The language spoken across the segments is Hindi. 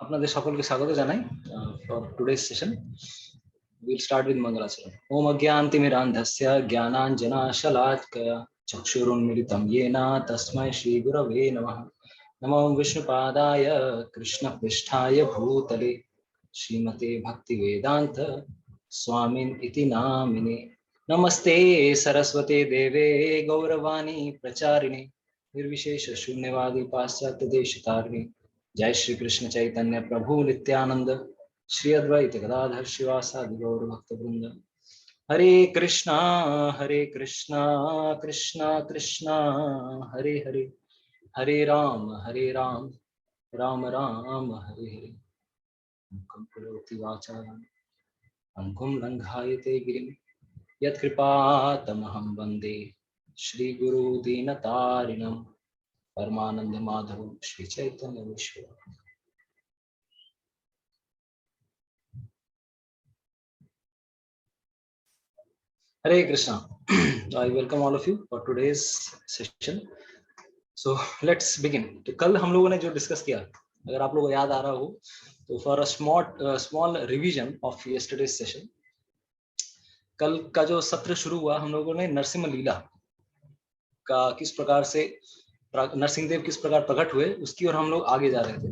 আপনাদের সকলকে স্বাগত জানাই for today's session. We'll start with Mangalacharan. Om Agyantimirandhasya Jnananjanashalatkaya Chakshurunmilitam Yena Tasmai Shri Gurave Namah. Namo Vishnupadaya Krishnapristhaya Bhutale Srimate Bhaktivedanta Swamin iti namine. Namaste Saraswate Deve Gauravani Pracharine Nirvishesha Shunyavadi Paschatya Deshitarine. जय श्री कृष्ण चैतन्य प्रभु नित्यानंद श्री अद्वैत गदाधर शिवासादि गौर भक्त वृंद। हरे कृष्णा कृष्णा कृष्णा हरे हरे, हरे राम राम राम हरे हरे। मुखं करोति वाचालं अंगुं लंघायते गिरिं यत्कृपातमहं वन्दे श्रीगुरु दीनतारिणं परमानंद माधव श्री चैतन्य ईश्वर। Hare Krishna. I welcome all of you for today's session. So let's begin. तो कल हम लोगों ने जो डिस्कस किया, अगर आप लोगों को याद आ रहा हो तो for a small revision of yesterday's session, कल का जो सत्र शुरू हुआ हम लोगों ने नरसिंह लीला का किस प्रकार से नरसिंहदेव किस प्रकार प्रकट हुए उसकी और हम लोग आगे जा रहे थे।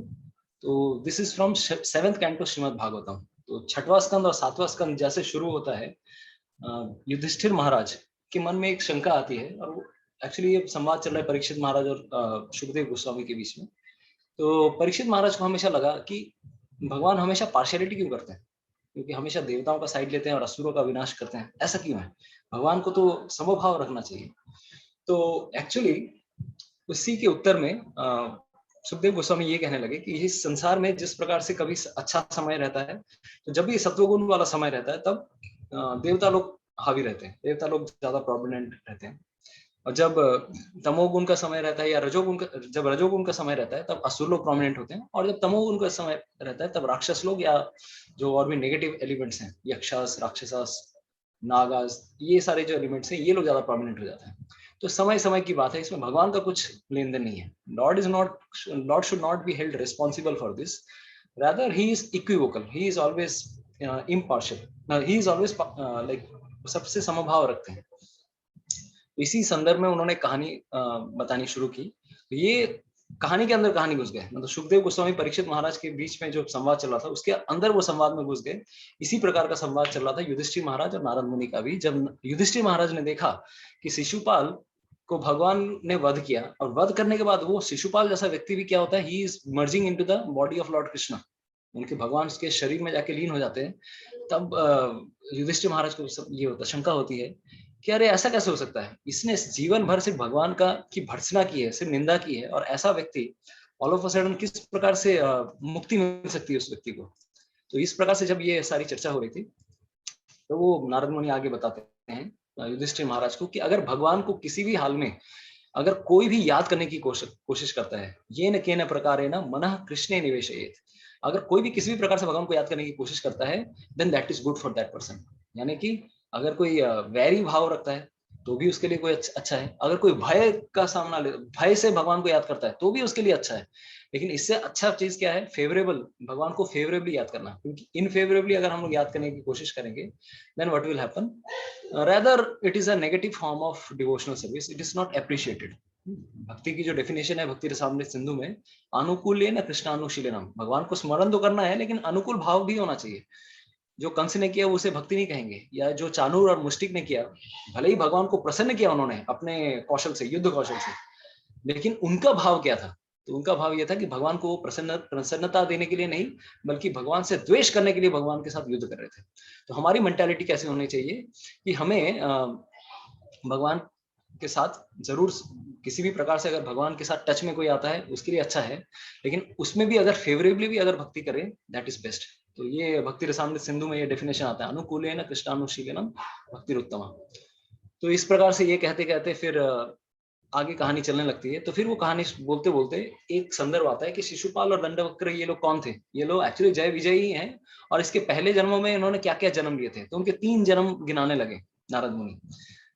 तो this is from 7th canto Srimad Bhagavatam. तो 6वां स्कंद और 7वां स्कंद जैसे शुरू होता है, युधिष्ठिर महाराज के मन में एक शंका आती है, और वो एक्चुअली ये संवाद चल रहा है परीक्षित महाराज और सुखदेव गोस्वामी के बीच में। तो परीक्षित महाराज को हमेशा लगा कि भगवान हमेशा पार्शियलिटी क्यों करते हैं, क्योंकि हमेशा देवताओं का साइड लेते हैं और असुरों का विनाश करते हैं, ऐसा क्यों है? भगवान को तो समभाव रखना चाहिए। तो एक्चुअली उसी के उत्तर में सुखदेव गोस्वामी ये कहने लगे कि इस संसार में जिस प्रकार से कभी अच्छा समय रहता है, तो जब भी सत्वगुण वाला समय रहता है तब देवता लोग हावी रहते हैं, देवता लोग ज्यादा प्रोमिनेंट रहते हैं, और जब तमोगुण का समय रहता है या जब रजोगुण का समय रहता है तब असुर लोग प्रोमिनेंट होते हैं, और जब तमोगुण का समय रहता है तब राक्षस लोग या जो और भी नेगेटिव एलिमेंट्स हैं, यक्षास, राक्षसास, नागास, ये सारे जो एलिमेंट्स हैं ये लोग ज्यादा प्रोमिनेंट हो जाते हैं। तो समय समय की बात है, इसमें भगवान का कुछ लेन देन नहीं है। Lord should not be held responsible for this, rather he is equivocal, he is always impartial, he is always like सबसे समभाव रखते हैं। इसी संदर्भ में उन्होंने कहानी बतानी शुरू की। ये कहानी के अंदर कहानी घुस गए, मतलब सुखदेव गोस्वामी परीक्षित महाराज के बीच में जो संवाद चल रहा था उसके अंदर वो संवाद में घुस गए। इसी प्रकार का संवाद चल रहा था युधिष्ठिर महाराज और नारद मुनि का भी। जब युधिष्ठिर महाराज ने देखा कि शिशुपाल को भगवान ने वध किया, और वध करने के बाद वो शिशुपाल जैसा व्यक्ति भी क्या होता है, he is merging into the body of Lord Krishna, उनके भगवान के शरीर में जाके लीन हो जाते हैं। तब युधिष्ठिर महाराज को ये होता, शंका होती है कि अरे ऐसा कैसे हो सकता है, इसने जीवन भर सिर्फ भगवान की भर्त्सना की है, सिर्फ निंदा की है, और ऐसा व्यक्ति ऑल ऑफ अ सडन किस प्रकार से मुक्ति मिल सकती है उस व्यक्ति को। तो इस प्रकार से जब ये सारी चर्चा हो रही थी तो वो नारद मुनि आगे बताते हैं युधिष्ठिर महाराज को कि अगर भगवान को किसी भी हाल में अगर कोई भी याद करने की कोशिश करता है, ये न केन प्रकारेण मनः कृष्णे निवेशयेत, अगर कोई भी किसी भी प्रकार से भगवान को याद करने की कोशिश करता है, then that is good for that person. यानी कि अगर कोई वैरी भाव रखता है तो भी उसके लिए कोई अच्छा है, अगर कोई भय का सामना भय से भगवान को याद करता है तो भी उसके लिए अच्छा है। लेकिन इससे अच्छा चीज क्या है, फेवरेबल, भगवान को फेवरेबली याद करना। क्योंकि इनफेवरेबली अगर हम लोग याद करने की कोशिश करेंगे, then what will happen, rather it is a negative form of devotional service, it is not appreciated। भक्ति की जो डेफिनेशन है भक्ति रसामृत सिंधु में, अनुकूलेन कृष्णानुशीलनम, भगवान को स्मरण तो करना है लेकिन अनुकूल भाव भी होना चाहिए। जो कंस ने किया उसे भक्ति नहीं कहेंगे, या जो चाणूर और मुष्टिक ने किया, भले ही भगवान को प्रसन्न किया उन्होंने अपने कौशल से, युद्ध कौशल से, लेकिन उनका भाव क्या था? तो उनका भाव यह था कि भगवान को प्रसन्नता देने के लिए नहीं, बल्कि भगवान से द्वेष करने के लिए भगवान के साथ युद्ध कर रहे थे। तो हमारी मेंटालिटी कैसे होनी चाहिए कि हमें भगवान के साथ जरूर किसी भी प्रकार से अगर भगवान के साथ टच में कोई आता है उसके लिए अच्छा है, लेकिन उसमें भी अगर फेवरेबली भी अगर भक्ति करें, दैट इज बेस्ट। तो ये भक्ति रसामृत सिंधु में ये डेफिनेशन आता है, अनुकूलेन कृष्णानुशीलनम भक्तिरुत्तमा। तो इस प्रकार से ये कहते कहते फिर आगे कहानी चलने लगती है। तो फिर वो कहानी बोलते बोलते एक संदर्भ आता है कि शिशुपाल और दंडवक्र ये लोग कौन थे। ये लोग एक्चुअली जय विजय ही हैं, और इसके पहले जन्मों में इन्होंने क्या क्या जन्म लिए थे, तो उनके 3 जन्म गिनाने लगे नारद मुनि।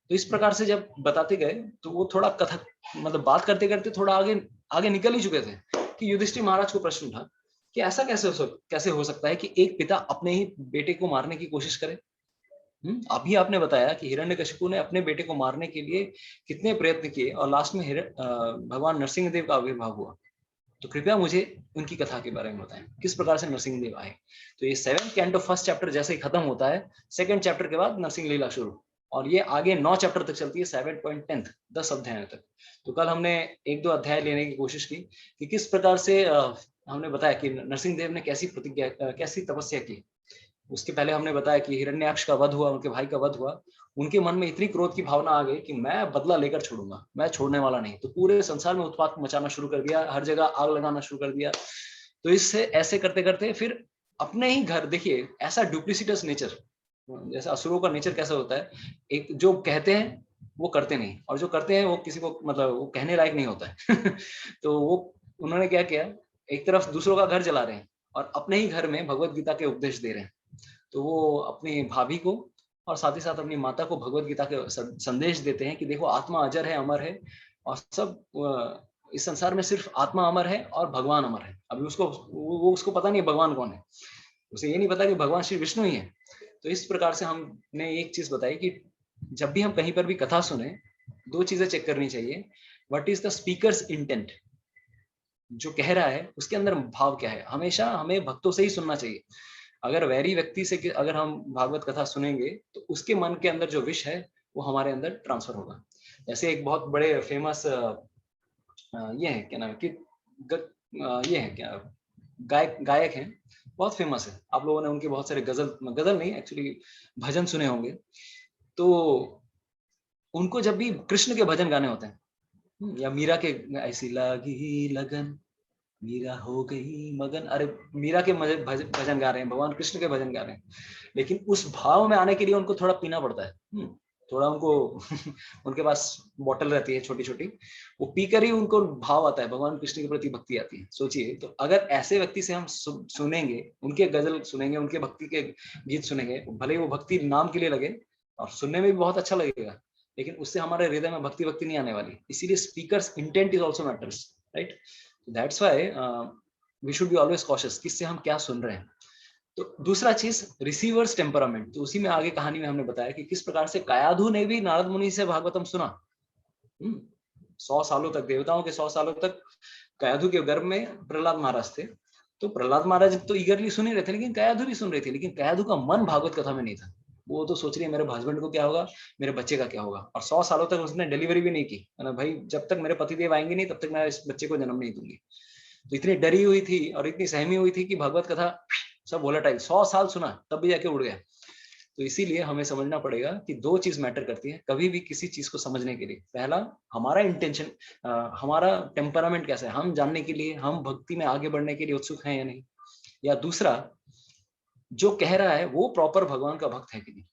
तो इस प्रकार से जब बताते गए तो वो थोड़ा कथक, मतलब बात करते करते थोड़ा आगे आगे निकल ही चुके थे कि युधिष्ठिर महाराज को प्रश्न उठा कि ऐसा कैसे हो सकता है कि एक पिता अपने ही बेटे को मारने की कोशिश करे। अभी आपने बताया कि हिरण्यकशिपु ने अपने बेटे को मारने के लिए कितने प्रयत्न किए और लास्ट में भगवान नरसिंह देव का आविर्भाव हुआ। तो कृपया मुझे उनकी कथा के बारे में बताएं, किस प्रकार से नरसिंह देव आए। तो ये 7th कैंटो फर्स्ट चैप्टर जैसे ही खत्म होता है, 2nd चैप्टर के बाद नरसिंह लीला शुरू, और ये आगे 9 चैप्टर तक चलती है, 7.10 10 अध्यायों तक। तो कल हमने 1-2 अध्याय लेने की कोशिश की कि किस प्रकार से हमने बताया कि नरसिंह देव ने कैसी प्रतिज्ञा, कैसी तपस्या की। उसके पहले हमने बताया कि हिरण्याक्ष का वध हुआ, उनके भाई का वध हुआ, उनके मन में इतनी क्रोध की भावना आ गई कि मैं बदला लेकर छोड़ूंगा, मैं छोड़ने वाला नहीं। तो पूरे संसार में उत्पात मचाना शुरू कर दिया, हर जगह आग लगाना शुरू कर दिया। तो इससे ऐसे करते करते फिर अपने ही घर, देखिए ऐसा डुप्लिसिटस नेचर, जैसा असुरों का नेचर कैसा होता है, एक जो कहते हैं वो करते नहीं, और जो करते हैं वो किसी को मतलब वो कहने लायक नहीं होता है। तो वो उन्होंने क्या किया, एक तरफ दूसरों का घर जला रहे हैं और अपने ही घर में भगवत गीता के उपदेश दे रहे हैं। तो वो अपनी भाभी को और साथ ही साथ अपनी माता को भगवत गीता के संदेश देते हैं कि देखो आत्मा अजर है, अमर है, और सब इस संसार में सिर्फ आत्मा अमर है और भगवान अमर है। अभी उसको पता नहीं भगवान कौन है, उसे ये नहीं पता कि भगवान श्री विष्णु ही है। तो इस प्रकार से हमने एक चीज बताई कि जब भी हम कहीं पर भी कथा सुने, 2 चीजें चेक करनी चाहिए। What is the speakers intent, जो कह रहा है उसके अंदर भाव क्या है। हमेशा हमें भक्तों से ही सुनना चाहिए। अगर वैरी व्यक्ति से अगर हम भागवत कथा सुनेंगे तो उसके मन के अंदर जो विष है वो हमारे अंदर ट्रांसफर होगा। जैसे एक बहुत बड़े फेमस ये है, क्या नाम है कि ये है क्या, गायक हैं, बहुत फेमस है, आप लोगों ने उनके बहुत सारे गजल नहीं एक्चुअली भजन सुने होंगे। तो उनको जब भी कृष्ण के भजन गाने होते हैं, या मीरा के ऐसी लगी लगन मीरा हो गई मगन, अरे मीरा के भजन गा रहे हैं, भगवान कृष्ण के भजन गा रहे हैं, लेकिन उस भाव में आने के लिए उनको थोड़ा पीना पड़ता है। थोड़ा उनको उनके पास बोतल रहती है छोटी छोटी, वो पीकर ही उनको भाव आता है, भगवान कृष्ण के प्रति भक्ति आती है। सोचिए, तो अगर ऐसे व्यक्ति से हम सुनेंगे, उनके गजल सुनेंगे, उनके भक्ति के गीत सुनेंगे, भले ही वो भक्ति नाम के लिए लगे और सुनने में भी बहुत अच्छा लगेगा, लेकिन उससे हमारे हृदय में भक्ति नहीं आने वाली। इसीलिए speakers intent is also matters, right. That's why we should be always cautious किससे हम क्या सुन रहे हैं। तो दूसरा चीज रिसीवर्स टेम्परामेंट, तो उसी में आगे कहानी में हमने बताया कि किस प्रकार से कयाधु ने भी नारद मुनि से भागवतम सुना। 100 सालों तक, देवताओं के 100 सालों तक कयाधु के गर्भ में प्रहलाद महाराज थे। तो प्रहलाद महाराज तो ईगरली सुन ही रहे थे, लेकिन कयाधु भी सुन रहे थे, लेकिन कयाधु का मन भागवत कथा में नहीं था। वो तो सोच रही है मेरे हस्बैंड को क्या होगा, मेरे बच्चे का क्या होगा, और 100 सालों तक उसने डिलीवरी भी नहीं की, ना भाई जब तक मेरे पतिदेव आएंगे नहीं तब तक मैं इस बच्चे को जन्म नहीं दूंगी। तो इतनी डरी हुई थी और इतनी सहमी हुई थी कि भागवत कथा सब वोलेटाइल, 100 साल सुना तब भी जाके उड़ गया। तो इसीलिए हमें समझना पड़ेगा कि 2 चीज मैटर करती है कभी भी किसी चीज को समझने के लिए। पहला, हमारा इंटेंशन, हमारा टेम्परामेंट कैसा है, हम जानने के लिए, हम भक्ति में आगे बढ़ने के लिए उत्सुक हैं या नहीं। या दूसरा, जो कह रहा है वो प्रॉपर भगवान का भक्त है कि नहीं।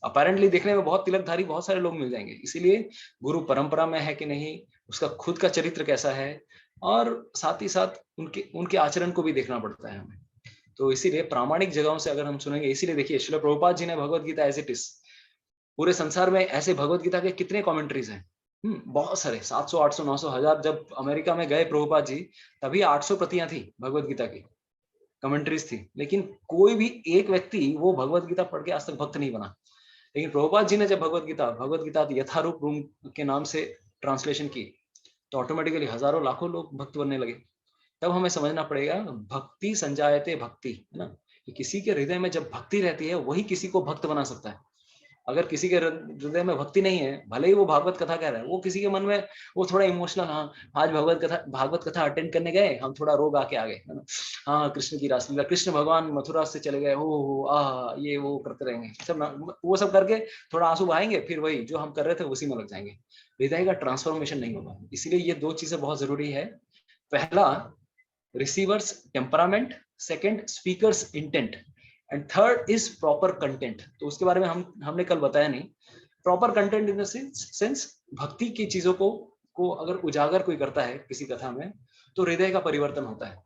अपेरेंटली देखने में बहुत तिलकधारी बहुत सारे लोग मिल जाएंगे, इसीलिए गुरु परंपरा में है कि नहीं, उसका खुद का चरित्र कैसा है, और साथ ही साथ उनके आचरण को भी देखना पड़ता है हमें। तो इसीलिए प्रामाणिक जगहों से अगर हम सुनेंगे, इसीलिए देखिए श्रील प्रभुपाद जी ने Bhagavad Gita as it is, पूरे संसार में ऐसे भगवत गीता के कितने कमेंट्रीज हैं, बहुत सारे, 700 800 900 1000। जब अमेरिका में गए प्रभुपाद जी, तभी 800 प्रतियां थी भगवत गीता की, कमेंट्रीज थी, लेकिन कोई भी एक व्यक्ति वो भगवत गीता पढ़ के आज तक भक्त नहीं बना। लेकिन प्रभुपाद जी ने जब भगवत गीता यथारूप रूम के नाम से ट्रांसलेशन की, तो ऑटोमेटिकली हजारों लाखों लोग भक्त बनने लगे। तब हमें समझना पड़ेगा भक्ति संजायते भक्ति, है ना, कि किसी के हृदय में जब भक्ति रहती है वही किसी को भक्त बना सकता है। अगर किसी के हृदय में भक्ति नहीं है, भले ही वो भागवत कथा कह रहा है, वो किसी के मन में वो थोड़ा इमोशनल, हाँ आज भागवत कथा अटेंड करने गए, हम थोड़ा रोग आके आ गए, है ना, हाँ कृष्ण की रासलीला, कृष्ण भगवान मथुरा से चले गए, ओ ये वो करते रहेंगे सब ना, वो सब करके थोड़ा आंसू बहाएंगे, फिर वही जो हम कर रहे थे उसी में लग जाएंगे, हृदय का ट्रांसफॉर्मेशन नहीं होगा। इसीलिए ये 2 चीजें बहुत जरूरी है। पहला, receivers temperament, second speakers intent, and third is proper content. तो उसके बारे में हमने कल बताया नहीं। Proper content in the sense भक्ति की चीजों को अगर उजागर कोई करता है किसी कथा में, तो हृदय का परिवर्तन होता है,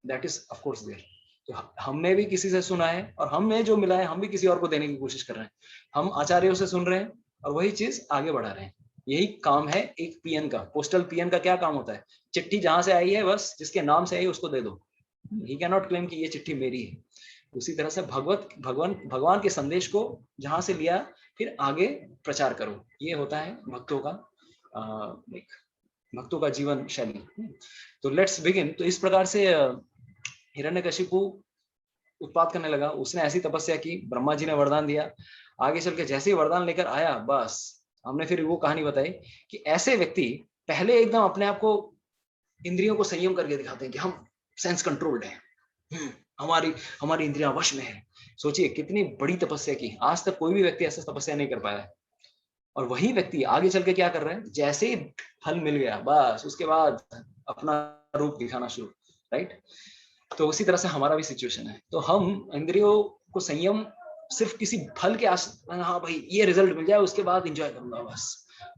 that is of course there. तो हमने भी किसी से सुना है और हमें जो मिला है हम भी किसी और को देने की कोशिश कर रहे हैं। हम आचार्यों से सुन रहे हैं और वही चीज आगे बढ़ा रहे हैं। यही काम है एक पीएन का। पोस्टल पीएन का क्या काम होता है? चिट्ठी जहां से आई है बस जिसके नाम से आई उसको दे दो। ही कैन नॉट क्लेम कि ये चिट्ठी मेरी है। उसी तरह से भगवान के संदेश को जहां से लिया फिर आगे प्रचार करो। ये होता है भक्तों का एक भक्तों का जीवन शैली। तो लेट्स बिगिन। तो इस प्रकार से हिरण्यकशिपु उत्पात करने लगा। उसने ऐसी तपस्या की, ब्रह्मा जी ने वरदान दिया। आगे चल के जैसे ही वरदान लेकर आया, बस हमने फिर वो कहानी बताई कि ऐसे व्यक्ति पहले एकदम अपने आप को इंद्रियों को संयम करके दिखाते हैं कि हम सेंस कंट्रोल्ड हैं, हमारी हमारी इंद्रियां वश में है। सोचिए कितनी बड़ी तपस्या की। आज तक कोई भी व्यक्ति ऐसा तपस्या नहीं कर पाया है। और वही व्यक्ति आगे चल के क्या कर रहा है? जैसे ही फल मिल गया बस उसके बाद अपना रूप दिखाना शुरू। राइट? तो उसी तरह से हमारा भी सिचुएशन है। तो हम इंद्रियों को संयम सिर्फ किसी फल के हाँ भाई ये रिजल्ट मिल जाए उसके बाद एंजॉय करूंगा बस।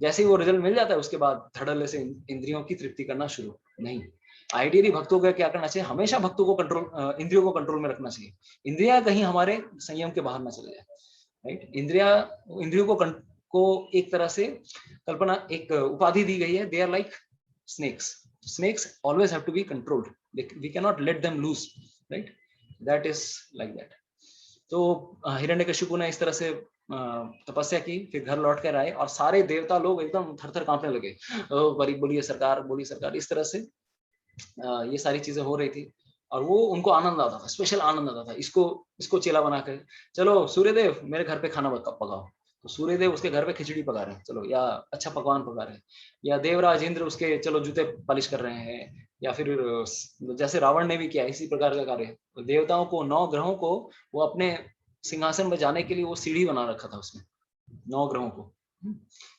जैसे ही वो रिजल्ट मिल जाता है उसके बाद धड़ल्ले से इंद्रियों की तृप्ति करना शुरू। नहीं, आइडियली भक्तों को क्या करना चाहिए? हमेशा भक्तों को कंट्रोल, इंद्रियों को कंट्रोल में रखना चाहिए। इंद्रियां कहीं हमारे संयम के बाहर ना चले जाए। राइट? इंद्रियों को एक तरह से कल्पना, एक उपाधि दी गई है, they are like snakes always have to be controlled. We cannot let them loose, right? That is like that. तो हिरण्यकशिपु ने इस तरह से तपस्या की, फिर घर लौट कर आए और सारे देवता लोग एकदम थर-थर कांपने लगे। बोलिए सरकार, इस तरह से ये सारी चीजें हो रही थी। और वो उनको आनंद आता था, स्पेशल आनंद आता था। इसको चेला बनाकर, चलो सूर्यदेव मेरे घर पे खाना पकाओ। तो सूर्यदेव उसके घर पे खिचड़ी पका रहे हैं, चलो, या अच्छा पकवान पका रहे हैं। या देवराज इंद्र उसके चलो जूते पॉलिश कर रहे हैं। या फिर जैसे रावण ने भी किया इसी प्रकार का कार्य। तो देवताओं को, 9 ग्रहों को वो अपने सिंहासन में जाने के लिए वो सीढ़ी बना रखा था उसने, 9 ग्रहों को।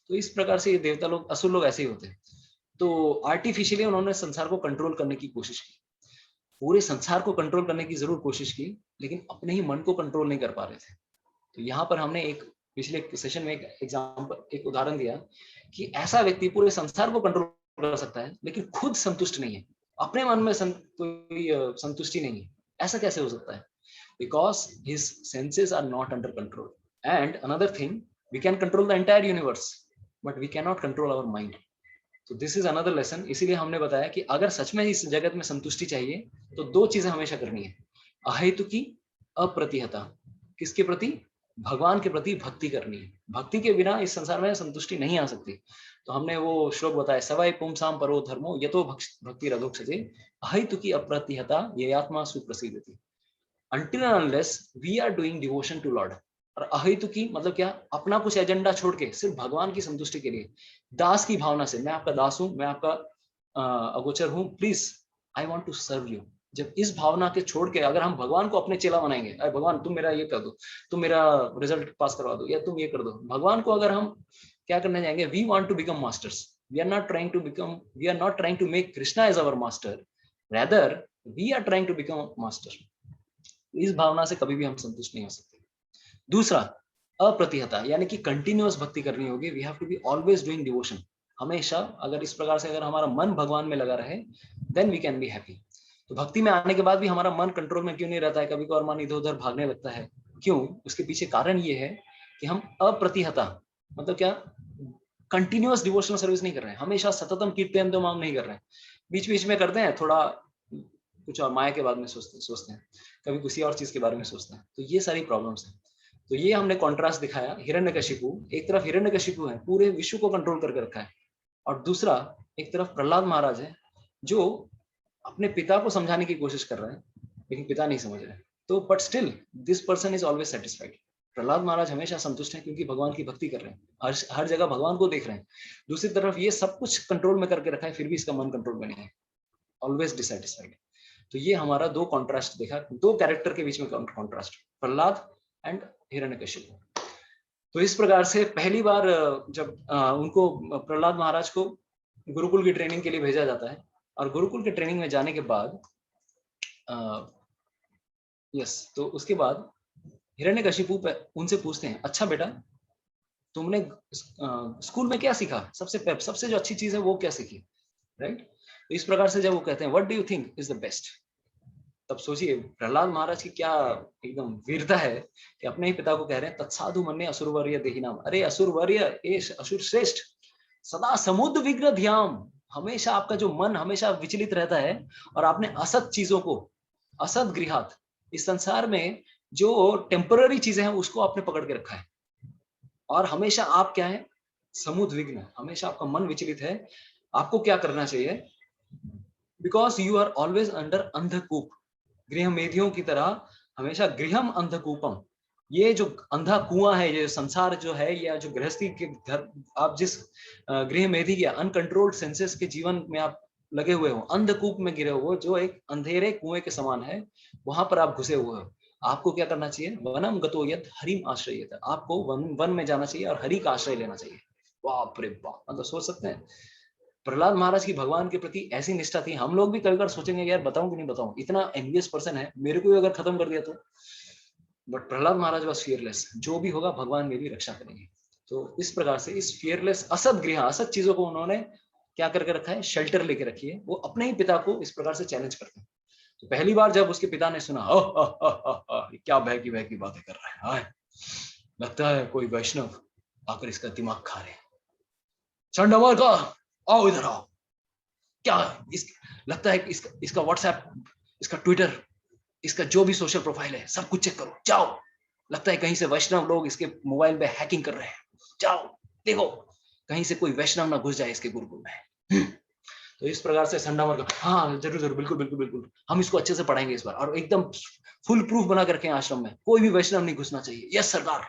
तो इस प्रकार से ये देवता लोग, असुर लोग ऐसे ही होते हैं। तो आर्टिफिशियली उन्होंने संसार को कंट्रोल करने की कोशिश की। पूरे संसार को कंट्रोल करने की जरूर कोशिश की, लेकिन अपने ही मन को कंट्रोल नहीं कर पा रहे थे। तो यहाँ पर हमने एक पिछले सेशन में एक एग्जांपल, एक उदाहरण दिया कि ऐसा व्यक्ति पूरे संसार को कंट्रोल कर सकता है लेकिन खुद संतुष्ट नहीं है, अपने मन में कोई संतुष्टि नहीं है। ऐसा कैसे हो सकता है? Because his senses are not under control. And another thing, we can control the entire universe but we can not control our mind. तो दिस इज अनदर लेसन। इसीलिए हमने बताया कि अगर सच में इस जगत में संतुष्टि चाहिए तो 2 चीजें हमेशा करनी है। अहेतुकी अप्रतिहता। किसके प्रति? भगवान के प्रति भक्ति करनी है। भक्ति के बिना इस संसार में संतुष्टि नहीं आ सकती। तो हमने वो श्लोक बताया, सवै पुंसाम परो धर्मो यतो भक्ति रघोक्षते अहेतुकी अप्रतिहता ये आत्मा सुप्रसिद्धति। Until and unless we are doing devotion to Lord। और अहेतुकी मतलब क्या? अपना कुछ एजेंडा छोड़ के सिर्फ भगवान की संतुष्टि के लिए, दास की भावना से, मैं आपका दास हूं, मैं आपका अगोचर हूं, please I want to serve you. जब इस भावना के छोड़ के अगर हम भगवान को अपने चेला बनाएंगे, अरे भगवान तुम मेरा ये कर दो, तुम मेरा रिजल्ट पास करवा दो, या तुम ये कर दो, भगवान को अगर हम क्या करने जाएंगे? We want to become masters. We are not trying to make Krishna as our master, rather we are trying to become master. इस भावना से कभी भी हम संतुष्ट नहीं हो सकते। दूसरा, अप्रतिहता, यानी कि कंटिन्यूअस भक्ति करनी होगी। We have to be always doing devotion. हमेशा अगर इस प्रकार से अगर हमारा मन भगवान में लगा रहे, then we can be happy. तो भक्ति में आने के बाद भी हमारा मन कंट्रोल में क्यों नहीं रहता है? कभी कभार मन इधर उधर भागने लगता है। क्यों? उसके पीछे कारण ये है कि हम अप्रतिहता मतलब क्या? कंटिन्यूअस डिवोशनल सर्विस नहीं कर रहे हैं, हमेशा सततम कीर्तन तो मांग नहीं कर रहे हैं। बीच बीच में करते हैं, थोड़ा कुछ और माया के बारे में सोचते हैं, कभी किसी और चीज के बारे में सोचते हैं। तो ये सारी प्रॉब्लम्स हैं। तो ये हमने कॉन्ट्रास्ट दिखाया। हिरण्यकशिपु, एक तरफ हिरण्यकशिपु है, पूरे विश्व को कंट्रोल करके रखा है, और दूसरा एक तरफ प्रहलाद महाराज है जो अपने पिता को समझाने की कोशिश कर रहे हैं, लेकिन पिता नहीं समझ रहे। तो but still this person is always satisfied. Prahlad Maharaj हमेशा संतुष्ट हैं क्योंकि भगवान की भक्ति कर रहे हैं, हर जगह भगवान को देख रहे हैं। दूसरी तरफ ये सब कुछ कंट्रोल में करके रखा है, फिर भी इसका मन कंट्रोल में नहीं है, ऑलवेज डिससेटिस्फाइड। तो ये हमारा 2 कॉन्ट्रास्ट देखा, 2 कैरेक्टर के बीच में कॉन्ट्रास्ट, प्रहलाद एंड हिरण्यकशिपु। तो इस प्रकार से पहली बार जब उनको, प्रहलाद महाराज को गुरुकुल की ट्रेनिंग के लिए भेजा जाता है, और गुरुकुल के ट्रेनिंग में जाने के बाद तो उसके बाद हिरण्यकशिपु उनसे पूछते हैं, अच्छा बेटा तुमने स्कूल में क्या सीखा? सबसे जो अच्छी चीज है वो क्या सीखी? राइट? तो इस प्रकार से जब वो कहते हैं what do you think is the best, तब सोचिए प्रहलाद महाराज की क्या एकदम वीरता है कि अपने ही पिता को कह रहे हैं तत्साधु मन्ये असुरवर्य देहि नाम। अरे असुरवर्य, असुर श्रेष्ठ, सदा समुद्र विघ्न ध्यान, हमेशा आपका जो मन हमेशा विचलित रहता है और आपने असत चीजों को, असत गृहात, इस संसार में जो टेम्पररी चीजें हैं उसको आपने पकड़ के रखा है और हमेशा आप क्या है, समुद्र विघ्न, हमेशा आपका मन विचलित है। आपको क्या करना चाहिए, because you are always under अंधकूप, गृह मेधियों की तरह हमेशा गृहम अंधकूपम, ये जो अंधा कुआं है, ये संसार जो है, या जो गृहस्थी के घर, आप जिस गृह मेधि या अनकंट्रोल्ड सेंसेस के जीवन में आप लगे हुए हो, अंधकूप में गिरे हो, जो एक अंधेरे कुएं के समान है, वहां पर आप घुसे हुए हो। आपको क्या करना चाहिए, वनम गतो यत् हरिम आश्रयेत, आपको वन में जाना चाहिए और हरि का आश्रय लेना चाहिए। बाप रे बाप, मतलब सोच सकते हैं प्रहलाद महाराज की भगवान के प्रति ऐसी निष्ठा थी। हम लोग भी कभी बार सोचेंगे यार बताऊं कि नहीं बताऊं, इतना एनवियस पर्सन है, मेरे को भी अगर खत्म कर दिया तो। But Prahlad Maharaj was fearless, जो भी होगा भगवान मेरी रक्षा करेंगे। तो इस प्रकार से इस फियरलेस असत गृह, असत चीजों को उन्होंने क्या करके रखा है, शेल्टर लेके रखी है। वो अपने ही पिता को इस प्रकार से चैलेंज करते हैं। तो पहली बार जब उसके पिता ने सुना, क्या बह की बातें कर रहा है, लगता है कोई वैष्णव आकर इसका दिमाग खा रहे हैं, चंडामार का आओ इधर आओ, क्या लगता है इसका व्हाट्सएप, इसका ट्विटर, इसका जो भी सोशल प्रोफाइल है सब कुछ चेक करो, जाओ, लगता है कहीं से वैष्णव लोग इसके मोबाइल पे हैकिंग कर रहे हैं, जाओ देखो कहीं से कोई वैष्णव ना घुस जाए इसके गुरुकुल में। तो इस प्रकार से संडामर का, हाँ जरूर जरूर, बिल्कुल बिल्कुल बिल्कुल, हम इसको अच्छे से पढ़ाएंगे इस बार, और एकदम फुल प्रूफ बना करके आश्रम में कोई भी वैष्णव नहीं घुसना चाहिए। यस सरकार,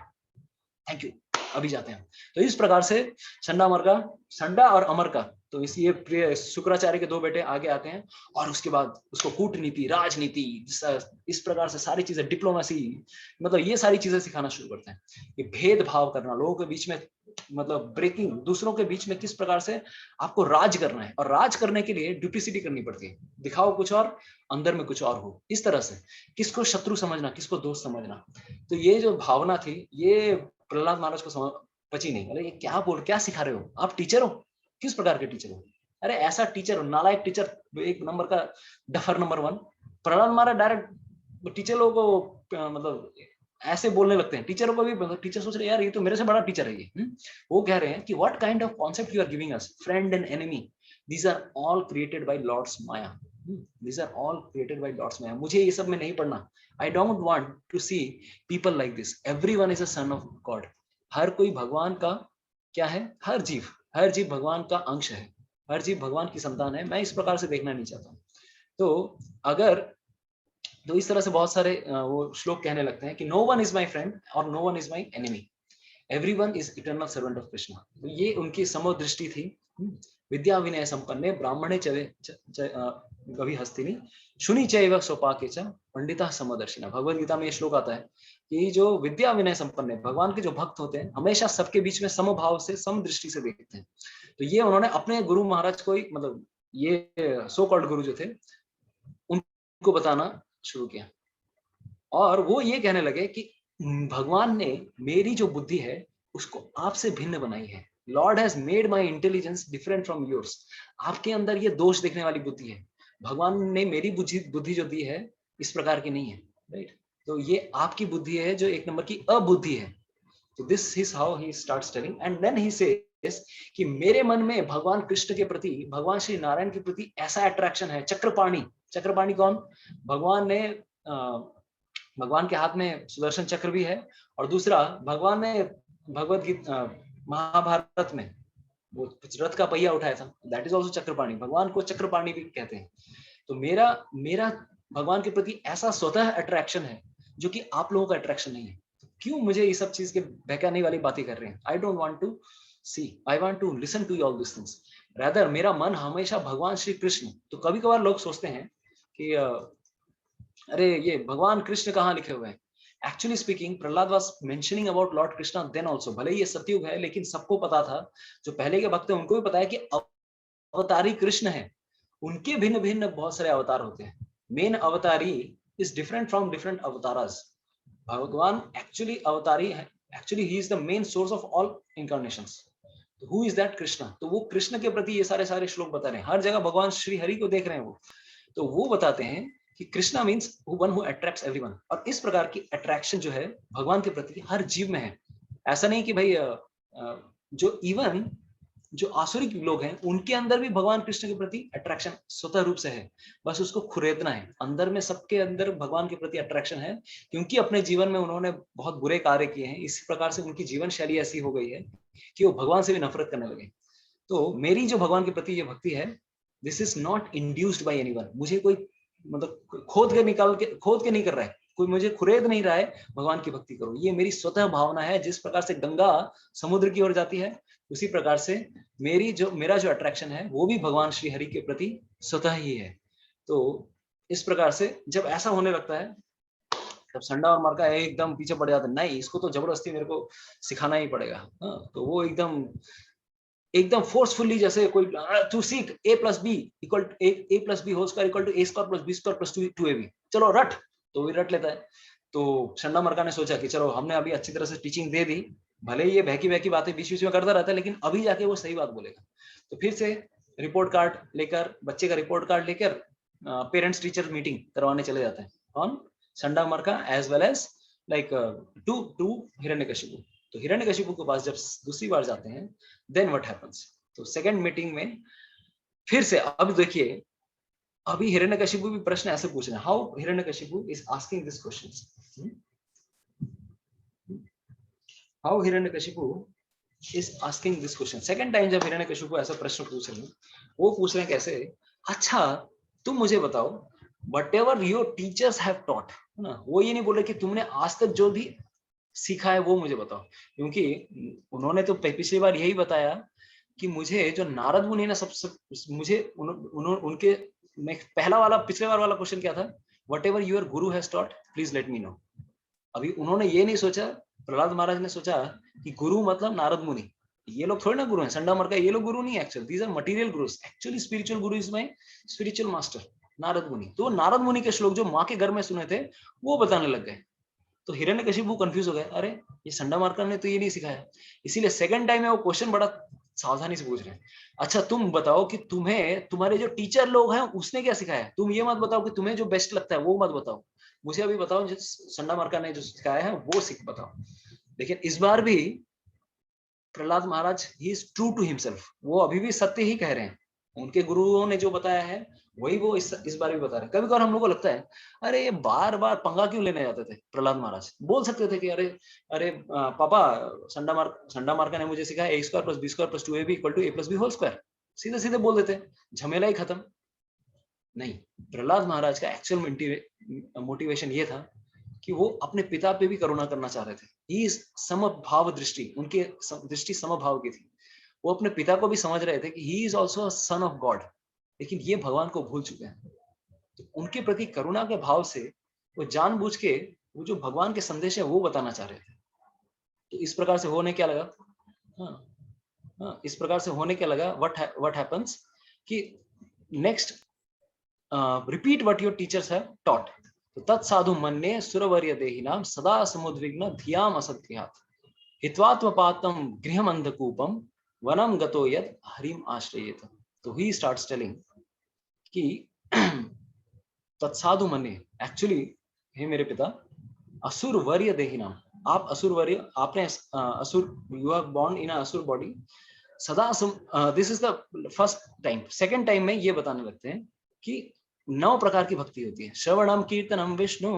थैंक यू, अभी जाते हैं। तो इस प्रकार से संडा अमर का, संडा और अमर का, तो इस ये शुक्राचार्य के दो बेटे आगे आते हैं और उसके बाद उसको कूटनीति, राजनीति, इस प्रकार से सारी चीजें, डिप्लोमेसी, मतलब ये सारी चीजें सिखाना शुरू करते हैं। ये भेदभाव करना लोगों के बीच में, मतलब ब्रेकिंग, दूसरों के बीच में किस प्रकार से आपको राज करना है, और राज करने के लिए ड्यूप्लिसिटी करनी पड़ती है, दिखाओ कुछ और अंदर में कुछ और हो, इस तरह से किसको शत्रु समझना, किसको दोस्त समझना। तो ये जो भावना थी, ये प्रहलाद महाराज को समझ पची नहीं। अरे ये क्या सिखा रहे हो, आप टीचर हो, किस प्रकार के टीचर हो, अरे ऐसा टीचर हो, नालायक टीचर, एक नंबर का डफर नंबर 1। प्रहलाद महाराज डायरेक्ट टीचर लोगों को मतलब ऐसे बोलने लगते हैं, टीचरों को भी, टीचर सोच रहे यार ये तो मेरे से बड़ा टीचर है ये। वो कह रहे हैं कि what kind of concept you are giving us, friend and enemy, these are all created by Lord's maya, these are all created by Lord's maya. मुझे ये सब में नहीं पढ़ना, I don't want to see people like this, everyone is a son of God. हर कोई भगवान का क्या है, हर जीव भगवान का अंश है, हर जीव भगवान की संतान है। मैं इस प्रकार से देखना नहीं चाहता। तो अगर, तो इस तरह से बहुत सारे वो श्लोक कहने लगते हैं कि no one is my friend और no one is my enemy, everyone is eternal servant of Krishna. तो ये उनकी समदृष्टि थी। विद्या विनय संपन्ने ब्राह्मणे कवि हस्तिनी शुनि चैव स्वपाके च पंडिता समदर्शिना। भगवद गीता में ये श्लोक आता है कि जो विद्या विनय संपन्न है, भगवान के जो भक्त होते हैं, हमेशा सबके बीच में समभाव से, समदृष्टि से देखते हैं। तो ये उन्होंने अपने गुरु महाराज को ही, मतलब ये सो कॉल्ड गुरु जो थे उनको बताना शुरू किया, और वो ये कहने लगे कि भगवान ने मेरी जो बुद्धि है उसको आपसे भिन्न बनाई है। Lord has made my intelligence different from yours. आपके अंदर ये दोष देखने वाली बुद्धि है, भगवान ने मेरी बुद्धि जो दी है इस प्रकार की नहीं है, राइट। तो ये आपकी बुद्धि है जो एक नंबर की अबुद्धि है। तो this is how he starts telling, and then he says कि मेरे मन में भगवान कृष्ण के प्रति, भगवान श्री नारायण के प्रति ऐसा अट्रैक्शन है। चक्रपाणी, चक्रपाणी कौन, भगवान ने भगवान के हाथ में सुदर्शन चक्र भी है, और दूसरा भगवान ने भगवत गीता महाभारत में वो रथ का पहिया उठाया था, दैट इज ऑल्सो चक्रपाणी। भगवान को चक्रपाणी भी कहते हैं। तो मेरा भगवान के प्रति ऐसा स्वतः अट्रैक्शन है जो कि आप लोगों का अट्रैक्शन नहीं है। तो क्यों मुझे ये सब चीज के बहकाने वाली बातें कर रहे हैं? I don't want to see, I want to listen to all this things, rather मेरा मन हमेशा भगवान श्री कृष्ण। तो कभी कभार लोग सोचते हैं कि अरे ये भगवान कृष्ण कहाँ लिखे हुए हैं। Actually speaking, Prahlad was mentioning about lord Krishna then also. भले ये सतयुग है, लेकिन सबको पता था, जो पहले के भक्त हैं उनको भी पता है कि अवतारी कृष्ण है, उनके भिन्न भिन्न बहुत सारे अवतार होते हैं। Main avatari is different from different avataras. भगवान एक्चुअली अवतारी है, actually he is the main source of all incarnations. Who is that Krishna? तो वो कृष्ण के प्रति ये सारे श्लोक बता रहे हैं। हर जगह भगवान श्री हरि को देख रहे हैं वो, तो वो बताते हैं कि Krishna means one who attracts everyone. और इस प्रकार की अट्रैक्शन जो है भगवान के प्रति हर जीव में है। ऐसा नहीं कि भाई जो इवन जो आसुरिक लोग हैं उनके अंदर भी भगवान कृष्ण के प्रति अट्रैक्शन स्वतः रूप से है, बस उसको खुरेदना है। अंदर में सबके अंदर भगवान के प्रति अट्रैक्शन है, क्योंकि अपने जीवन में उन्होंने बहुत बुरे कार्य किए हैं, इस प्रकार से उनकी जीवन शैली ऐसी हो गई है कि वो भगवान से भी नफरत करने लगे। तो मेरी जो भगवान के प्रति ये भक्ति है, this is not induced by anyone. मुझे कोई मतलब खोद के नहीं कर रहा है, कोई मुझे खुरेद नहीं रहा है भगवान की भक्ति करो, ये मेरी स्वतः भावना है। जिस प्रकार से गंगा समुद्र की ओर जाती है, उसी प्रकार से मेरा जो अट्रैक्शन है वो भी भगवान श्री हरि के प्रति स्वतः ही है। तो इस प्रकार से जब ऐसा होने लगता है, तब संडा और मार्का एकदम पीछे पड़ जाते, नहीं इसको तो जबरदस्ती मेरे को सिखाना ही पड़ेगा। तो वो एकदम फोर्सफुली, जैसे कोई to seek a plus b equal a plus b whole square equal to a square plus b square plus 2ab, चलो रट, तो भी रट लेता है। तो संडा मरका ने सोचा कि चलो हमने अभी अच्छी तरह से टीचिंग दे दी, भले ही ये बहकी बहकी बातें बीच बीच में करता रहता है, लेकिन अभी जाके वो सही बात बोलेगा। तो फिर से रिपोर्ट कार्ड लेकर, बच्चे का रिपोर्ट कार्ड लेकर पेरेंट्स टीचर मीटिंग करवाने चले जाते हैं on Shanda Marka as well as like to Hiranyakashipu. तो हिरण्यकशिपु के पास जब दूसरी बार जाते हैं, देन व्हाट हैपेंस? तो सेकंड मीटिंग में फिर से, अब देखिए, अभी हिरण्यकशिपु भी प्रश्न ऐसे पूछ रहे हैं। How Hiranyakashipu is asking this questions, how Hiranyakashipu is asking this question. Second time जब हिरण्यकशिपु ऐसा प्रश्न पूछ रहे हैं, वो पूछ रहे हैं कैसे? अच्छा तुम मुझे बताओ, what ever your teachers have taught, है ना, वो ये नहीं बोल रहे कि तुमने आज तक जो भी सीखा है वो मुझे बताओ, क्योंकि उन्होंने तो पिछली बार यही बताया कि मुझे जो नारद मुनि ने मुझे उनके पिछले बार वाला क्वेश्चन क्या था? What ever your Guru has taught please let me know. अभी उन्होंने ये नहीं सोचा, प्रहलाद महाराज ने सोचा कि गुरु मतलब नारद मुनि, ये लोग थोड़े ना गुरु हैं, संडा मरका ये लोग गुरु नहीं है, actually these are material gurus, actually spiritual guru is my spiritual master Narada Muni. तो नारद मुनि के श्लोक जो माँ के घर में सुने थे वो बताने लग गए। तो हिरण्यकशिपु कंफ्यूज हो गए, अरे ये संडा मार्का ने तो ये नहीं सिखाया। इसीलिए सेकंड टाइम में वो क्वेश्चन बड़ा सावधानी से पूछ रहे हैं। अच्छा तुम बताओ कि तुम्हें तुम्हारे जो टीचर लोग हैं उसने क्या सिखाया? तुम ये मत बताओ कि तुम्हें जो बेस्ट लगता है वो मत बताओ, मुझे अभी बताओ जो संडा मार्का ने जो सिखाया है वो सीख बताओ। लेकिन इस बार भी Prahlad Maharaj he is true to himself, वो अभी भी सत्य ही कह रहे हैं। उनके गुरुओं ने जो बताया है वही वो इस बार भी बता रहे हैं। कभी कभार हम लोग को लगता है अरे ये बार बार पंगा क्यों लेने जाते थे? प्रहलाद महाराज बोल सकते थे कि अरे अरे पापा संडा मार्का ने मुझे सिखाया a square plus b square plus 2ab equal to a plus b whole square, सीधे सीधे बोल देते, झमेला ही खत्म। नहीं, प्रहलाद महाराज का एक्चुअल मोटिवेशन ये था कि वो अपने पिता पे भी करुणा करना चाह रहे थे। ही समभाव दृष्टि, उनकी दृष्टि समभाव की थी। वो अपने पिता को भी समझ रहे थे कि he is also sun of God, लेकिन ये भगवान को भूल चुके हैं। तो उनके प्रति करुणा के भाव से वो जानबूझ के वो जो भगवान के संदेश है वो बताना चाह रहे थे। तो इस प्रकार से होने क्या लगा, इस प्रकार से होने क्या लगा, व्हाट हैपेंस कि next repeat what your teachers have taught. तो तत्साधु मन्ये सुरवर्य देहिनाम सदा समुद्विग्न धियाम असत्यात् हित्वात्मपातम गृहम अंधकूपम वनम गतो यद हरिम आश्रयेत। तो ही स्टार्ट्स टेलिंग कि तत्साधु मन्ये, एक्चुअली हे मेरे पिता, असुर वर्य देहिनाम, आप असुर वर्य, आपने असुर, यू आर बोर्न इन असुर बॉडी, सदा this is the first time. Second time में ये बताने लगते हैं कि 9 प्रकार की भक्ति होती है। श्रवणम कीर्तनम विष्णु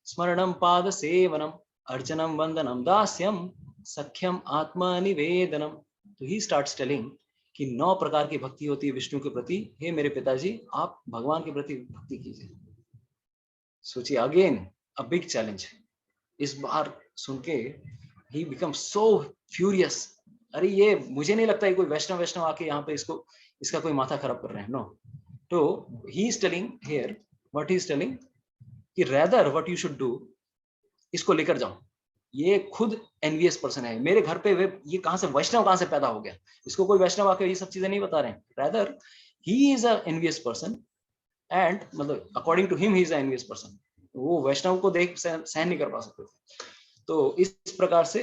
स्मरणम पाद सेवनम अर्चनम वंदनम दास्यम सख्यम आत्मा निवेदनम। तो ही स्टार्ट्स टेलिंग कि 9 प्रकार की भक्ति होती है विष्णु के प्रति। हे मेरे पिताजी, आप भगवान के प्रति भक्ति कीजिए। सोचिए, अगेन अ बिग चैलेंज। इस बार सुन के ही बिकम सो फ्यूरियस। अरे ये मुझे नहीं लगता है कोई वैष्णव आके यहाँ पे इसका कोई माथा खराब कर रहे हैं, नो। तो he is telling here, what he is telling कि rather what you should do, इसको लेकर जाओ। ये खुद एनवियस पर्सन है, मेरे घर पे ये कहां से वैष्णव कहां से पैदा हो गया? इसको कोई वैष्णव आके ये सब चीजें नहीं बता रहे हैं। Rather he is a envious person and मतलब according to him he is a envious person. वो वैष्णव को देख सहन नहीं कर पा सकते थे। तो इस प्रकार से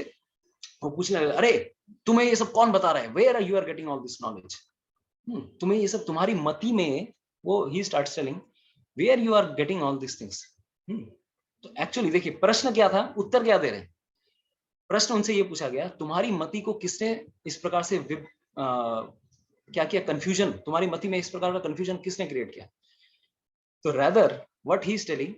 वो पूछने लगे, अरे तुम्हें ये सब कौन बता रहा है? Where are you are getting all this knowledge? तुम्हें ये सब तुम्हारी मति में, वो ही starts telling where you are getting all this things. तो एक्चुअली देखिए प्रश्न क्या था, उत्तर क्या दे रहे हैं। प्रश्न उनसे ये पूछा गया, तुम्हारी मति को किसने इस प्रकार से क्या किया, कंफ्यूजन, तुम्हारी मति में इस प्रकार का कंफ्यूजन किसने क्रिएट किया? तो rather what he is telling,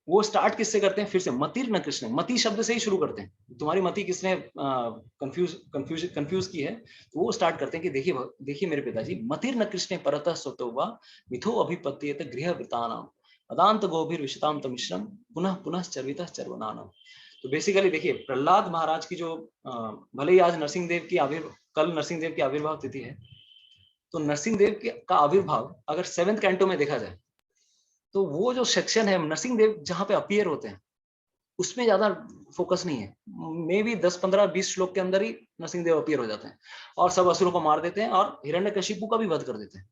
वो स्टार्ट किससे करते हैं? फिर से मतिर न कृष्ण, मति शब्द से ही शुरू करते हैं। तुम्हारी मति किसने कंफ्यूज की है? तो वो स्टार्ट करते हैं कि देखिए देखिए मेरे पिताजी, मतिर न कृष्ण परतः स्वतो वा मिथो अभिपत्येत गृह वृतानाम अदांत गोभिर विशताम तमिश्रम पुनः पुनः चर्वितः चर्वनानम। तो बेसिकली देखिए प्रहलाद महाराज की जो भले ही आज नरसिंह देव की कल नरसिंह देव की आविर्भाव तिथि है, तो नरसिंह देव का आविर्भाव अगर 7th कैंटो में देखा जाए तो वो जो सेक्शन है नरसिंह देव जहां पे अपीयर होते हैं उसमें ज्यादा फोकस नहीं है। मे बी 10, 15, 20 श्लोक के अंदर ही नरसिंह देव अपीयर हो जाते हैं और सब असुरों को मार देते हैं और हिरण्यकशिपु का भी वध कर देते हैं।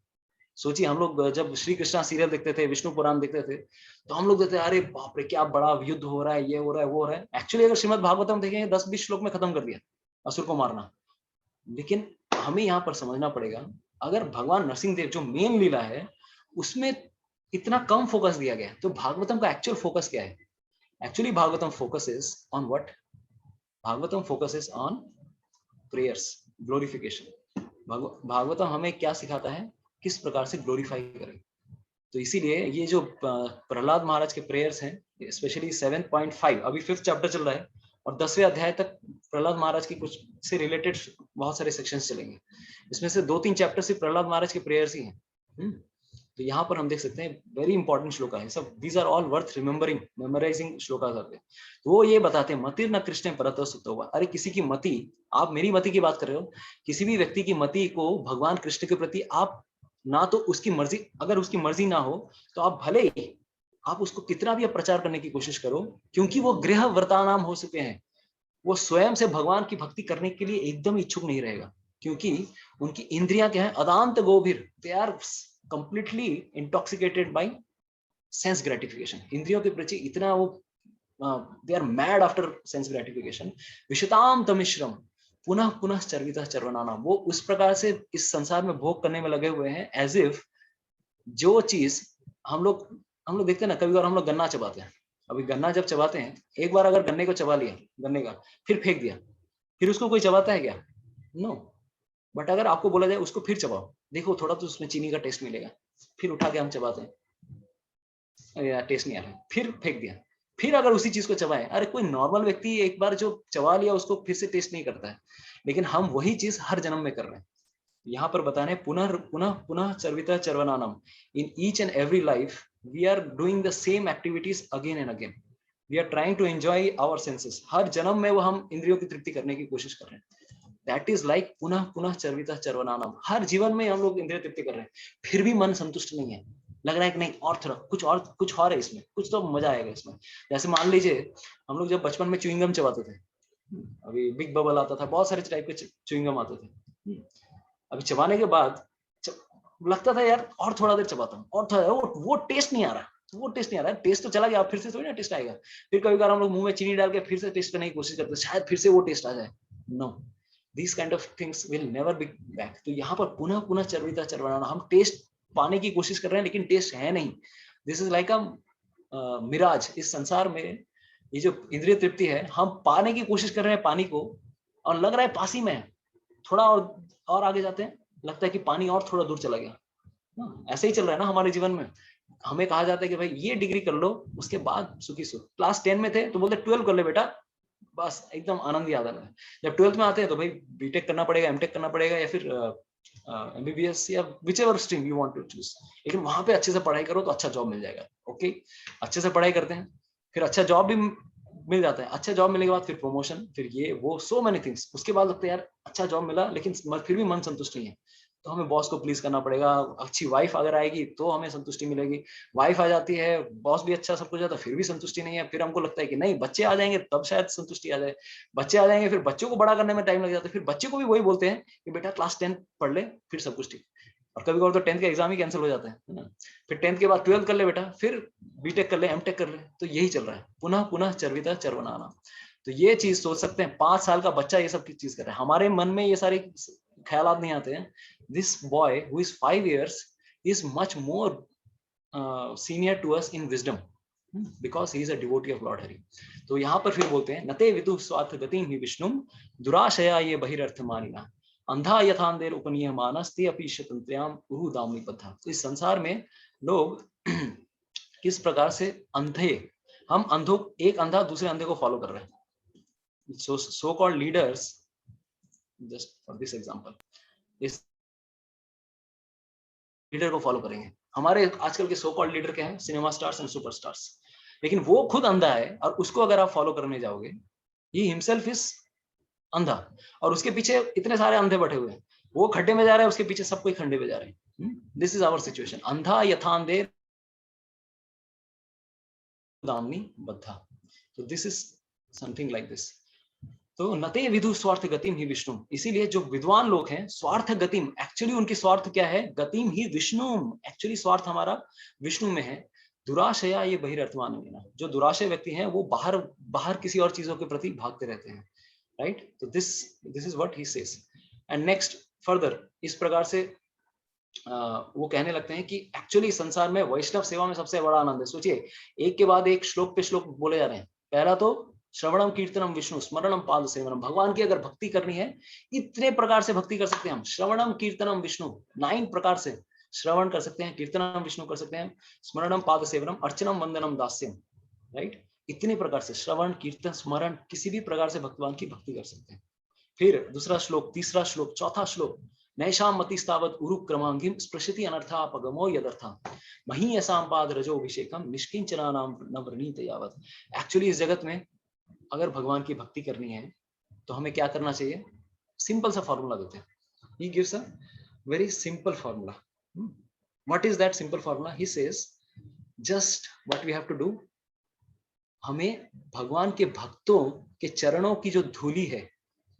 सोचिए हम लोग जब श्री कृष्णा सीरियल देखते थे, विष्णु पुराण देखते थे, तो हम लोग देखते अरे बाप रे क्या बड़ा युद्ध हो रहा है, ये हो रहा है, वो हो रहा है। एक्चुअली अगर श्रीमद भागवतम देखेंगे 10-20 श्लोक में खत्म कर दिया असुर को मारना। लेकिन हमें यहाँ पर समझना पड़ेगा, अगर भगवान नरसिंह देव जो मेन लीला है उसमें इतना कम फोकस दिया गया, तो भागवतम का एक्चुअल फोकस क्या है? Actually Bhagavatam focuses on what? Bhagavatam focuses on prayers, glorification. Bhagavatam हमें क्या सिखाता है, किस प्रकार से ग्लोरीफाई करें। तो इसीलिए ये जो प्रहलाद महाराज के प्रेयर्स हैं, स्पेशली 7.5, अभी 5th चैप्टर चल रहा है और 10वें अध्याय तक प्रहलाद महाराज की कुछ से रिलेटेड बहुत सारे सेक्शंस चलेंगे। इसमें से 2-3 चैप्टर सिर्फ प्रहलाद महाराज के प्रेयर्स ही हैं। तो यहाँ पर हम देख सकते हैं वेरी इंपॉर्टेंट श्लोका है सब, these are all worth remembering, memorising shloka करते हैं। तो वो ये बताते हैं मतिर न कृष्ण परतः सुतो हुआ। अरे किसी की मति, आप मेरी मति की बात कर रहे हो, किसी भी व्यक्ति की मति को भगवान कृष्ण के प्रति आप ना तो उसकी मर्जी, अगर उसकी मर्जी ना हो तो आप भले ही आप उसको कितना भी प्रचार करने की कोशिश करो, क्योंकि वो गृह व्रतानाम हो चुके हैं, वो स्वयं से भगवान की भक्ति करने के लिए एकदम इच्छुक नहीं रहेगा, क्योंकि उनकी इंद्रियां क्या है, अदांत गोभिर, they are completely intoxicated by sense gratification. इंद्रियों के प्रति इतना वो they are mad after sense gratification. विशताम तमिश्रम पुनः पुनः चर्वितः चर्वनाना, वो उस प्रकार से इस संसार में भोग करने में लगे हुए हैं एज इफ जो चीज हम लोग देखते हैं ना, कभी बार हम लोग गन्ना चबाते हैं। अभी गन्ना जब चबाते हैं, एक बार अगर गन्ने को चबा लिया, गन्ने का फिर फेंक दिया, फिर उसको कोई चबाता है क्या? नो। बट अगर आपको बोला जाए उसको फिर चबाओ, देखो थोड़ा तो उसमें चीनी का टेस्ट मिलेगा, फिर उठा के हम चबाते हैं, टेस्ट नहीं आ रहा है, फिर फेंक दिया, फिर अगर उसी चीज को चबाए, अरे कोई नॉर्मल व्यक्ति एक बार जो चबा लिया उसको फिर से टेस्ट नहीं करता है, लेकिन हम वही चीज हर जन्म में कर रहे हैं। यहाँ पर बताने पुनः पुनः पुनः चर्विता चर्वनानम, in each and every life we are doing the same activities again and again, we are trying to enjoy our senses. हर जन्म में वो हम इंद्रियों की तृप्ति करने की कोशिश कर रहे हैं। दैट इज लाइक पुनः पुनः चर्विता चर्वनानम। हर जीवन में हम लोग इंद्रिय तृप्ति कर रहे हैं, फिर भी मन संतुष्ट नहीं है, लग रहा है कि नहीं और थोड़ा कुछ और है इसमें, कुछ तो मजा आएगा इसमें। जैसे मान लीजिए हम लोग जब बचपन में च्युइंगम चबाते थे, अभी बिग बबल आता था, बहुत सारे टाइप के च्युइंगम आते थे, अभी चबाने के बाद लगता था यार और थोड़ा देर चबाता हूँ और थोड़ा, वो टेस्ट नहीं आ रहा, वो टेस्ट नहीं आ रहा, टेस्ट तो चला गया, फिर से थोड़ी ना टेस्ट आएगा। फिर कभी बार हम लोग मुंह में चीनी डाल के फिर से टेस्ट करने की कोशिश करते, शायद फिर से वो टेस्ट आ जाए। No, this kind of things will never be back. तो यहाँ पर पुनः पुनः चर्विता चर्वनाना, हम टेस्ट पाने की कोशिश कर रहे हैं लेकिन टेस्ट है नहीं। This is like a mirage. इस संसार में ये जो इंद्रिय तृप्ति है, हम पाने की कोशिश कर रहे हैं पानी को, और लग रहा है पास ही में, थोड़ा और आगे जाते हैं लगता है कि पानी और थोड़ा दूर चला गया। ऐसे ही चल रहा है ना हमारे जीवन में। हमें कहा जाता है कि भाई ये डिग्री कर लो, उसके बाद सुखी सुख। क्लास 10 में थे तो बोलते 12 कर ले बेटा, बस एकदम आनंद ही आ रहा है। जब 12th में आते हैं तो भाई बीटेक करना पड़ेगा, एमटेक करना पड़ेगा, या फिर एमबीबीएस या whichever stream you want to choose, लेकिन वहां पे अच्छे से पढ़ाई करो तो अच्छा जॉब मिल जाएगा। ओके, अच्छे से पढ़ाई करते हैं, फिर अच्छा जॉब भी मिल जाता है, अच्छा जॉब मिलने के बाद फिर प्रमोशन, फिर ये वो सो मेनी थिंग्स। उसके बाद लगता है यार अच्छा जॉब मिला लेकिन फिर भी मन संतुष्ट नहीं है, तो हमें बॉस को प्लीज करना पड़ेगा। अच्छी वाइफ अगर आएगी तो हमें संतुष्टि मिलेगी, वाइफ आ जाती है, बॉस भी अच्छा सब कुछ आता है, फिर भी संतुष्टि नहीं है। फिर हमको लगता है कि नहीं बच्चे आ जाएंगे तब शायद संतुष्टि आ जाए, बच्चे आ जाएंगे, फिर बच्चों को बड़ा करने में टाइम लग जाता है, फिर बच्चे को भी वही बोलते हैं कि बेटा क्लास 10 पढ़ ले फिर सब कुछ ठीक। और कभी कभी तो 10th का एग्जाम ही कैंसिल हो जाता है ना, फिर 10th के बाद 12th कर ले बेटा, फिर बीटेक कर ले, एमटेक कर ले। तो यही चल रहा है, पुनः पुनः चर्विता चर्वनाना। तो ये चीज सोच सकते हैं 5 साल का बच्चा ये सब चीज कर रहा है, हमारे मन में ये सारे ख्यालात नहीं आते हैं। This boy who is 5 years is much more senior to us in wisdom because he is a devotee of Lord Hari. तो यहाँ पर फिर बोलते हैं नते विदु स्वार्थ गतिम हि विष्णुम दुराशया ये बहिरर्थ मानिना अंधा यथांधेर उपनियमानस्ते अपि शतंत्र्याम उरु दामनी पथा। तो इस संसार में लोग किस प्रकार से अंधे, हम अंधों, एक अंधा दूसरे अंधे को फॉलो कर रहे हैं। So called leaders, just for this example, इस लीडर को फॉलो करेंगे। हमारे आजकल के सो कॉल्ड लीडर क्या है? Cinema stars and superstars. लेकिन वो खुद अंधा है और उसको अगर आप फॉलो करने जाओगे, ही हिमसेल्फ इज अंधा, और उसके पीछे इतने सारे अंधे बैठे हुए हैं। वो खड्डे में जा रहा है, उसके पीछे सब कोई खड्डे में जा रहे हैं। This is our situation. अंधा यथांधे दामनी बद्धा। तो this is something like this. तो नते विदु स्वार्थ गतिम ही विष्णु। इसीलिए जो विद्वान लोग हैं, स्वार्थ गतिम, एक्चुअली उनकी स्वार्थ क्या है? गतिम ही विष्णु, एक्चुअली स्वार्थ हमारा विष्णु में है। दुराशया ये बहिरर्थमान, जो दुराशय व्यक्ति हैं वो बाहर बाहर किसी और चीजों के प्रति भागते रहते हैं, राइट? तो this is what he says. And next further इस प्रकार से वो कहने लगते हैं कि एक्चुअली संसार में वैष्णव सेवा में सबसे बड़ा आनंद है। सोचिए, एक के बाद एक श्लोक पे श्लोक बोले जा रहे हैं। पहला तो श्रवणम कीर्तनम विष्णु स्मरणम पाद सेवनम। भगवान की अगर भक्ति करनी है, इतने प्रकार से भक्ति कर सकते हैं हम। श्रवणम कीर्तनम विष्णु, 9 प्रकार से श्रवण कर सकते हैं, कीर्तनम विष्णु कर सकते हैं, स्मरणम पाद सेवनम, अर्चनम वंदनम दास्यम, राइट? इतने प्रकार से श्रवण कीर्तन स्मरण किसी भी प्रकार से भगवान की भक्ति कर सकते हैं। फिर दूसरा श्लोक, तीसरा श्लोक, चौथा श्लोक, नैषाम मतिस्तावत उरु क्रमांगिम स्पृशति अनर्थापगमो यदर्था महीयसाम पाद रजोभिषेकम निष्किंचनानाम नवरणीत यावत। एक्चुअली इस जगत में अगर भगवान की भक्ति करनी है तो हमें क्या करना चाहिए? सिंपल सा फॉर्मूला देते हैं। He gives a very simple formula. What is that simple formula? He says just what we have to do, हमें भगवान के भक्तों के चरणों की जो धूली है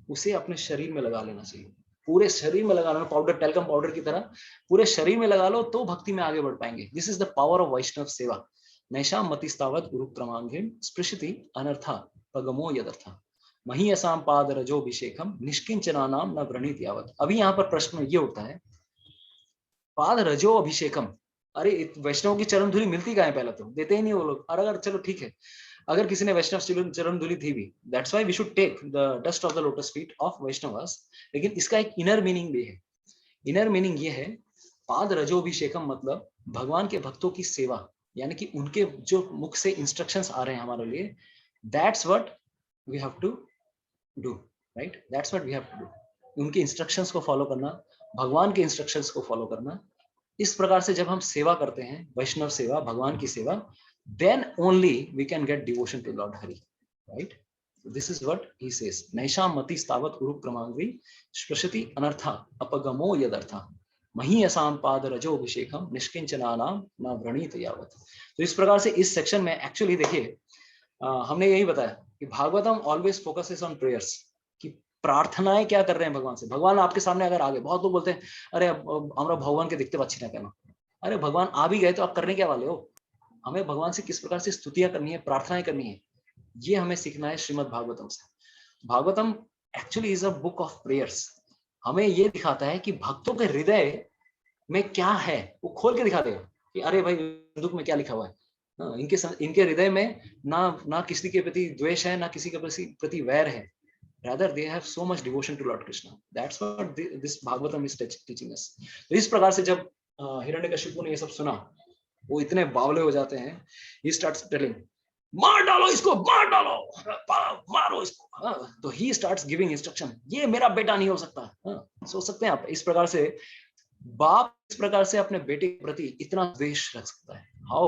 उसे अपने शरीर में लगा लेना चाहिए। पूरे शरीर में लगा लेना, पाउडर, टेल्कम पाउडर की तरह पूरे शरीर में लगा लो, तो भक्ति में आगे बढ़ पाएंगे। This is the power of Vaishnav seva. नैषाम मतिस्तावत गुरु क्रमांगिम स्पृशति अनर्था पगमो यदर्था महीयसाम पाद रजोभिषेकम निष्किंचनानाम न व्रणीत यावत। अभी यहाँ पर प्रश्न ये उठता है, पाद रजो अभिषेकम, अरे वैष्णव की चरण धूलि मिलती कहाँ है? पहले तो देते ही नहीं वो लोग। और अगर चलो ठीक है, अगर किसी ने वैष्णव चरण धूलि थी भी, that's why we should take the dust of the lotus feet of Vaishnavas. लेकिन इसका एक इनर मीनिंग भी है। इनर मीनिंग ये है, पाद रजोभिषेकम मतलब भगवान के भक्तों की सेवा, यानी कि उनके जो मुख से इंस्ट्रक्शंस आ रहे हैं हमारे लिए, that's what we have to do, right? That's what we have to do. उनके इंस्ट्रक्शंस को फॉलो करना, भगवान के इंस्ट्रक्शंस को फॉलो करना। इस प्रकार से जब हम सेवा करते हैं, वैष्णव सेवा, भगवान की सेवा, then only we can get devotion to Lord Hari, right? So this is what he says. Naisham mati stavat uru kramangvi sprashati anartha apagamo yadartha mahi asam pad rajo abhishekam nishkinchananam na vranit yavat। तो इस प्रकार से इस सेक्शन में एक्चुअली देखिए हमने यही बताया कि Bhagavatam always focuses on prayers, कि प्रार्थनाएं क्या कर रहे हैं भगवान से। भगवान आपके सामने अगर आ गए, बहुत लोग बोलते हैं अरे हमरा भगवान के दिखते अच्छी ना कहना। अरे भगवान आ भी गए तो आप करने क्या वाले हो? हमें भगवान से किस प्रकार से स्तुतियां करनी है, प्रार्थनाएं करनी है, ये हमें सीखना है श्रीमद् भागवतम से। Bhagavatam actually is a book of prayers. हमें ये दिखाता है कि भक्तों के हृदय में क्या है, वो खोल के दिखा देगा कि अरे भाई दुख में क्या लिखा हुआ है। इनके हृदय में ना किसी के प्रति द्वेष है, ना किसी के प्रति वैर है। Rather they have so much devotion to Lord Krishna. That's what this Bhagavatam is teaching us. तो इस प्रकार से जब हिरण्यकशिपु ने ये सब सुना, वो इतने बावले हो जाते हैं। He starts telling, मार डालो इसको, मार डालो, मारो इसको। तो he starts giving instruction, ये मेरा बेटा नहीं हो सकता। सोच सकते हैं आप, इस प्रकार से बाप इस प्रकार से अपने बेटे के प्रति इतना द्वेष रख सकता है। How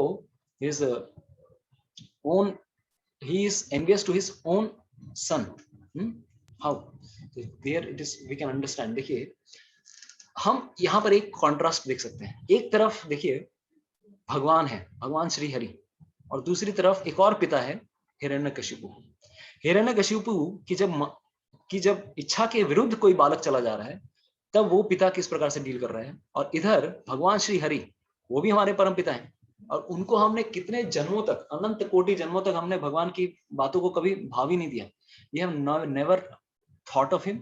his own, he is envious to his own son. How? There it is, we can understand. देखिए हम यहाँ पर एक कॉन्ट्रास्ट देख सकते हैं। एक तरफ देखिए भगवान है, भगवान श्री हरि, और दूसरी तरफ एक और पिता है हिरण्यकशिपु। हिरण्यकशिपु की जब इच्छा के विरुद्ध कोई बालक चला जा रहा है, तब वो पिता किस प्रकार से डील कर रहे हैं। और इधर भगवान श्री हरि, वो भी हमारे परम पिता हैं, और उनको हमने कितने जन्मों तक, अनंत कोटि जन्मों तक हमने भगवान की बातों को कभी भाव ही नहीं दिया। We have never thought of him,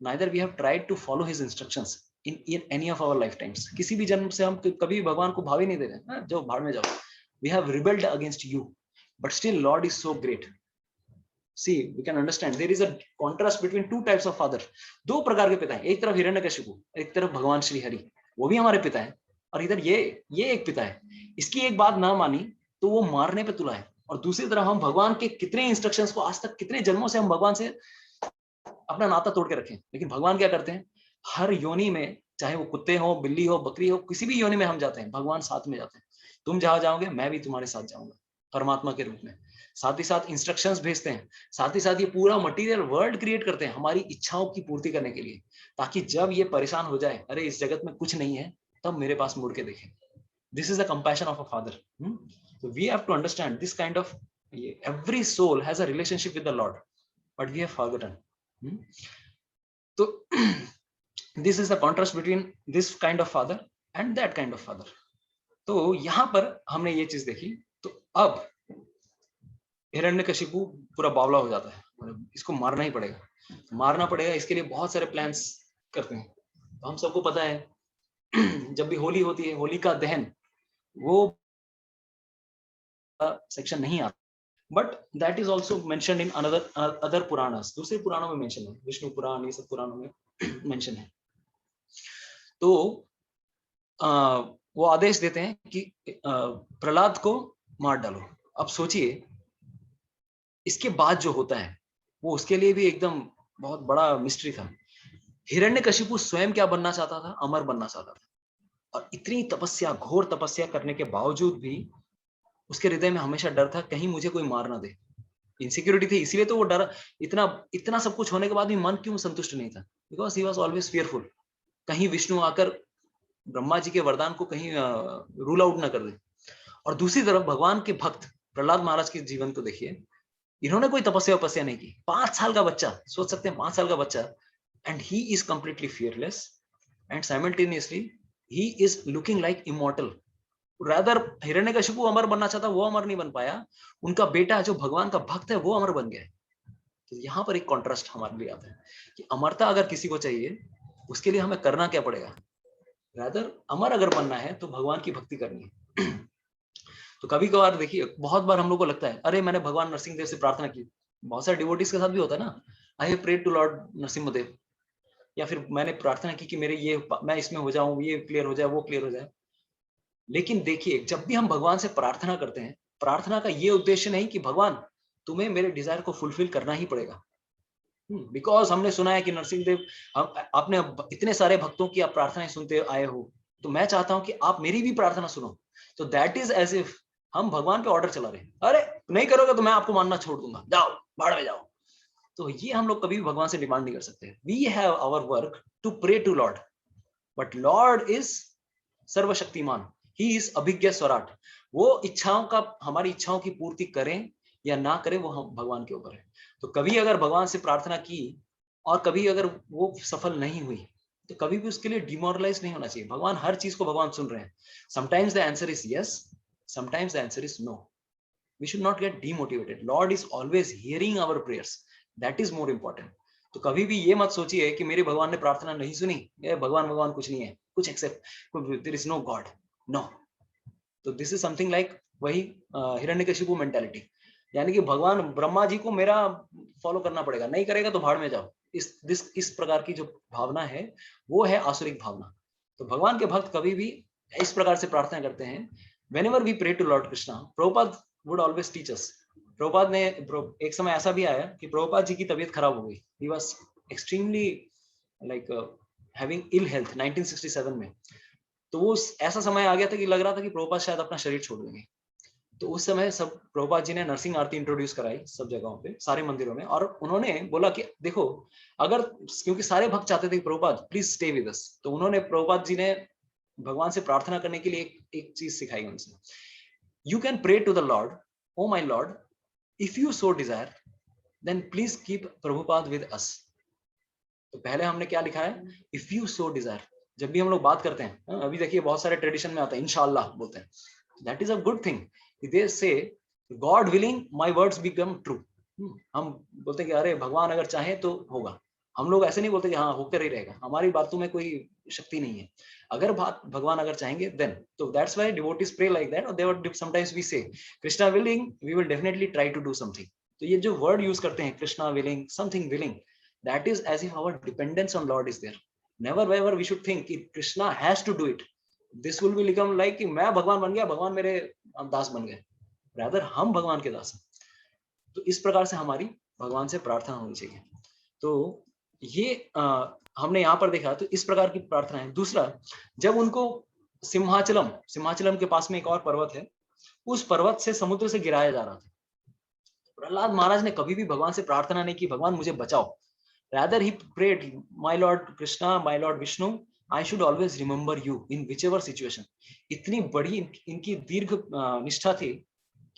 neither we have tried to follow his instructions in any of our lifetimes. किसी भी जन्म से हम कभी भगवान को भाव ही नहीं दे रहे, जो भाड़ में जाओ। We have rebelled against you, but still Lord is so great. See, we can understand there is a contrast between two types of father. दो प्रकार के पिता हैं, एक तरफ हिरण्यकशिपु, एक तरफ भगवान श्री हरि, वो भी हमारे पिता है, और इधर ये एक पिता है, इसकी एक बात ना मानी तो वो मारने पे तुला है। और दूसरी तरफ हम भगवान के कितने इंस्ट्रक्शंस को आज तक कितने जन्मों से हम भगवान से अपना नाता तोड़ के रखें, लेकिन भगवान क्या करते हैं, हर योनि में, चाहे वो कुत्ते हो, बिल्ली हो, बकरी हो, किसी भी योनि में हम जाते हैं, भगवान साथ में जाते हैं। तुम जहां जाओगे मैं भी तुम्हारे साथ जाऊंगा, परमात्मा के रूप में। साथ ही साथ इंस्ट्रक्शंस भेजते हैं, साथ ही साथ ये पूरा मटेरियल वर्ल्ड क्रिएट करते हैं हमारी इच्छाओं की पूर्ति करने के लिए, ताकि जब ये परेशान हो जाए, अरे इस जगत में कुछ नहीं है, तब मेरे पास मुड़ के देखें। This is the compassion of a father. So we have to understand this kind of, every soul has a relationship with the Lord, but we have forgotten. So this is the contrast between this kind of father and that kind of father. तो यहां पर हमने ये चीज देखी। तो अब हिरण्यकशिपु पूरा बावला हो जाता है, इसको मारना ही पड़ेगा, मारना पड़ेगा, इसके लिए बहुत सारे प्लान्स करते हैं। तो हम सबको पता है जब भी होली होती है, होली का दहन, वो सेक्शन नहीं आता, but that is also mentioned in other Puranas, दूसरे पुराणों में मेंशन है, विष्णु पुराण, ये सब पुराणों में मेंशन है। तो वो आदेश देते हैं कि प्रहलाद को मार डालो। अब सोचिए इसके बाद जो होता है वो उसके लिए भी एकदम बहुत बड़ा मिस्ट्री था। हिरण्यकशिपु स्वयं क्या बनना चाहता था, अमर बनना चाहता था, और इतनी तपस्या, घोर तपस्या करने के बावजूद भी उसके हृदय में हमेशा डर था, कहीं मुझे कोई मार ना दे। इनसिक्योरिटी थी, इसीलिए तो वो डर, इतना सब कुछ होने के बाद भी मन क्यों संतुष्ट नहीं था, because he was always fearful, कहीं विष्णु आकर ब्रह्मा जी के वरदान को कहीं रूल आउट ना कर दे। और दूसरी तरफ भगवान के भक्त प्रहलाद महाराज के जीवन को देखिए, इन्होंने कोई तपस्या नहीं की, 5 साल का बच्चा, सोच सकते हैं 5 साल का बच्चा, and he is completely fearless, and simultaneously he is looking like immortal. Rather Hiranyakashipu अमर बनना चाहता, वो अमर नहीं बन पाया, उनका बेटा जो भगवान का भक्त है वो अमर बन गया। तो यहाँ पर एक कॉन्ट्रास्ट हमारे लिए आता है कि अमरता अगर किसी को चाहिए, उसके लिए हमें करना क्या पड़ेगा, रादर अमर अगर बनना है तो भगवान की भक्ति करनी है। तो कभी कभार देखिए, बहुत बार हम लोग को लगता है, अरे मैंने भगवान नरसिंह देव से प्रार्थना की, बहुत सारे डिवोटीज के साथ भी होता है ना, I have prayed to Lord Narasimha Dev, या फिर मैंने प्रार्थना की कि मेरे ये, मैं इसमें हो जाऊं, ये क्लियर हो जाए, वो क्लियर हो जाए। लेकिन देखिए, जब भी हम भगवान से प्रार्थना करते हैं, प्रार्थना का ये उद्देश्य नहीं कि भगवान तुम्हें मेरे डिजायर को फुलफिल करना ही पड़ेगा, बिकॉज हमने सुना है कि नरसिंह देव, आपने इतने सारे भक्तों की आप प्रार्थनाएं सुनते आए हो, तो मैं चाहता हूं कि आप मेरी भी प्रार्थना सुनो। तो दैट इज एज इफ हम भगवान पे ऑर्डर चला रहे हैं, अरे नहीं करोगे तो मैं आपको मानना छोड़ दूंगा, जाओ भाड़ में जाओ। तो ये हम लोग कभी भी भगवान से डिमांड नहीं कर सकते। We have our work to pray to lord, but lord is सर्वशक्तिमान, ही इज अभिज्ञ स्वराट। वो इच्छाओं का, हमारी इच्छाओं की पूर्ति करें या ना करें, वो हम भगवान के ऊपर है। तो कभी अगर भगवान से प्रार्थना की और कभी अगर वो सफल नहीं हुई, तो कभी भी उसके लिए डिमोरलाइज नहीं होना चाहिए। भगवान हर चीज को भगवान सुन रहे हैं। Sometimes the answer is yes, sometimes the answer is no. We should not get demotivated. Lord is always hearing our prayers. That is more important. तो कभी भी ये मत सोचिए कि मेरे भगवान ने प्रार्थना नहीं सुनी, ये भगवान कुछ नहीं है, कुछ accept, there is no God. No. तो this is something like वही हिरण्यकशिपु मेंटालिटी, यानी कि भगवान ब्रह्मा जी को मेरा फॉलो करना पड़ेगा, नहीं करेगा तो भाड़ में जाओ। इस प्रकार की जो भावना है वो है आसुरिक भावना। तो भगवान के भक्त कभी भी इस प्रकार से प्रार्थना करते हैं। Whenever we pray to Lord Krishna, Prabhupada would always teach us. Prabhupada ने, एक समय ऐसा भी आया कि प्रभुपाद जी की तबीयत खराब हो गई। He was extremely like having ill health 1967 में। तो वो ऐसा समय आ गया था कि लग रहा था कि प्रभुपाद शायद अपना शरीर छोड़ देंगे। तो उस समय सब प्रभुपाद जी ने नरसिंह आरती इंट्रोड्यूस कराई सब जगहों पे, सारे मंदिरों में, और उन्होंने बोला कि देखो, अगर, क्योंकि सारे भक्त चाहते थे Prabhupada please stay with us, तो उन्होंने, प्रभुपाद जी ने भगवान से प्रार्थना करने के लिए एक चीज सिखाई उनसे। You can pray to the lord, O my lord, if you so desire then please keep Prabhupada with us. तो पहले हमने क्या लिखा है, इफ यू सो डिजायर। जब भी हम लोग बात करते हैं, अभी देखिए बहुत सारे ट्रेडिशन में आता है इंशाल्लाह बोलते हैं, that is a good thing. They say God willing my words become true. हम बोलते हैं कि अरे भगवान अगर चाहे तो होगा। हम लोग ऐसे नहीं बोलते कि हाँ होकर ही रहेगा, हमारी बातों में कोई शक्ति नहीं है। अगर बात भगवान अगर चाहेंगे देन, तो that's why devotees pray like that, और they would sometimes we say Krishna willing we will definitely try to do something. तो ये जो वर्ड यूज करते हैं Krishna willing, something willing, that is as if our dependence on Lord is there. Never ever we should think कि Krishna has to do it. This will be become like कि मैं भगवान बन गया, भगवान मेरे दास बन गए. रादर हम भगवान के दास हैं. तो इस प्रकार से हमारी भगवान से प्रार्थना होनी चाहिए. तो ये हमने यहाँ पर देखा, तो इस प्रकार की प्रार्थना है. दूसरा, जब उनको सिंहाचलम के पास में एक और पर्वत है, उस पर्वत से समुद्र से गिराया जा रहा था. प्रहलाद महाराज ने कभी भी भगवान से प्रार्थना नहीं की भगवान मुझे बचाओ. Rather he prayed, my lord Krishna, my lord Vishnu, I should always remember you in whichever situation. इतनी बड़ी इनकी दीर्घ निष्ठा थी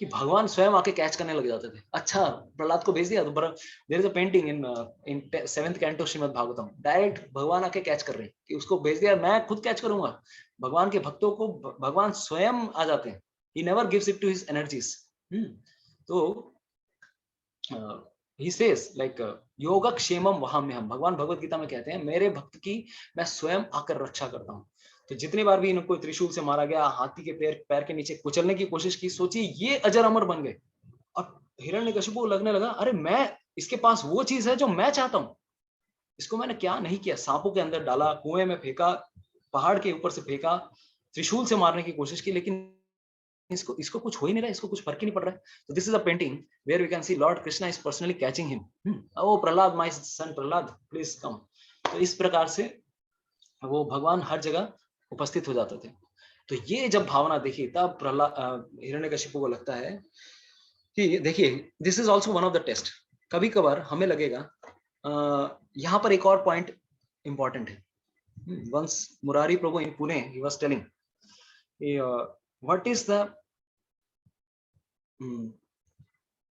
कि भगवान स्वयं आके कैच करने लग जाते थे. अच्छा, प्रहलाद को भेज दिया तो there is a painting in 7th canto Srimad Bhagavatam, direct भगवान आके कैच कर रहे हैं कि उसको भेज दिया, मैं खुद कैच करूंगा. भगवान के भक्तों को भगवान स्वयं आ जाते हैं. He never gives it to his energies. तो he says like योगक्षेमम वहाम्यहम. भगवान भगवत गीता में कहते हैं मेरे भक्त की मैं स्वयं आकर रक्षा करता हूँ. तो जितनी बार भी इनको त्रिशूल से मारा गया, हाथी के पैर के नीचे कुचलने की कोशिश की, सोचिए ये अजर अमर बन गए. और हिरण्यकशिपु को लगने लगा अरे मैं, इसके पास वो चीज है जो मैं चाहता हूँ, इसको मैंने क्या नहीं किया. सांपों के अंदर डाला, कुएं में फेंका, पहाड़ के ऊपर से फेंका, त्रिशूल से मारने की कोशिश की, लेकिन इसको कुछ हो ही नहीं रहा, इसको कुछ फर्क ही नहीं पड़ रहा है. तो this is a painting where we can see lord Krishna is personally catching him. O Prahlad, my son Prahlad, please come. तो इस प्रकार से वो भगवान हर जगह उपस्थित हो जाते थे. तो ये जब भावना देखी तब प्रहलाद हिरण्यकशिपु को लगता है कि देखिए this is also one of the test. कभी कभार हमें लगेगा यहाँ पर एक और पॉइंट इंपॉर्टेंट है. Once Murari Prabhu in Pune he was telling what is the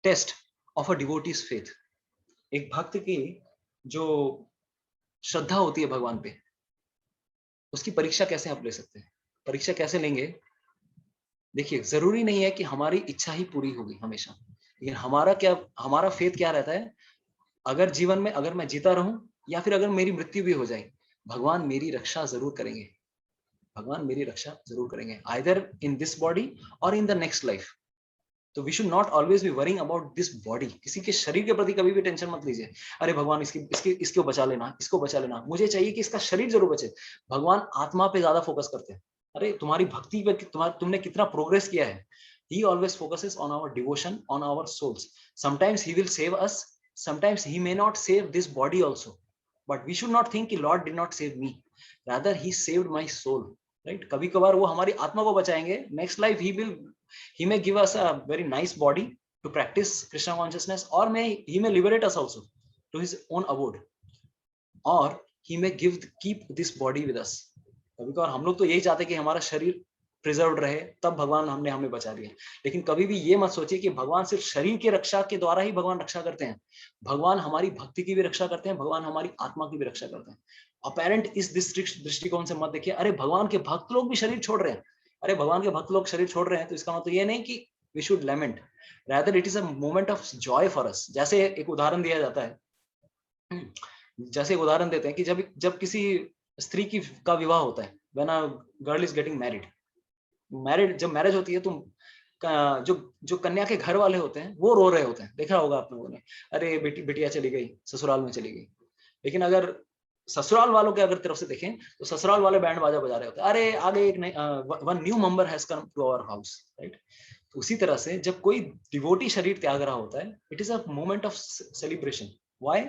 test of a devotee's faith. एक भक्त की जो श्रद्धा होती है भगवान पे, उसकी परीक्षा कैसे आप ले सकते हैं, परीक्षा कैसे लेंगे. देखिए जरूरी नहीं है कि हमारी इच्छा ही पूरी होगी हमेशा, लेकिन हमारा फेथ क्या रहता है. अगर जीवन में अगर मैं जीता रहूं या फिर अगर मेरी मृत्यु भी हो जाए, भगवान मेरी रक्षा जरूर करेंगे. भगवान मेरी रक्षा जरूर करेंगे, आइदर इन दिस बॉडी और इन द नेक्स्ट लाइफ. तो we should not always be worrying about this body. किसी के शरीर के प्रति कभी भी टेंशन मत लीजिए. अरे भगवान इसको बचा लेना, इसको बचा लेना, मुझे चाहिए कि इसका शरीर जरूर बचे. भगवान आत्मा पे ज्यादा फोकस करते हैं. अरे तुम्हारी भक्ति पे तुमने कितना प्रोग्रेस किया है. He always focuses on our devotion, on our souls. Sometimes he will save us, sometimes he may not save this body also. But we should not think कि Lord did not save me. Rather, he saved my soul. Right? कभी कभार वो हमारी आत्मा को बचाएंगे. Next life he may give us a very nice body to practice Krishna consciousness, or he may liberate us also to his own abode, or he may keep this body with us. कभी कभार हम लोग तो यही चाहते हैं कि हमारा शरीर प्रिजर्व रहे, तब भगवान हमने हमें बचा लिया. लेकिन कभी भी ये मत सोचिए कि भगवान सिर्फ शरीर की रक्षा के द्वारा ही भगवान रक्षा करते हैं. भगवान हमारी भक्ति की भी रक्षा करते हैं, भगवान हमारी आत्मा की भी रक्षा करते हैं. अपेरेंट इस दृष्टिकोण से मत देखिए अरे भगवान के भक्त लोग भी शरीर छोड़ रहे हैं. अरे भगवान के भक्त लोग शरीर छोड़ रहे हैं तो इसका मतलब ये नहीं कि we should lament. Rather it is a moment of joy for us. जैसे एक उदाहरण दिया जाता है, जैसे उदाहरण देते हैं कि जब किसी स्त्री का विवाह होता है, when a girl is getting married, जब मैरिज होती है तो जो कन्या के घर वाले होते हैं वो रो रहे होते हैं. देखा होगा आप लोगों ने, अरे बिटिया चली गई, ससुराल में चली गई. लेकिन अगर ससुराल वालों के अगर तरफ से देखें तो ससुराल वाले बैंड बाजा बजा रहे होते हैं, अरे आगे एक one new member has come to our house. Right. तो उसी तरह से जब कोई डिवोटी शरीर त्याग रहा होता है, it is a moment of celebration. Why?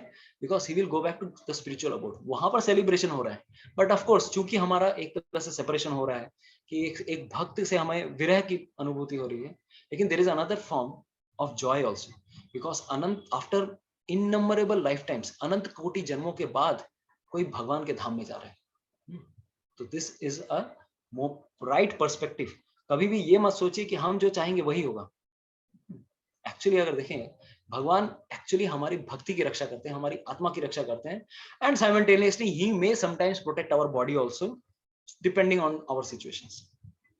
Because he will go back to the spiritual abode. वहां पर सेलिब्रेशन हो रहा है. बट ऑफ कोर्स चूंकि हमारा एक तरह से सेपरेशन हो रहा है कि एक भक्त से हमें विरह की अनुभूति हो रही है, लेकिन there is another form of joy also, because अनंत आफ्टर इननंबरेबल लाइफ टाइम्स, अनंत कोटि जन्मों के बाद कोई भगवान के धाम में जा रहा है. तो this is a right perspective. कभी भी ये मत सोचिए कि हम जो चाहेंगे वही होगा. एक्चुअली अगर देखें, भगवान एक्चुअली हमारी भक्ति की रक्षा करते हैं, हमारी आत्मा की रक्षा करते हैं, and simultaneously he may sometimes protect our body also depending on our situations.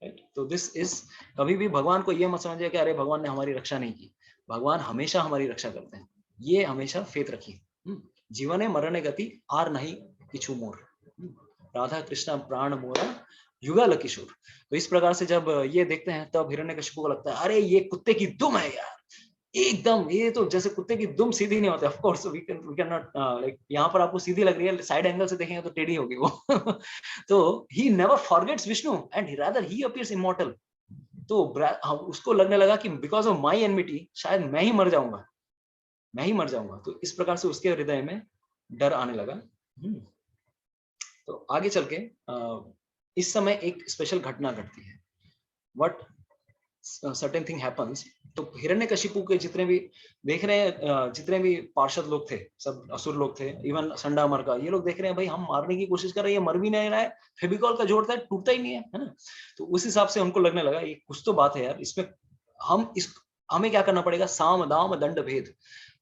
Right. तो दिस इज, कभी भी भगवान को ये मत समझिए कि अरे भगवान ने हमारी रक्षा नहीं की. भगवान हमेशा हमारी रक्षा करते हैं. ये हमेशा फेथ रखिए. जीवने मरणे गति आर नहीं किछु मोर, राधा कृष्ण प्राण मोरा युगल किशोर. तो इस प्रकार से जब ये देखते हैं तब हिरण्यकशिपु को लगता है अरे ये कुत्ते की दुम है यार, एकदम, ये तो जैसे कुत्ते की दुम सीधी नहीं होती। Of course we can not like, यहाँ पर आपको सीधी लग रही है, साइड एंगल से देखेंगे तो टेढ़ी होगी वो। तो he never forgets Vishnu and rather he appears immortal. तो उसको लगने लगा कि बिकॉज ऑफ माई एनमिटी शायद मैं ही मर जाऊंगा, मैं ही मर जाऊंगा। तो इस प्रकार से उसके हृदय में डर आने लगा। तो आगे चल के इस समय एक स्पेशल घटना घटती है। What certain thing happens. तो हिरण्यकशिपु के जितने भी देख रहे हैं, जितने भी पार्षद लोग थे, सब असुर लोग थे, इवन संडा मरका, ये लोग देख रहे हैं भाई हम मारने की कोशिश कर रहे हैं, ये मर भी नहीं रहा है, फेविकॉल का जोड़ता है टूटता ही नहीं है ना। तो उस हिसाब से उनको लगने लगा ये कुछ तो बात है यार, इसमें हमें क्या करना पड़ेगा, साम दाम दंड भेद।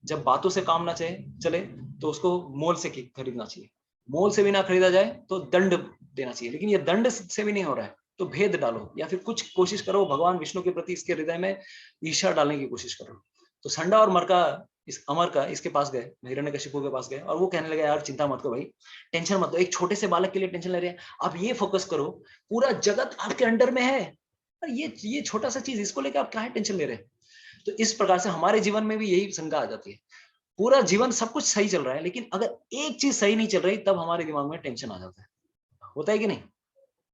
जब बातों से काम ना चले तो उसको मोल से खरीदना चाहिए, मोल से भी ना खरीदा जाए तो दंड देना चाहिए, लेकिन ये दंड से भी नहीं हो रहा है तो भेद डालो, या फिर कुछ कोशिश करो भगवान विष्णु के प्रति इसके हृदय में ईर्ष्या डालने की कोशिश करो। तो संडा और मरका अमर का इसके पास गए, हिरण्यकशिपु के पास गए, और वो कहने लगे यार चिंता मत करो भाई, टेंशन मत लो, एक छोटे से बालक के लिए टेंशन ले रहे हैं, आप ये फोकस करो पूरा जगत आपके अंडर में है, और ये छोटा सा चीज, इसको लेकर आप क्या टेंशन ले रहे हैं। तो इस प्रकार से हमारे जीवन में भी यही शंका आ जाती है, पूरा जीवन सब कुछ सही चल रहा है, लेकिन अगर एक चीज सही नहीं चल रही तब हमारे दिमाग में टेंशन आ जाता है। होता है कि नहीं?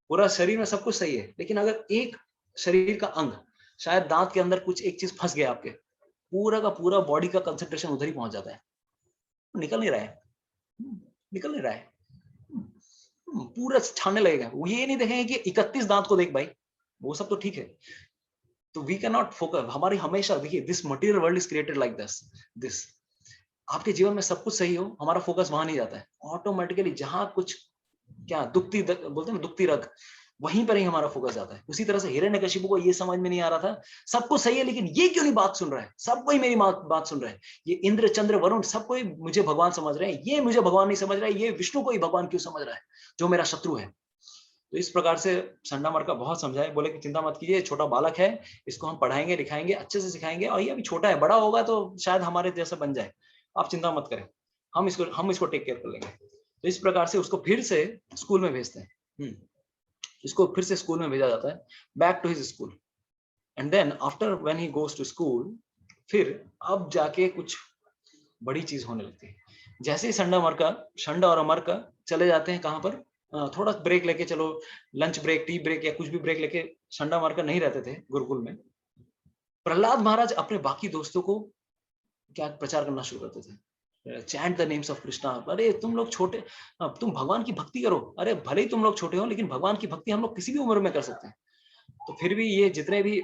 पूरा शरीर में सब कुछ सही है, लेकिन अगर एक शरीर का अंग, शायद दांत के अंदर कुछ एक चीज फंस गया आपके, पूरा का पूरा बॉडी का कंसंट्रेशन उधर ही पहुंच जाता है, निकल नहीं रहा है, निकल नहीं रहा है, पूरा छानने लगेगा। वो ये नहीं देखेंगे कि 31 दांत को देख भाई, वो सब तो ठीक है। तो वी कैन नॉट फोकस, हमारी हमेशा देखिए, this material world is created like this आपके जीवन में सब कुछ सही हो, हमारा फोकस वहां नहीं जाता है, ऑटोमेटिकली जहां कुछ क्या बोलते हैं दुखती रग, वहीं पर ही हमारा फोकस जाता है। उसी तरह से हिरण्यकशिपु को ये समझ में नहीं आ रहा था, सब कुछ सही है लेकिन ये क्यों नहीं बात सुन रहा है, सब कोई मेरी बात सुन रहा है, ये इंद्र चंद्र वरुण सब कोई मुझे भगवान समझ रहे हैं, ये मुझे भगवान नहीं समझ रहा है, ये विष्णु को ही भगवान क्यों समझ रहा है जो मेरा शत्रु है। तो इस प्रकार से संडा मरका बहुत समझाए, बोले कि चिंता मत कीजिए, छोटा बालक है, इसको हम पढ़ाएंगे लिखाएंगे अच्छे से सिखाएंगे, और ये अभी छोटा है, बड़ा होगा तो शायद हमारे जैसा बन जाए, आप चिंता मत करें, हम इसको टेक केयर कर लेंगे। तो इस प्रकार से उसको फिर से स्कूल में भेजते हैं, इसको फिर से स्कूल में भेजा जाता है, back to his school. And then after when he goes to school, फिर अब जाके कुछ बड़ी चीज होने लगती है। जैसे ही संडा और अमर का चले जाते हैं कहां पर, थोड़ा ब्रेक लेके, चलो लंच ब्रेक, टी ब्रेक या कुछ भी ब्रेक लेके, संडा मरका नहीं रहते थे गुरुकुल में, प्रहलाद महाराज अपने बाकी दोस्तों को क्या प्रचार करना शुरू करते थे, chant the names of Krishna. अरे तुम लोग छोटे, तुम भगवान की भक्ति करो, अरे भले ही तुम लोग छोटे हो लेकिन भगवान की भक्ति हम लोग किसी भी उम्र में कर सकते हैं। तो फिर भी ये जितने भी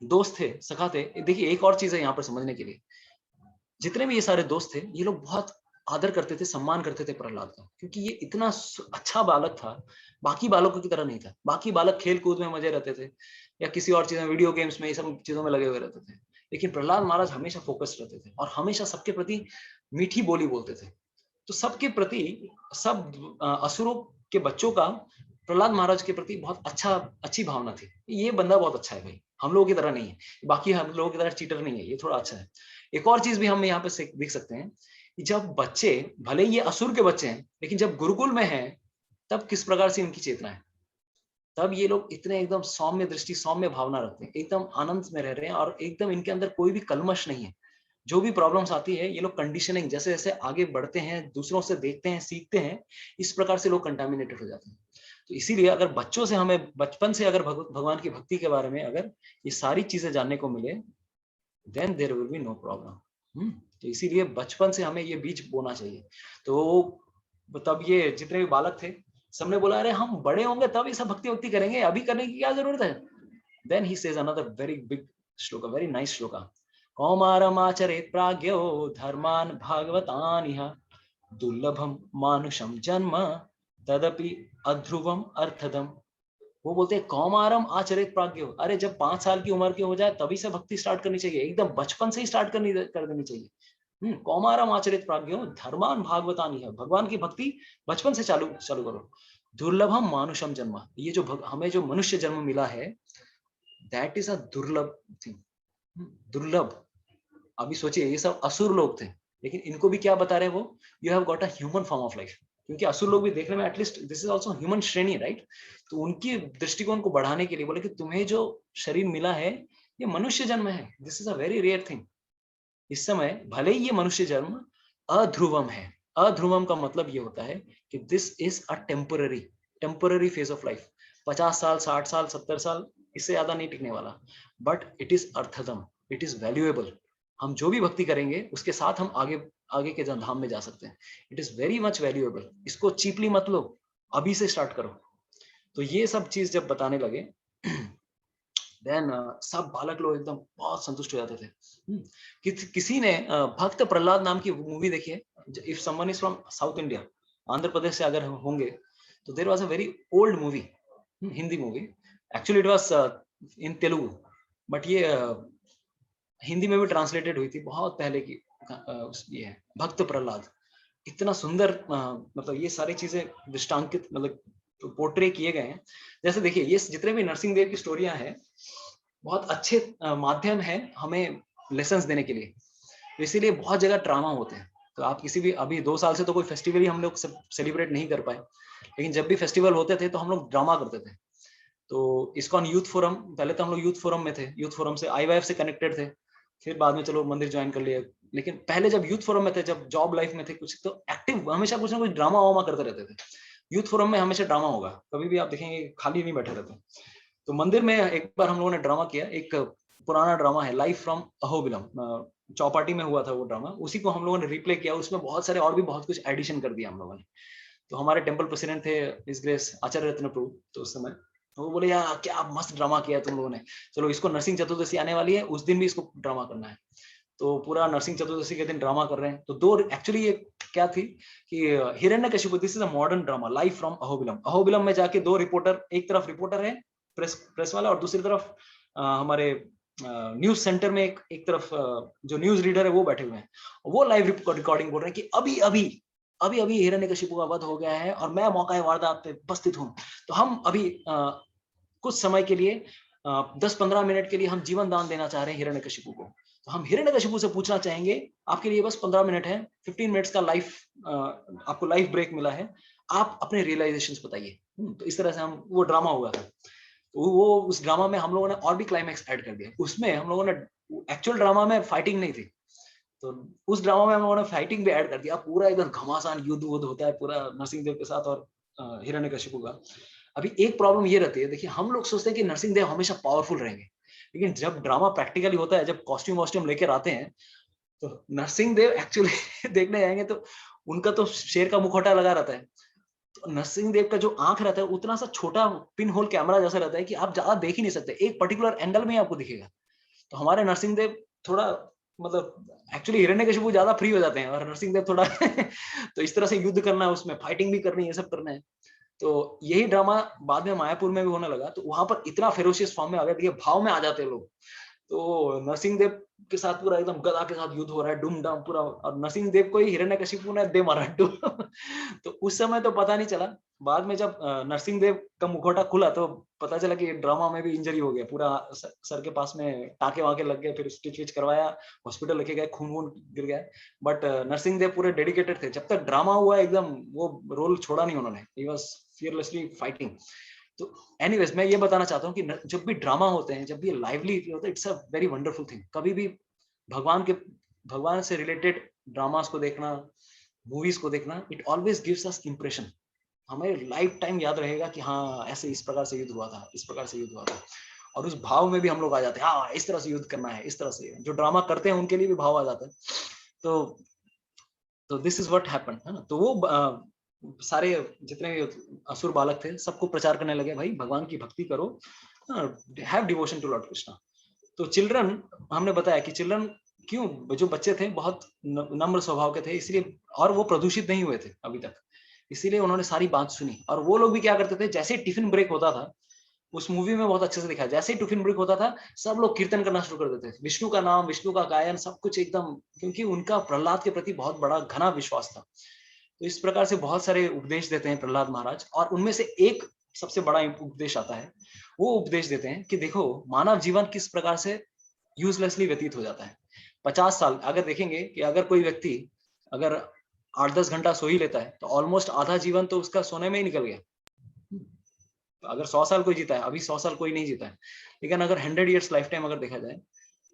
दोस्त थे, सखा थे, देखिए एक और चीज है यहाँ पर समझने के लिए, जितने भी ये सारे दोस्त थे ये लोग बहुत आदर करते थे, सम्मान करते थे प्रहलाद का, क्योंकि ये इतना अच्छा बालक था, बाकी बालकों की तरह नहीं था। बाकी बालक खेल कूद में मजे रहते थे या किसी और चीज में, वीडियो गेम्स में, ये सब चीजों में लगे हुए रहते थे, लेकिन प्रहलाद महाराज हमेशा फोकस्ड रहते थे और हमेशा सबके प्रति मीठी बोली बोलते थे। तो सबके प्रति, सब असुरों के बच्चों का प्रहलाद महाराज के प्रति बहुत अच्छी भावना थी, ये बंदा बहुत अच्छा है भाई, हम लोगों की तरह नहीं है, बाकी हम लोगों की तरह चीटर नहीं है, ये थोड़ा अच्छा है। एक और चीज भी हम यहाँ पे देख सकते हैं कि जब बच्चे, भले ये असुर के बच्चे हैं, लेकिन जब गुरुकुल में हैं तब किस प्रकार से इनकी चेतना है, तब ये लोग इतने एकदम सौम्य दृष्टि, सौम्य भावना रखते हैं, एकदम आनंद में रह रहे हैं और एकदम इनके अंदर कोई भी कलमश नहीं है। जो भी प्रॉब्लम्स आती है, ये लोग कंडीशनिंग, जैसे जैसे आगे बढ़ते हैं, दूसरों से देखते हैं, सीखते हैं, इस प्रकार से लोग कंटामिनेटेड हो जाते हैं। तो इसीलिए अगर बच्चों से, हमें बचपन से अगर भगवान की भक्ति के बारे में अगर ये सारी चीजें जानने को मिले, then there will be no problem. तो इसीलिए बचपन से हमें ये बीज बोना चाहिए। तो तब ये जितने भी बालक थे, सबने बोला अरे हम बड़े होंगे तब ये सब भक्ति करेंगे, अभी करने की क्या जरूरत है। Then he says another very big shloka, very nice shloka, कौमारमाचरेत् प्राज्ञो धर्मान् भागवतान् इह दुर्लभम मानुषम जन्म तदपि अध्रुवम अर्थदम। वो बोलते हैं कौमारम आचरित प्राज्ञ, अरे जब 5 साल की उम्र के हो जाए तभी से भक्ति स्टार्ट करनी चाहिए, एकदम बचपन से ही स्टार्ट कर देनी चाहिए। कौमारम आचरित प्राज्ञो धर्मान भागवतानि है, भगवान की भक्ति बचपन से चालू करो। दुर्लभम मानुषम जन्म, ये जो हमें जो मनुष्य जन्म मिला है, दैट इज अ दुर्लभ थिंग, दुर्लभ। अभी सोचिए ये सब असुर लोग थे, लेकिन इनको भी क्या बता रहे हैं वो, you have got a human form of life, क्योंकि असुर लोग भी देखने में at least this is also human श्रेणी, राइट। तो उनकी दृष्टिकोण को बढ़ाने के लिए बोले कि तुम्हें जो शरीर मिला है ये मनुष्य जन्म है, this is a very rare thing. इस समय भले ही ये मनुष्य जन्म अध्रुवम है, अध्रुवम का मतलब ये होता है कि this is a temporary phase of life. 50 साल, 60 साल, 70 साल, इससे ज्यादा नहीं टिकने वाला, बट इट इज अर्थदम, इट इज वैल्यूएबल। हम जो भी भक्ति करेंगे उसके साथ हम आगे आगे के धाम में जा सकते हैं। It is very much valuable, इसको चीपली मत लो, अभी से स्टार्ट करो। तो ये सब चीज जब बताने लगे देन सब बालक लोग एकदम बहुत संतुष्ट हो जाते थे। किसी ने भक्त प्रहलाद नाम की मूवी देखी है? If someone is from South India, Andhra Pradesh से अगर होंगे, तो there was a very old movie, Hindi movie, actually it was in Telugu, but ये हिंदी में भी ट्रांसलेटेड हुई थी बहुत पहले की। ये है भक्त प्रहलाद। इतना सुंदर मतलब ये सारी चीजें दृष्टांकित मतलब पोर्ट्रे किए गए हैं। जैसे देखिए ये जितने भी नरसिंह देव की स्टोरियां हैं बहुत अच्छे माध्यम है हमें लेसन्स देने के लिए। तो इसीलिए बहुत जगह ड्रामा होते हैं। तो आप किसी भी अभी 2 साल से तो कोई फेस्टिवल ही हम लोग सेलिब्रेट नहीं कर पाए, लेकिन जब भी फेस्टिवल होते थे तो हम लोग ड्रामा करते थे। तो इस्कॉन यूथ फोरम, पहले तो हम लोग यूथ फोरम में थे, यूथ फोरम से आईवाईएफ से कनेक्टेड थे, फिर बाद में चलो मंदिर ज्वाइन कर लिया। लेकिन पहले जब यूथ फोरम में थे, जब जॉब लाइफ में थे कुछ, तो एक्टिव हमेशा कुछ ना कुछ ड्रामा वामा करते रहते थे। यूथ फोरम में हमेशा ड्रामा होगा, कभी भी आप देखेंगे खाली नहीं बैठे रहते। तो मंदिर में एक बार हम लोगों ने ड्रामा किया, एक पुराना ड्रामा है लाइफ फ्रॉम अहोबिलम, चौपाटी में हुआ था वो ड्रामा, उसी को हम लोगों ने रिप्ले किया। उसमें बहुत सारे और भी बहुत कुछ एडिशन कर दिया हम लोगों ने। तो हमारे टेम्पल प्रेसिडेंट थे इस ग्रेस आचार्य रत्न प्रभु, तो उस समय तो वो बोले यार क्या मस्त ड्रामा किया तुम लोगों ने, चलो इसको नरसिंह चतुर्दशी आने वाली है उस दिन भी इसको ड्रामा करना है। तो पूरा नरसिंह चतुर्दशी के दिन ड्रामा कर रहे हैं। तो दो एक्चुअली ये क्या थी कि Hiranyakashipu, this is a modern drama life from Ahobilam. Ahobilam में जाके दो रिपोर्टर, एक तरफ रिपोर्टर है प्रेस वाला, और दूसरी तरफ हमारे न्यूज सेंटर में एक तरफ जो न्यूज रीडर है वो बैठे हुए हैं। वो लाइव रिकॉर्डिंग बोल रहे हैं कि अभी अभी अभी अभी हिरण्यकशिपु का वध हो गया है और मैं मौका वारदात पे उपस्थित हूँ। तो हम अभी कुछ समय के लिए 10-15 मिनट के लिए हम जीवन दान देना चाह रहे हैं हिरण्यकशिपु को। तो हम हिरण्यकशिपु से पूछना चाहेंगे, आपके लिए बस 15 मिनट है, 15 मिनट्स का लाइफ आपको लाइफ ब्रेक मिला है, आप अपने रियलाइजेशंस बताइए। तो इस तरह से हम वो ड्रामा हुआ था। तो वो उस ड्रामा में हम लोगों ने और भी क्लाइमैक्स ऐड कर दिया। उसमें हम लोगों ने एक्चुअल ड्रामा में फाइटिंग नहीं थी, तो उस ड्रामा में हम लोगों ने फाइटिंग भी ऐड कर दिया। पूरा एकदम घमासान युद्ध वुद्ध होता है पूरा नरसिंह देव के साथ और हिरण्यकशिपु का। अभी एक प्रॉब्लम ये रहती है, देखिए हम लोग सोचते हैं कि नरसिंह देव हमेशा पावरफुल रहेंगे, लेकिन जब ड्रामा प्रैक्टिकली होता है, जब कॉस्ट्यूम वॉस्ट्यूम लेकर आते हैं, तो नरसिंह देव एक्चुअली देखने जाएंगे तो उनका तो शेर का मुखौटा लगा रहता है। तो नरसिंह देव का जो आंख रहता है उतना सा छोटा पिन होल कैमरा जैसा रहता है कि आप ज्यादा देख ही नहीं सकते, एक पर्टिकुलर एंगल में आपको दिखेगा। तो हमारे नरसिंह देव थोड़ा मतलब एक्चुअली हिरण्यकशिपु ज्यादा फ्री हो जाते हैं और नरसिंह देव थोड़ा तो इस तरह से युद्ध करना है, उसमें फाइटिंग भी करनी है, ये सब करना है। तो यही ड्रामा बाद में मायापुर में भी होने लगा। तो वहां पर इतना फेरोशियस फॉर्म में आ गया, देखिए भाव में आ जाते हैं लोग। तो नरसिंह देव के साथ पूरा एकदम गदा के साथ युद्ध हो रहा है, डूम डाम पूरा, और नरसिंह देव को ही हिरण्यकशिपु ने दे मारा डूम तो उस समय तो पता नहीं चला। बाद में जब नरसिंह देव का मुखौटा खुला तो पता चला कि ड्रामा में भी इंजरी हो गया, पूरा सर के पास में टाके वाके लग गए, फिर स्टिच विच करवाया, हॉस्पिटल लेके गए, खून वून गिर गया। बट नरसिंह देव पूरे डेडिकेटेड थे, जब तक ड्रामा हुआ एकदम वो रोल छोड़ा नहीं उन्होंने, ही वाज फियरलेसली फाइटिंग। तो एनीवेज मैं ये बताना चाहता हूँ कि जब भी ड्रामा होते हैं, जब भी लाइवली होता है, it's a very wonderful thing. कभी भी भगवान से रिलेटेड ड्रामास को देखना, मूवीज को देखना, it always gives us impression. हमें लाइफ टाइम याद रहेगा कि हाँ ऐसे इस प्रकार से युद्ध हुआ था, इस प्रकार से युद्ध हुआ था, और उस भाव में भी हम लोग आ जाते हैं, हाँ इस तरह से युद्ध करना है, इस तरह से। जो ड्रामा करते हैं उनके लिए भी भाव आ जाता है। तो दिस इज व्हाट हैपेंड, है ना। तो वो सारे जितने भी असुर बालक थे सबको प्रचार करने लगे, भाई भगवान की भक्ति करो, have devotion to lord Krishna. तो चिल्ड्रन, हमने बताया कि चिल्ड्रन क्यों, जो बच्चे थे बहुत नम्र स्वभाव के थे, इसलिए, और वो प्रदूषित नहीं हुए थे अभी तक, इसीलिए उन्होंने सारी बात सुनी। और वो लोग भी क्या करते थे, जैसे टिफिन ब्रेक होता था, उस मूवी में बहुत अच्छे से दिखाया, जैसे ही टिफिन ब्रेक होता था सब लोग कीर्तन करना शुरू कर देते थे, विष्णु का नाम, विष्णु का गायन, सब कुछ एकदम, क्योंकि उनका प्रहलाद के प्रति बहुत बड़ा घना विश्वास था। तो इस प्रकार से बहुत सारे उपदेश देते हैं प्रहलाद महाराज, और उनमें से एक सबसे बड़ा उपदेश आता है। वो उपदेश देते हैं कि देखो मानव जीवन किस प्रकार से यूजलेसली व्यतीत हो जाता है। 50 साल अगर देखेंगे कि अगर कोई व्यक्ति अगर 8-10 घंटा सो ही लेता है तो ऑलमोस्ट आधा जीवन तो उसका सोने में ही निकल गया। अगर 100 साल कोई जीता है, अभी 100 साल कोई नहीं जीता है, लेकिन अगर 100 ईयर्स लाइफ टाइम अगर देखा जाए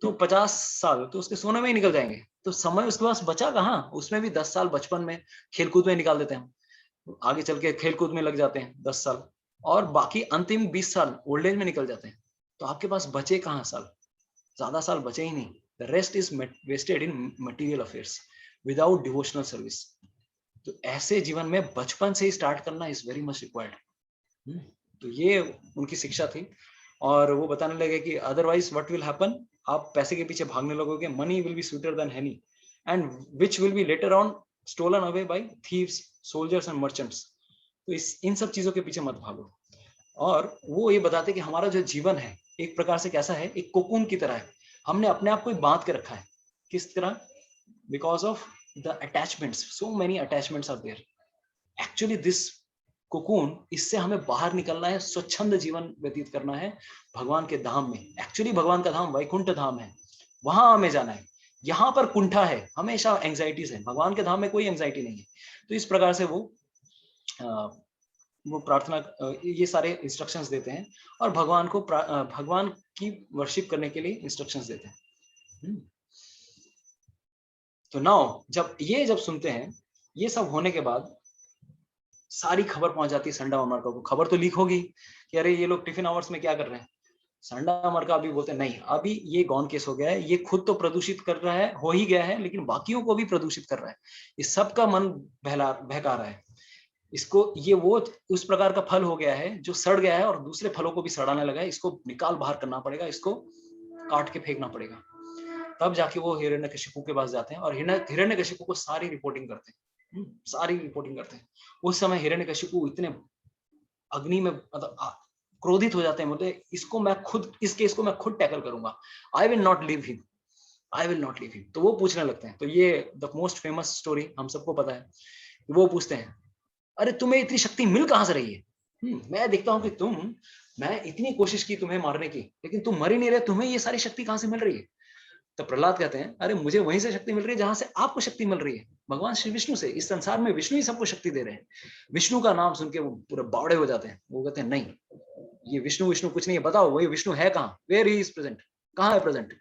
तो 50 साल तो उसके सोने में ही निकल जाएंगे। तो समय उसके पास बचा कहाँ? उसमें भी 10 साल बचपन में खेलकूद में निकाल देते हैं, आगे चल के खेलकूद में लग जाते हैं 10 साल, और बाकी अंतिम 20 साल ओल्ड एज में निकल जाते हैं। तो आपके पास बचे कहाँ साल? ज्यादा साल बचे ही नहीं। The rest is wasted in material affairs without devotional service. तो ऐसे जीवन में बचपन से ही स्टार्ट करना इज वेरी मच रिक्वायर्ड। तो ये उनकी शिक्षा थी। और वो बताने लगे कि अदरवाइज व्हाट विल हैपन, आप पैसे के पीछे भागने लगोगे, money will be sweeter than honey and which will be later on stolen away by thieves, soldiers and merchants. तो इन सब चीजों के पीछे मत भागो। और वो ये बताते कि हमारा जो जीवन है एक प्रकार से कैसा है, एक कोकून की तरह है। हमने अपने आप को बांध के रखा है। किस तरह? Because of the attachments, so many attachments are there. Actually this cocoon, इससे हमें बाहर निकलना है, स्वच्छंद जीवन व्यतीत करना है भगवान के धाम में। एक्चुअली भगवान का धाम वैकुंठ धाम है, वहां हमें जाना है। यहाँ पर कुंठा है, हमेशा एंजाइटीज है, भगवान के धाम में कोई एंजाइटी नहीं है। तो इस प्रकार से वो प्रार्थना, ये सारे इंस्ट्रक्शंस देते हैं और भगवान को भगवान की वर्शिप करने के लिए इंस्ट्रक्शंस देते हैं। तो नाउ जब सुनते हैं, ये सब होने के बाद सारी खबर पहुंच जाती है संडा अमर को। खबर तो लीक होगी कि अरे ये लोग टिफिन आवर्स में क्या कर रहे हैं। संडा अमर का अभी बोलते हैं नहीं, अभी ये गौन केस हो गया है, ये खुद तो प्रदूषित कर रहा है, हो ही गया है, लेकिन बाकियों को भी प्रदूषित कर रहा है। इस सबका मन बहका रहा है। इसको, ये वो उस प्रकार का फल हो गया है जो सड़ गया है और दूसरे फलों को भी सड़ाने लगा है। इसको निकाल बाहर करना पड़ेगा, इसको काट के फेंकना पड़ेगा। तब जाके वो हिरण्यकशिपु के पास जाते हैं और हिरण्यकशिपु को सारी रिपोर्टिंग करते हैं। सारी रिपोर्टिंग करते हैं। उस समय हिरण्यकशिपु इतने अग्नि में मतलब क्रोधित हो जाते हैं, बोलते इसको मैं खुद, इस केस को मैं खुद टैकल करूंगा। I will not leave him, I will not leave him. तो वो पूछने लगते हैं। तो ये द मोस्ट फेमस स्टोरी हम सबको पता है। वो पूछते हैं, अरे तुम्हें इतनी शक्ति मिल कहां से रही है? मैं देखता हूं कि मैं इतनी कोशिश की तुम्हें मारने की, लेकिन तुम मर ही नहीं रहे, तुम्हें ये सारी शक्ति कहां से मिल रही है? तो प्रहलाद कहते हैं, अरे मुझे वहीं से शक्ति मिल रही है जहां से आपको शक्ति मिल रही है, भगवान श्री विष्णु से। इस संसार में विष्णु ही सबको शक्ति दे रहे हैं। विष्णु का नाम सुन के वो पूरे बावड़े हो जाते हैं। वो कहते हैं नहीं, ये विष्णु विष्णु कुछ नहीं है, बताओ वही विष्णु है कहाँ? वेयर ही इज प्रेजेंट, कहाँ है प्रेजेंट?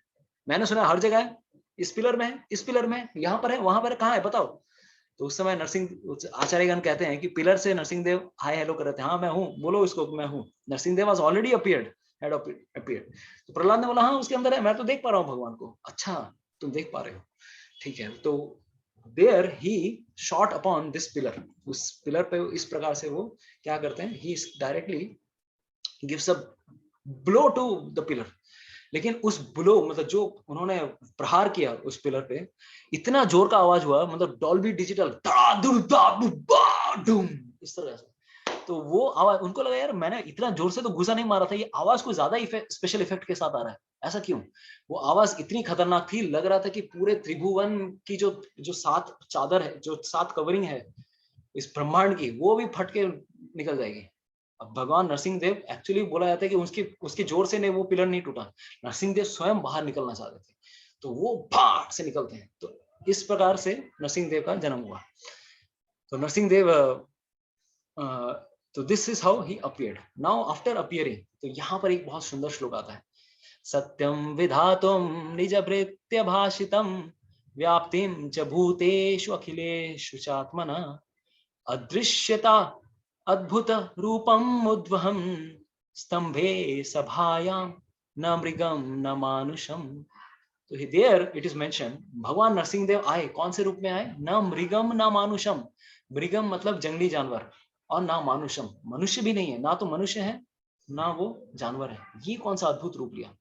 मैंने सुना हर जगह है, इस पिलर में है, इस पिलर में है, यहाँ पर है, वहां पर है, कहाँ है बताओ? तो उस समय नरसिंह आचार्यगण कहते हैं कि पिलर से नरसिंह देव हाय हेलो कर रहे थे। हाँ मैं हूँ, बोलो इसको मैं हूँ। Narasimha Dev was already appeared, had appeared. तो प्रहलाद ने बोला हाँ उसके अंदर है, मैं तो देख पा रहा हूँ भगवान को। अच्छा तुम देख पा रहे हो, ठीक है। तो there he shot upon this pillar, उस पिलर पे इस प्रकार से वो क्या करते हैं, he directly gives a blow to the pillar. लेकिन उस ब्लो मतलब जो उन्होंने प्रहार किया उस पिलर पे, इतना जोर का आवाज हुआ, मतलब डॉल्बी डिजिटल, इस तरह से। तो वो आवाज उनको लगा यार मैंने इतना जोर से तो घुसा नहीं मारा था, ये आवाज कोई ज्यादा स्पेशल इफेक्ट के साथ आ रहा है, ऐसा क्यों? वो आवाज इतनी खतरनाक थी, लग रहा था कि पूरे त्रिभुवन की जो 7 चादर है, जो 7 कवरिंग है इस ब्रह्मांड की, वो भी फट के निकल जाएगी। अब भगवान नरसिंह देव, एक्चुअली बोला जाता है कि उसके जोर से नहीं वो पिलर नहीं टूटा, नरसिंह देव स्वयं बाहर निकलना चाहते थे, तो वो भाट से निकलते हैं। तो इस प्रकार से नरसिंह देव का जन्म हुआ। तो नरसिंह देव, तो this is how he appeared. Now after appearing, तो यहाँ पर एक बहुत सुंदर श्लोक आता है, सत्यम विधातुम निज भृत्य भाषितम व्याप्तिम च भूतेषु अखिलेषु चात्मना अदृश्यता अद्भुत रूपम उद्वहम स्तंभे सभायां न मृगम न मानुषम। तो देयर इट इज मेंशन, भगवान नरसिंह देव आए, कौन से रूप में आए? न मृगम न मानुषम। मृगम मतलब जंगली जानवर, और ना मानुषम, मनुष्य भी नहीं है, ना तो मनुष्य है ना वो जानवर है। ये कौन सा अद्भुत रूप लिया,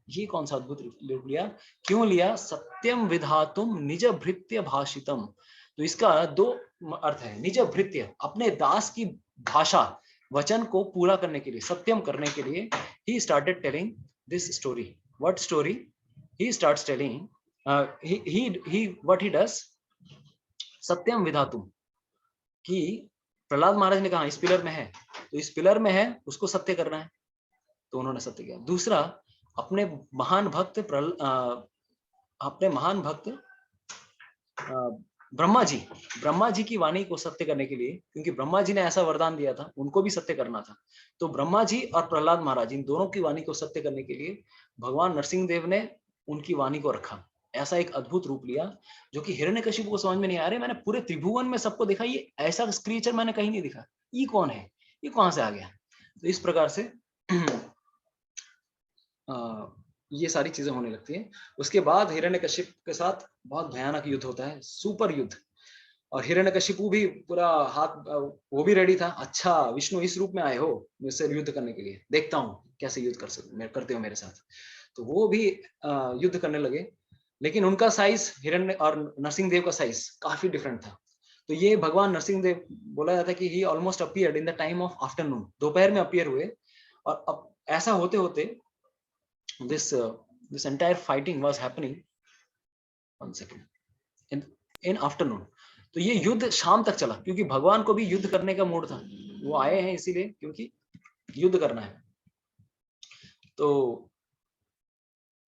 ये कौन सा अद्भुत रूप लिया? क्यों लिया? सत्यम विधातुम निज भृत्य भाषितम। तो इसका 2 अर्थ है। निज भृत्य, अपने दास की भाषा, वचन को पूरा करने के लिए, सत्यम करने के लिए, he started telling this story. What story? He starts telling, what he does, सत्यम विधातुम, कि प्रहलाद महाराज ने कहा इस पिलर में है, तो इस पिलर में है, उसको सत्य करना है, तो उन्होंने सत्य किया। दूसरा, अपने महान भक्त ब्रह्मा जी की वाणी को सत्य करने के लिए, क्योंकि ब्रह्मा जी ने ऐसा वरदान दिया था, उनको भी सत्य करना था, तो ब्रह्मा जी और प्रहलाद महाराज इन दोनों की वाणी को सत्य करने के लिए भगवान नरसिंह देव ने उनकी वाणी को रखा, ऐसा एक अद्भुत रूप लिया जो कि हिरण्यकशिपु को समझ में नहीं आ रहा। मैंने पूरे त्रिभुवन में सबको देखा, ये ऐसा क्रिएचर मैंने कहीं नहीं दिखा, ये कौन है, ये कहां से आ गया। तो इस प्रकार से ये सारी चीजें होने लगती है। उसके बाद हिरण्यकशिप के साथ बहुत भयानक युद्ध होता है, सुपर युद्ध, और हिरण्यकशिपु भी पूरा हाथ, वो भी रेडी था, अच्छा विष्णु इस रूप में आए हो मुझसे युद्ध करने के लिए, देखता हूँ कैसे युद्ध करते हो मेरे साथ। तो वो भी युद्ध करने लगे, लेकिन उनका साइज हिरण्य और नरसिंह देव का साइज काफी डिफरेंट था। तो ये भगवान नरसिंह देव बोला जाता है कि he almost appeared in the time of afternoon, दोपहर में अपीयर हुए, और अब ऐसा होते होते this entire fighting was happening, one second, in afternoon। तो ये युद्ध शाम तक चला, क्योंकि भगवान को भी युद्ध करने का मूड था, वो आए हैं इसीलिए क्योंकि युद्ध करना है। तो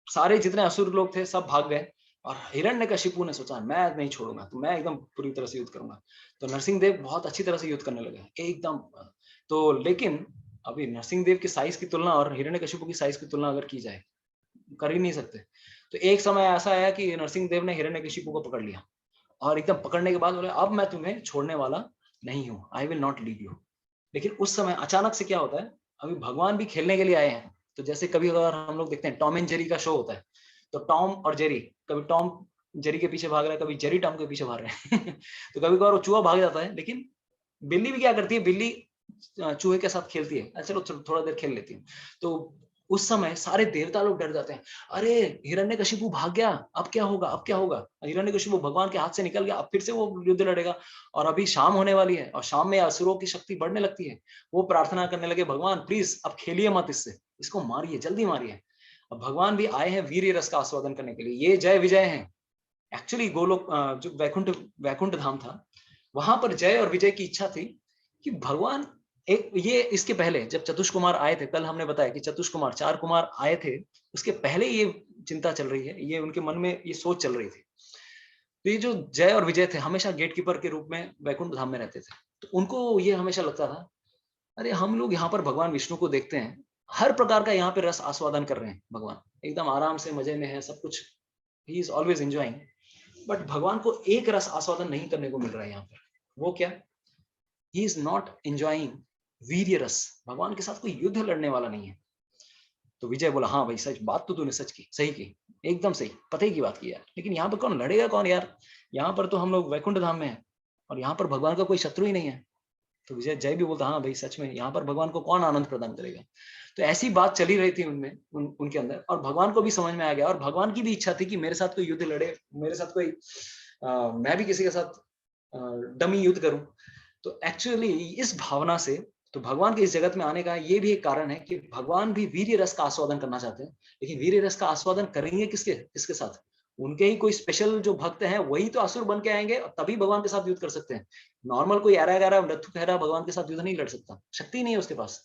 सारे जितने असुर लोग थे सब भाग गए, और हिरण्यकशिपु ने सोचा मैं नहीं छोड़ूंगा, तो मैं एकदम पूरी तरह से युद्ध करूंगा। तो नरसिंह देव बहुत अच्छी तरह से युद्ध करने लगे एकदम। तो लेकिन अभी नरसिंह देव की साइज की तुलना और हिरण्यकशिपु की साइज की तुलना अगर की जाए, कर ही नहीं सकते। तो एक समय ऐसा आया कि नरसिंह देव ने हिरण्यकशिपु को पकड़ लिया, और एकदम पकड़ने के बाद बोले अब मैं तुम्हें छोड़ने वाला नहीं हूं, I will not leave you. लेकिन उस समय अचानक से क्या होता है, अभी भगवान भी खेलने के लिए आए हैं। तो जैसे कभी अगर हम लोग देखते हैं टॉम एंड जेरी का शो होता है, तो टॉम और जेरी, कभी टॉम जेरी के पीछे भाग रहा है, कभी जेरी टॉम के पीछे भाग रहे हैं तो कभी कभार वो चूहा भाग जाता है, लेकिन बिल्ली भी क्या करती है, बिल्ली चूहे के साथ खेलती है, चलो थोड़ा देर खेल लेती है। तो उस समय सारे देवता लोग डर जाते हैं, अरे हिरण्यकशिपु भाग गया, अब क्या होगा, अब क्या होगा, हिरण्यकशिपु भगवान के हाथ से निकल गया, अब फिर से वो युद्ध लड़ेगा। और अभी शाम होने वाली है, और शाम में असुरों की शक्ति बढ़ने लगती है। वो प्रार्थना करने लगे, भगवान प्लीज अब खेलिए मत इससे, इसको मारिए, जल्दी मारिए। अब भगवान भी आए हैं वीर्य रस का आस्वादन करने के लिए, ये जय विजय है। एक्चुअली गोलोक जो वैकुंठ धाम था, वहां पर जय और विजय की इच्छा थी कि भगवान एक, ये इसके पहले जब चतुष कुमार आए थे, कल हमने बताया कि चतुष कुमार 4 कुमार आए थे, उसके पहले ये चिंता चल रही है, ये उनके मन में ये सोच चल रही थी। तो ये जो जय और विजय थे, हमेशा गेटकीपर के रूप में वैकुंठ धाम में रहते थे। तो उनको ये हमेशा लगता था, अरे हम लोग यहाँ पर भगवान विष्णु को देखते हैं, हर प्रकार का यहाँ पे रस आस्वादन कर रहे हैं, भगवान एकदम आराम से मजे में है, सब कुछ he is always enjoying. But भगवान को एक रस आस्वादन नहीं करने को मिल रहा है यहाँ पर, वो क्या, ही इज नॉट एंजॉइंग वीर्य रस, भगवान के साथ कोई युद्ध लड़ने वाला नहीं है। तो विजय बोला, हाँ भाई सच बात, तो तूने सच की, सही की, एकदम सही, पते की बात की यार, लेकिन यहाँ पर कौन लड़ेगा, कौन यार, यहाँ पर तो हम लोग वैकुंठ धाम में हैं, और यहाँ पर भगवान का कोई शत्रु ही नहीं है। तो विजय जय भी बोलता, हाँ भाई सच में यहाँ पर भगवान को कौन आनंद प्रदान करेगा। तो ऐसी बात चली रही थी उनमें, उनके अंदर, और भगवान को भी समझ में आ गया, और भगवान की भी इच्छा थी कि मेरे साथ कोई युद्ध लड़े, मेरे साथ कोई मैं भी किसी के साथ डमी युद्ध करूं। तो एक्चुअली इस भावना से, तो भगवान के इस जगत में आने का ये भी एक कारण है कि भगवान भी वीर्य रस का आस्वादन करना चाहते हैं। लेकिन वीर्य रस का आस्वादन करेंगे किसके साथ, उनके ही कोई स्पेशल जो भक्त हैं वही तो असुर बन के आएंगे, तभी भगवान के साथ युद्ध कर सकते हैं। नॉर्मल कोई आरा गहरा लट्ठू खहरा भगवान के साथ युद्ध नहीं लड़ सकता, शक्ति नहीं है उसके पास।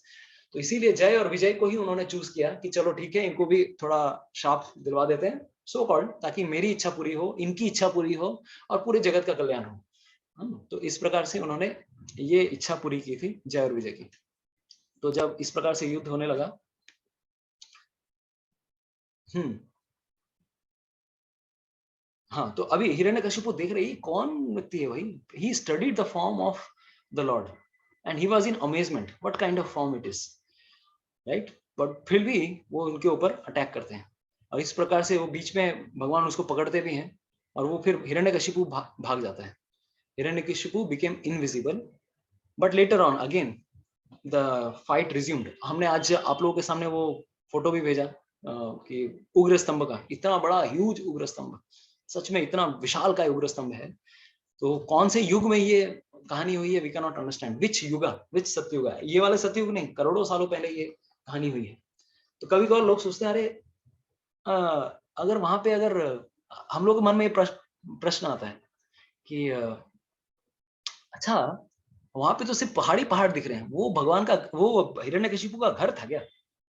तो इसीलिए जय और विजय को ही उन्होंने चूज किया कि चलो ठीक है, इनको भी थोड़ा शाप दिलवा देते हैं सो कॉल्ड, ताकि मेरी इच्छा पूरी हो, इनकी इच्छा पूरी हो, और पूरे जगत का कल्याण हो। तो इस प्रकार से उन्होंने ये इच्छा पूरी की थी जय और विजय की। तो जब इस प्रकार से युद्ध होने लगा, हाँ, तो अभी हिरण्यकशिपु देख रही कौन व्यक्ति है भाई, he studied the form of the Lord and he was in amazement what kind of form it is, right. But फिर भी वो उनके ऊपर अटैक करते हैं, और इस प्रकार से वो बीच में भगवान उसको पकड़ते भी हैं, और वो फिर हिरण्यकशिपु भाग जाता है। Hiranyakashipu became invisible, but later on again the fight resumed. हमने आज आप लोगों के सामने वो फोटो भी भेजा कि उग्र स्तंभ का, इतना बड़ा ह्यूज उग्र स्तंभ, सच में इतना विशाल का उग्र स्तंभ है। तो कौन से युग में ये कहानी हुई है, we can not understand which yuga, which Satyuga है, ये वाले सतयुग नहीं, करोड़ों सालों पहले ये कहानी हुई है। तो कभी कभार लोग सोचते हैं, अरे अगर वहां पे, अगर हम लोग के मन में प्रश्न आता है कि अच्छा वहां पे तो सिर्फ पहाड़ी पहाड़ दिख रहे हैं, वो भगवान का, वो हिरण्यकशिपु का घर था क्या।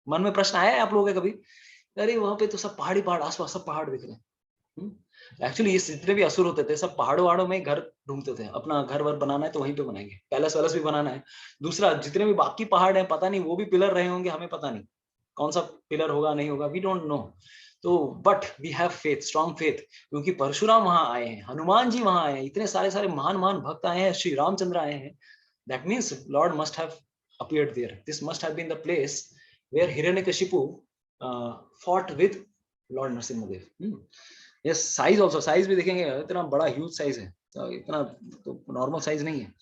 मन में प्रश्न आया है आप लोगों के कभी, अरे वहां पे तो सब पहाड़ी पहाड़, आसपास सब पहाड़ दिख रहे हैं। एक्चुअली ये जितने भी असुर होते थे सब पहाड़ों वहाड़ों में घर ढूंढते थे, अपना घर वर बनाना है तो वहीं पे बनाएंगे, पैलेस वैलेस भी बनाना है। दूसरा, जितने भी बाकी पहाड़ हैं पता नहीं वो भी पिलर रहे होंगे, हमें पता नहीं कौन सा पिलर होगा नहीं होगा, वी डोंट नो। तो but we have faith, strong faith, क्योंकि परशुराम वहां आए हैं, हनुमान जी वहां आए हैं, इतने सारे सारे महान महान भक्त आए हैं, श्री रामचंद्र आए हैं। That means Lord must have appeared there. This must have been the place where Hiranyakashipu fought with Lord Nrsimhadev. Yes, size also, size भी देखेंगे इतना बड़ा ह्यूज साइज है, तो इतना तो नॉर्मल साइज नहीं है।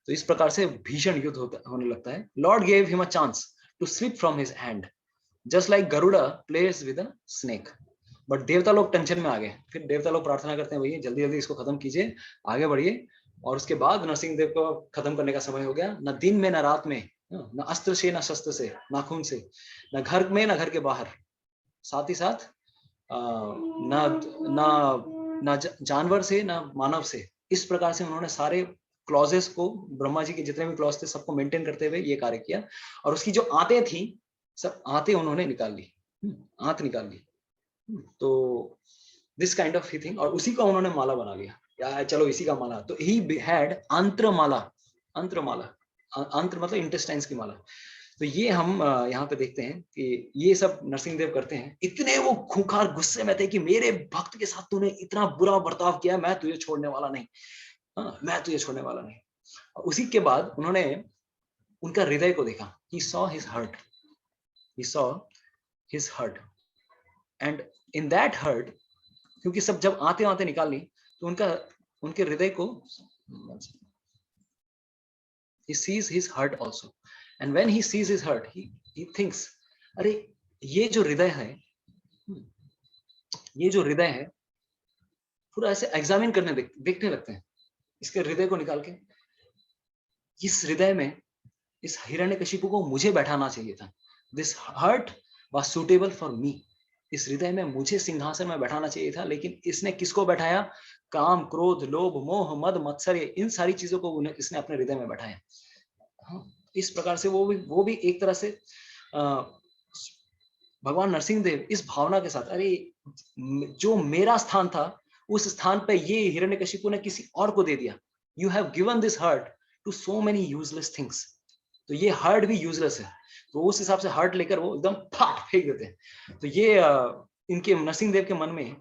तो इस प्रकार से भीषण युद्ध होने लगता है। Lord gave him a chance to slip from his hand just like Garuda plays with a snake. But देवता लोग टेंशन में आ गए, फिर देवता लोग प्रार्थना करते हैं, भैया जल्दी जल्दी इसको खत्म कीजिए, आगे बढ़िए। और उसके बाद नरसिंह देव को खत्म करने का समय हो गया। न दिन में न रात में, न अस्त्र से न शस्त्र से, नाखून से, न घर में न घर के बाहर, साथ ही साथ न जानवर से न मानव से। इस प्रकार से उन्होंने सारे क्लॉजेस को, ब्रह्मा जी के जितने भी क्लॉज थे सबको मेंटेन करते हुए ये कार्य किया। और उसकी जो आंतें थी, सब आंतें उन्होंने निकाल ली, आंत निकाल ली। तो this kind of he thing, और उसी का उन्होंने माला बना लिया, या चलो इसी का माला। तो ही हैड अंत्रमाला, अंत्रमाला, अंत्र मतलब इंटेस्टाइन्स की माला। तो ये हम यहाँ पे देखते हैं कि ये सब नरसिंह देव करते हैं। इतने वो खूंखार गुस्से में थे कि मेरे भक्त के साथ तूने इतना बुरा बर्ताव किया, मैं तुझे छोड़ने वाला नहीं, मैं तुझे छोड़ने वाला नहीं। और उसी के बाद उन्होंने उनका हृदय को देखा। He saw his heart, he saw his heart, and in that heart, क्योंकि सब जब आते आते निकाल ली तो उनके हृदय को, he sees his heart also, and when he sees his heart, he thinks, अरे ये जो हृदय है, ये जो हृदय है, पूरा ऐसे एग्जामिन करने देखने लगते हैं इसके हृदय को निकाल के। इस हृदय में इस हिरण्यकशिपु को मुझे बैठाना चाहिए था। This heart was suitable for me. इस हृदय में मुझे सिंहासन में बैठाना चाहिए था, लेकिन इसने किसको बैठाया? काम, क्रोध, लोभ, मोह, मद, मत्सर्य, इन सारी चीजों को इसने अपने हृदय में बैठाया। इस प्रकार से वो भी एक तरह से भगवान नरसिंह देव इस भावना के साथ, अरे जो मेरा स्थान था उस स्थान पे ये हिरण्यकशिपु ने किसी और को दे दिया। You have given this heart to so many useless things. तो ये हार्ट भी यूजलेस है, तो उस हिसाब से हार्ट लेकर वो एकदम फाट फेंक देते हैं। तो ये इनके नरसिंह देव के मन में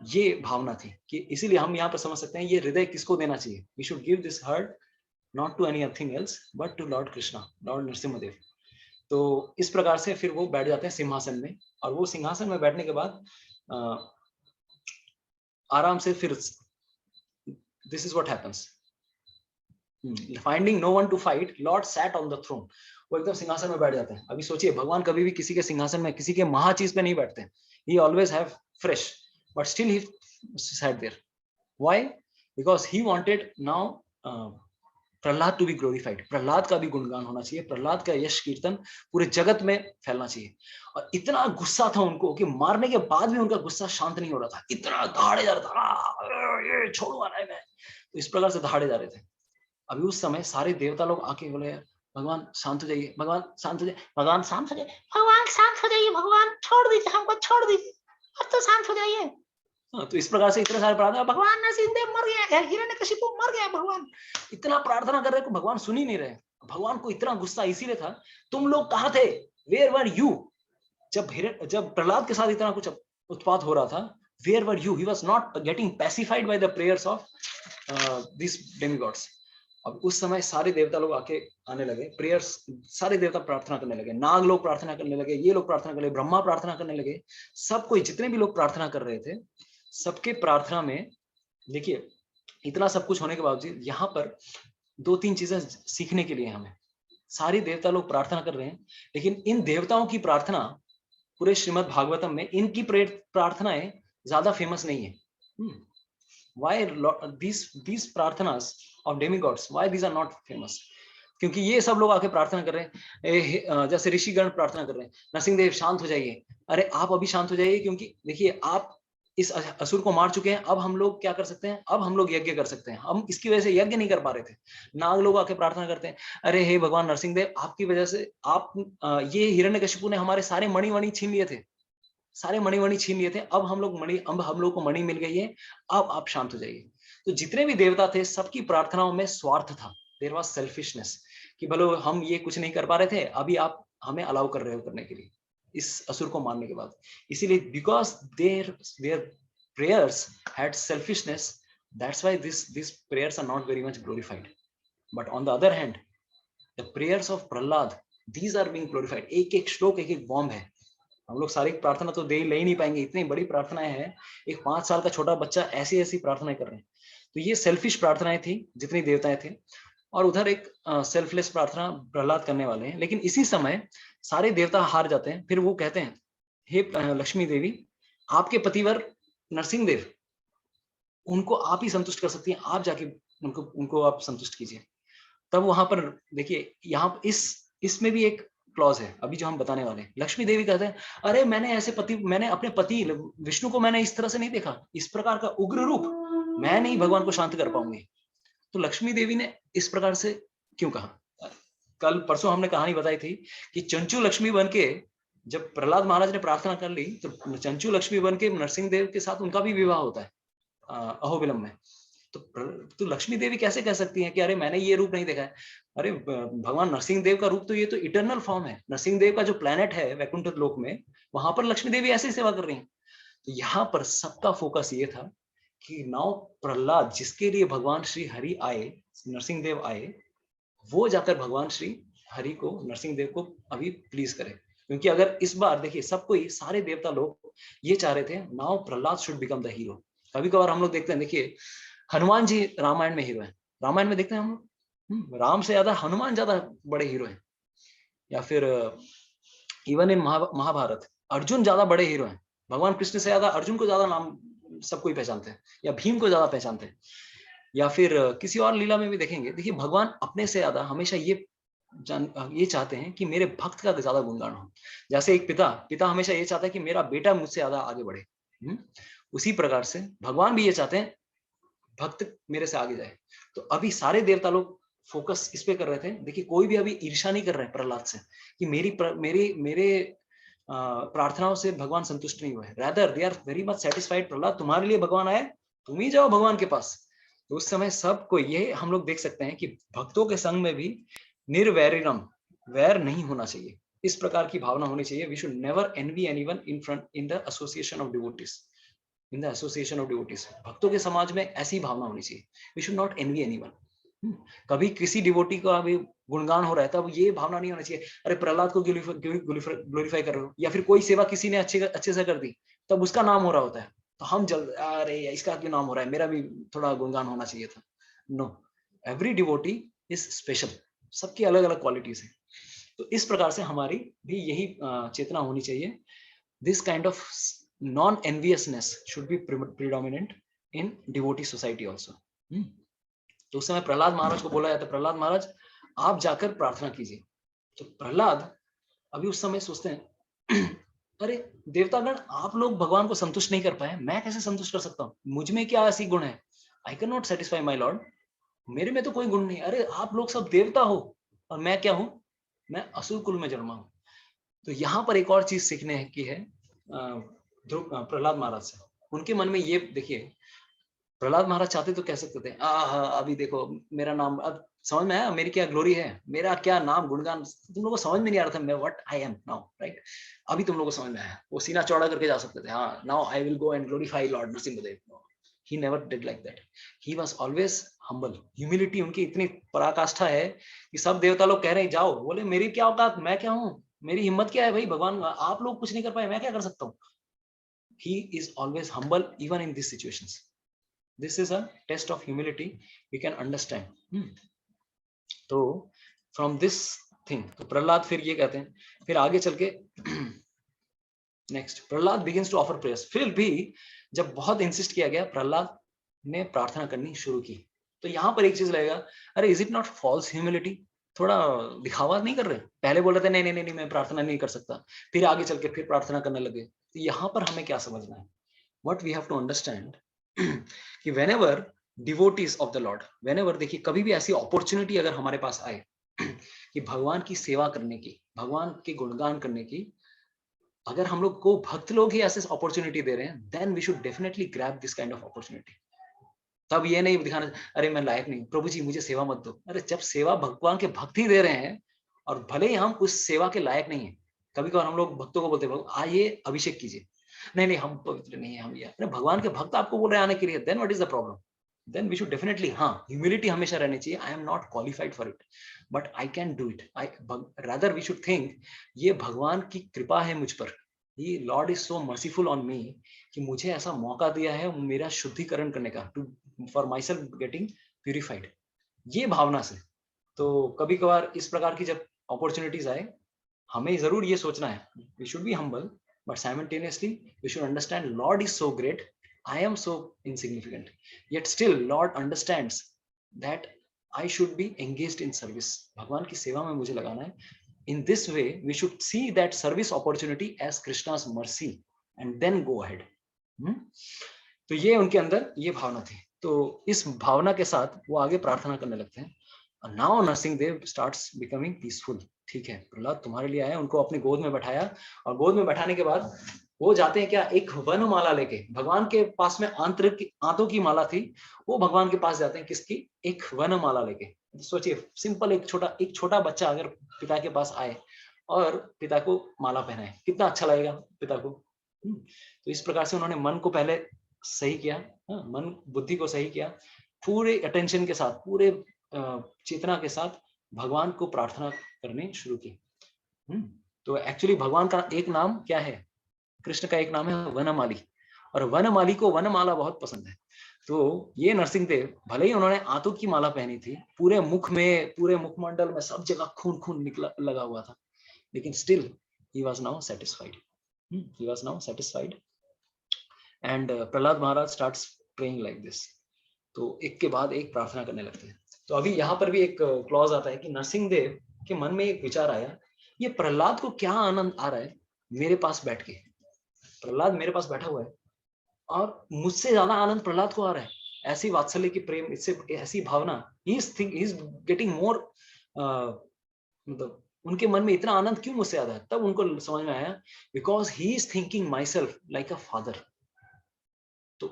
ये भावना थी कि इसीलिए हम यहाँ पर समझ सकते हैं ये हृदय किसको देना चाहिए। We should give this heart not to anything else but to lord Krishna, lord Narasimhadeva. तो इस प्रकार से फिर वो बैठ जाते हैं सिंहासन में, और वो सिंहासन में बैठने के बाद आराम से फिर this is what happens. Finding no one to fight, lord sat on the throne. वो एकदम सिंहासन में बैठ जाते हैं। अभी सोचिए, भगवान कभी भी किसी के सिंहासन में, किसी के महा चीज पे नहीं बैठते हैं। He always have fresh, but still he sat there. Why? Because he wanted now Prahlad to be glorified. Prahlad का भी गुणगान होना चाहिए, प्रहलाद का यश कीर्तन पूरे जगत में फैलना चाहिए। और इतना गुस्सा था उनको कि मारने के बाद भी उनका गुस्सा शांत नहीं हो रहा था, इतना दहाड़े जा रहा था, ये छोड़ूंगा नहीं मैं। तो इस प्रकार से दहाड़े जा रहे थे। अभी उस समय सारे देवता लोग आके बोले, भगवान शांत हो जाइए, भगवान शांत हो जाइए, भगवान शांत हो जाइए, भगवान शांत हो जाइए, भगवान छोड़ दीजिए, हमको छोड़ दीजिए, अब तो शांत हो जाइए। तो इस प्रकार से इतने सारे प्रार्थना, भगवान नरसिंह देव मर गया, हिरण्यकशिपु मर गया, भगवान इतना प्रार्थना कर रहे को भगवान सुन ही नहीं रहे। भगवान को इतना गुस्सा इसीलिए था, तुम लोग कहाँ थे, वेयर वर यू? जब प्रहलाद के साथ इतना कुछ उत्पात हो रहा था, where were you? He was not getting pacified by the prayers of this demigods. अब उस समय सारे देवता लोग आने लगे, प्रेयर्स, सारे देवता प्रार्थना करने लगे, नाग लोग प्रार्थना करने लगे, ये लोग प्रार्थना करने लगे, ब्रह्मा प्रार्थना करने लगे, सब कोई जितने भी लोग प्रार्थना कर रहे थे, सबके प्रार्थना में देखिए इतना सब कुछ होने के बावजूद यहाँ पर दो तीन चीजें सीखने के लिए हमें। सारे देवता लोग प्रार्थना कर रहे हैं, लेकिन इन देवताओं की प्रार्थना पूरे श्रीमद् भागवतम में इनकी प्रार्थनाएं ज्यादा फेमस नहीं है। Why these prarthanas of demigods, why these are not famous? क्योंकि ये सब लोग आके प्रार्थना कर रहे हैं, जैसे ऋषिगण प्रार्थना कर रहे हैं, नरसिंह देव शांत हो जाइए। अरे आप अभी शांत हो जाइए, क्योंकि देखिए आप इस असुर को मार चुके हैं, अब हम लोग क्या कर सकते हैं, अब हम लोग यज्ञ कर सकते हैं, हम इसकी वजह से यज्ञ नहीं कर पा रहे थे। नाग लोग आके प्रार्थना करते हैं, अरे हे भगवान नरसिंह देव, आपकी वजह से ये हिरण्यकशिपु ने हमारे सारे मणि छीन लिए थे, सारे मणि वणि छीन लिए थे, अब हम लोग को मणि मिल गई है, अब आप शांत हो जाइए। तो जितने भी देवता थे सबकी प्रार्थनाओं में स्वार्थ था, देयर वाज सेल्फिशनेस, कि भलो हम ये कुछ नहीं कर पा रहे थे, अभी आप हमें अलाउ कर रहे हो करने के लिए, इस असुर को मारने के बाद। इसीलिए because their prayers had selfishness, that's why this prayers are not very much glorified. But on the other hand the prayers of Prahlad, these are being glorified. एक एक श्लोक, एक एक बॉम्ब है। हम लोग सारी प्रार्थना तो ले ही नहीं पाएंगे, इतनी बड़ी प्रार्थनाएं हैं। एक 5 साल का छोटा बच्चा ऐसी ऐसी प्रार्थनाएं कर रहे हैं। तो ये सेल्फिश प्रार्थनाएं थी जितनी देवताएं थे, और उधर एक सेल्फलेस प्रार्थना प्रहलाद करने वाले हैं। लेकिन इसी समय सारे देवता हार जाते हैं। फिर वो कहते हैं, हे लक्ष्मी देवी, आपके पतिवर नरसिंह देव, उनको आप ही संतुष्ट कर सकती हैं, आप जाके उनको आप संतुष्ट कीजिए। तब वहां पर देखिए, यहाँ इसमें भी एक क्लॉज है अभी जो हम बताने वाले हैं। लक्ष्मी देवी कहते हैं, अरे मैंने अपने पति विष्णु को मैंने इस तरह से नहीं देखा, इस प्रकार का उग्र रूप, मैं नहीं भगवान को शांत कर पाऊंगी। तो लक्ष्मी देवी ने इस प्रकार से क्यों कहा? कल परसों हमने कहानी बताई थी कि चंचू लक्ष्मी बन के जब प्रहलाद महाराज ने प्रार्थना कर ली, तो चंचू लक्ष्मी बन के नरसिंह देव के साथ उनका भी विवाह होता है अहोबिलम में। तो लक्ष्मी देवी कैसे कह सकती हैं कि अरे मैंने ये रूप नहीं देखा है? अरे भगवान नरसिंह देव का रूप तो ये तो इटर्नल फॉर्म है। नरसिंह देव का जो प्लेनेट है वैकुंठ लोक में, वहां पर लक्ष्मी देवी ऐसे ही सेवा कर रही हैं। तो यहाँ पर सबका फोकस ये था कि नाउ प्रहलाद, जिसके लिए भगवान श्री हरि आए, नरसिंह देव आए, वो जाकर भगवान श्री हरि को, नरसिंह देव को अभी प्लीज करे। क्योंकि अगर इस बार देखिए, सबको ही, सारे देवता लोग ये चाह रहे थे, now Prahlad should become the hero. कभी कभार हम लोग देखते हैं, देखिए हनुमान जी रामायण में हीरो है, रामायण में देखते हैं हम लोग, राम से ज्यादा हनुमान ज्यादा बड़े हीरो हैं। या फिर इवन इन महाभारत अर्जुन ज्यादा बड़े हीरो हैं। भगवान कृष्ण से ज्यादा अर्जुन को ज्यादा नाम सबको ही पहचानते हैं, या भीम को ज्यादा पहचानते हैं। या फिर किसी और लीला में भी देखेंगे, देखिए भगवान अपने से ज्यादा हमेशा ये चाहते हैं कि मेरे भक्त का ज्यादा गुणगान हो। जैसे एक पिता हमेशा ये चाहता है कि मेरा बेटा मुझसे ज्यादा आगे बढ़े, उसी प्रकार से भगवान भी ये चाहते हैं भक्त मेरे से आगे जाए। तो अभी सारे देवता लोग फोकस इस पे कर रहे थे। देखिए कोई भी अभी ईर्ष्या नहीं कर रहे हैं प्रहलाद से कि मेरे प्रार्थनाओं से भगवान संतुष्ट नहीं हुए। Rather they are very much satisfied, Prahlad तुम्हारे लिए भगवान आए, तुम ही जाओ भगवान के पास। तो उस समय सबको ये हम लोग देख सकते हैं कि भक्तों के संग में भी निर्वैरिणम, वैर नहीं होना चाहिए, इस प्रकार की भावना होनी चाहिए। We should never envy anyone in the association of devotees, in the association of devotees. भक्तों के समाज में ऐसी भावना होनी चाहिए, we should not envy anyone. कभी किसी डिवोटी का भी गुणगान हो रहा है तब ये भावना नहीं होना चाहिए, अरे प्रहलाद को ग्लोरीफाई कर रहे हो, या फिर कोई सेवा किसी ने अच्छे से कर दी तब उसका नाम हो रहा होता है, तो हम जल्द अरे इसका क्यों नाम हो रहा है, मेरा भी थोड़ा गुणगान होना चाहिए था। No, every devotee is special, सबकी अलग अलग क्वालिटीज है। तो इस प्रकार से हमारी भी यही चेतना होनी चाहिए। This kind of non-enviousness should be predominant in devotee society also. तो उस समय प्रहलाद महाराज को बोला जाता है, प्रहलाद महाराज आप जाकर प्रार्थना कीजिए। तो प्रहलाद अभी उस समय सोचते हैं अरे देवतागण, आप लोग भगवान को संतुष्ट नहीं कर पाए, मैं कैसे संतुष्ट कर सकता हूँ? मुझ में क्या ऐसी गुण है? I can not satisfy my lord, मेरे में तो कोई गुण नहीं। अरे आप लोग सब देवता हो और मैं क्या हूँ? मैं असुर कुल में जन्मा हूँ। तो यहाँ पर एक और चीज सीखने की है प्रहलाद महाराज से। उनके मन में ये देखिए, प्रहलाद महाराज चाहते तो कह सकते थे अभी देखो मेरा नाम, अब समझ में आया मेरी क्या ग्लोरी है, मेरा क्या नाम गुणगान, तुम लोगों को समझ में नहीं आ रहा था मैं what I am now, right? अभी तुम लोगों को समझ में आया। वो सीना चौड़ा करके जा सकते थे, हाँ now I will go and glorify lord Narasimhadeva. He never did like that, he was always humble. Humility उनकी इतनी पराकाष्ठा है कि सब देवता लोग कह रहे हैं जाओ, बोले मेरी क्या औकात, मैं क्या हूँ, मेरी हिम्मत क्या है भाई, भगवान आप लोग कुछ नहीं कर पाए, मैं क्या कर सकता हूँ? He is always humble even in these situations. This is a test of humility we can understand. तो from this thing, तो प्रहलाद फिर ये कहते हैं, फिर आगे चल के next Prahlad begins to offer prayers। फिर भी जब बहुत इंसिस्ट किया गया, प्रहलाद ने प्रार्थना करनी शुरू की। तो यहाँ पर एक चीज लगेगा, अरे is it not false humility? थोड़ा दिखावा नहीं कर रहे? पहले बोल रहे थे नहीं नहीं नहीं मैं प्रार्थना नहीं कर सकता, फिर आगे चल के फिर प्रार्थना करने लगे। तो यहाँ पर हमें क्या समझना है? What we have to understand कि whenever devotees of the Lord, whenever, देखिए कभी भी ऐसी अपॉर्चुनिटी अगर हमारे पास आए कि भगवान की सेवा करने की, भगवान के गुणगान करने की, अगर हम लोग को भक्त लोग ही ऐसे अपॉर्चुनिटी दे रहे हैं, then we should definitely grab this kind of opportunity. तब ये नहीं दिखाना अरे मैं लायक नहीं, प्रभु जी मुझे सेवा मत दो। अरे जब सेवा भगवान के भक्त ही दे रहे हैं और भले ही हम उस सेवा के लायक नहीं है, कभी कभार हम लोग भक्तों को बोलते हैं आइए अभिषेक कीजिए, नहीं नहीं हम पवित्र नहीं है, हम ये अरे भगवान के भक्त आपको बोल रहे हैं आने के लिए, then what is the problem? Then we should definitely, हाँ ह्यूमिलिटी हमेशा रहनी चाहिए। I am not qualified for it but I can do it. I rather we should think ये भगवान की कृपा है मुझ पर, ये lord is so merciful on me कि मुझे ऐसा मौका दिया है मेरा शुद्धिकरण करने का, to for my self getting purified, ये भावना से। तो कभी कभार इस प्रकार की जब अपॉर्चुनिटीज आए, हमें जरूर ये सोचना है, we should be humble but simultaneously we should understand lord is so great, I am so insignificant, yet still lord understands that I should be engaged in service, भगवान की सेवा में मुझे लगाना है। In this way we should see that service opportunity as Krishna's mercy and then go ahead. तो ये उनके अंदर ये भावना थी। तो इस भावना के साथ वो आगे प्रार्थना करने लगते हैं। Now Narasimhadev starts becoming peaceful. ठीक है, प्रहलाद तुम्हारे लिए आया, उनको अपने गोद में बैठाया और गोद में बैठाने के बाद वो जाते हैं क्या, एक वनमाला लेके, भगवान के पास में आंतों की माला थी, वो भगवान के पास जाते हैं किसकी, एक वनमाला लेके। सोचिए सिंपल एक छोटा बच्चा अगर पिता के पास आए और पिता को माला पहनाए, कितना अच्छा लगेगा पिता को। तो इस प्रकार से उन्होंने मन को पहले सही किया, मन बुद्धि को सही किया, पूरे अटेंशन के साथ, पूरे चेतना के साथ भगवान को प्रार्थना करनी शुरू की। तो एक्चुअली भगवान का एक नाम क्या है, कृष्ण का एक नाम है वनमाली, और वनमाली को वनमाला बहुत पसंद है। तो ये नरसिंहदेव भले ही उन्होंने आंतों की माला पहनी थी, पूरे मुख में, पूरे मुखमंडल में सब जगह खून खून निकला लगा हुआ था, लेकिन still he was now satisfied, he was now satisfied and Prahlad Maharaj starts praying like this. तो एक के बाद एक प्रार्थना करने लगते हैं। तो अभी यहाँ पर भी एक क्लॉज आता है कि नरसिंहदेव के मन में एक विचार आया, ये प्रहलाद को क्या आनंद आ रहा है मेरे पास बैठ के, प्रहलाद मेरे पास बैठा हुआ है और मुझसे ज्यादा आनंद प्रहलाद को आ रहा है, ऐसी वात्सल्य की प्रेम, इससे ऐसी भावना, ही इज गेटिंग मोर, मतलब उनके मन में इतना आनंद क्यों मुझसे आता है। तब उनको समझ में आया because he is thinking my self like a father. तो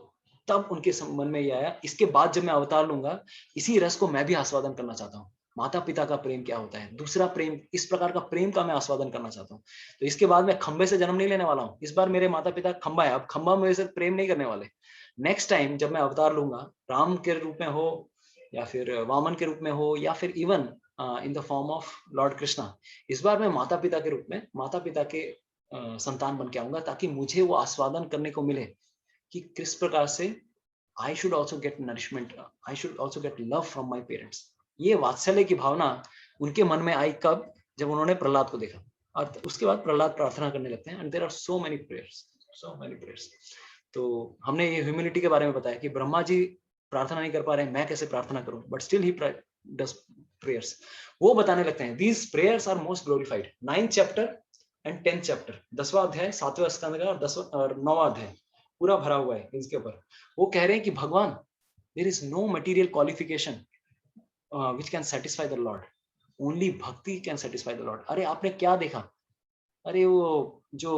तब उनके मन में ये आया, इसके बाद जब मैं अवतार लूंगा, इसी रस को मैं भी आस्वादन करना चाहता हूँ, माता पिता का प्रेम क्या होता है, दूसरा प्रेम, इस प्रकार का प्रेम का मैं आस्वादन करना चाहता हूँ। तो इसके बाद मैं खंबे से जन्म नहीं लेने वाला हूँ, इस बार मेरे माता पिता खंबा है, अब खंबा मेरे से प्रेम नहीं करने वाले। नेक्स्ट टाइम जब मैं अवतार लूंगा, राम के रूप में हो या फिर वामन के रूप में हो या फिर even in the form of Lord Krishna, इस बार मैं माता पिता के रूप में, माता पिता के संतान बन के आऊंगा, ताकि मुझे वो आस्वादन करने को मिले कि किस प्रकार से I should also get nourishment, I should also get love from my parents। ये वात्सल्य की भावना उनके मन में आई कब, जब उन्होंने प्रहलाद को देखा। और उसके बाद प्रहलाद प्रार्थना करने लगते हैं and there are so many prayers. तो हमने ये ह्यूमिलिटी के बारे में बताया कि ब्रह्मा जी प्रार्थना नहीं कर पा रहे हैं, मैं कैसे प्रार्थना करूं, but still he does prayers. वो बताने लगते हैं these prayers are most glorified. 9th chapter and 10th chapter, 10वां अध्याय 7वें स्कंद का और 9वां अध्याय पूरा भरा हुआ है इसके ऊपर। वो कह रहे हैं कि भगवान, there is no material qualification which can satisfy the lord, only bhakti can satisfy the lord. अरे आपने क्या देखा, अरे वो जो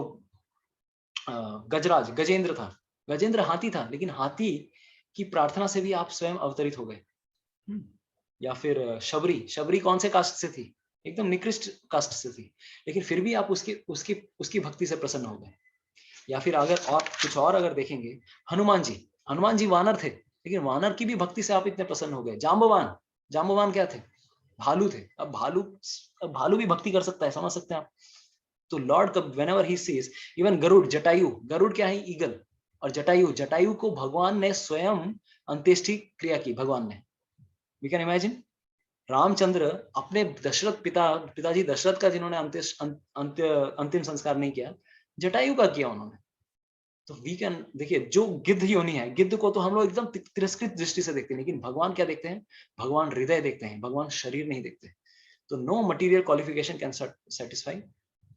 गजराज गजेंद्र था, गजेंद्र हाथी था, लेकिन हाथी की प्रार्थना से भी आप स्वयं अवतरित हो गए। या फिर शबरी कौन से कास्ट से थी, एकदम निकृष्ट कास्ट से थी, लेकिन फिर भी आप उसकी भक्ति से प्रसन्न हो गए। या फिर अगर और कुछ और अगर देखेंगे, हनुमान जी वानर थे, लेकिन वानर की भी भक्ति से आप इतने प्रसन्न हो गए। जाम्बवान क्या थे, भालू थे। अब भालू भी भक्ति कर सकता है, समझ सकते हैं आप। तो lord whenever he sees, even Garuda क्या है, ईगल। और जटायु को भगवान ने स्वयं अंत्येष्टि क्रिया की, भगवान ने। वी कैन इमेजिन, रामचंद्र अपने पिताजी दशरथ का जिन्होंने अंतिम संस्कार नहीं किया, जटायु का किया उन्होंने। तो वी कैन, देखिए जो गिद्ध योनि है, गिद्ध को तो हम लोग एकदम तिरस्कृत दृष्टि से देखते हैं, लेकिन भगवान क्या देखते हैं, भगवान हृदय देखते हैं, भगवान शरीर नहीं देखते। तो no material qualification can satisfy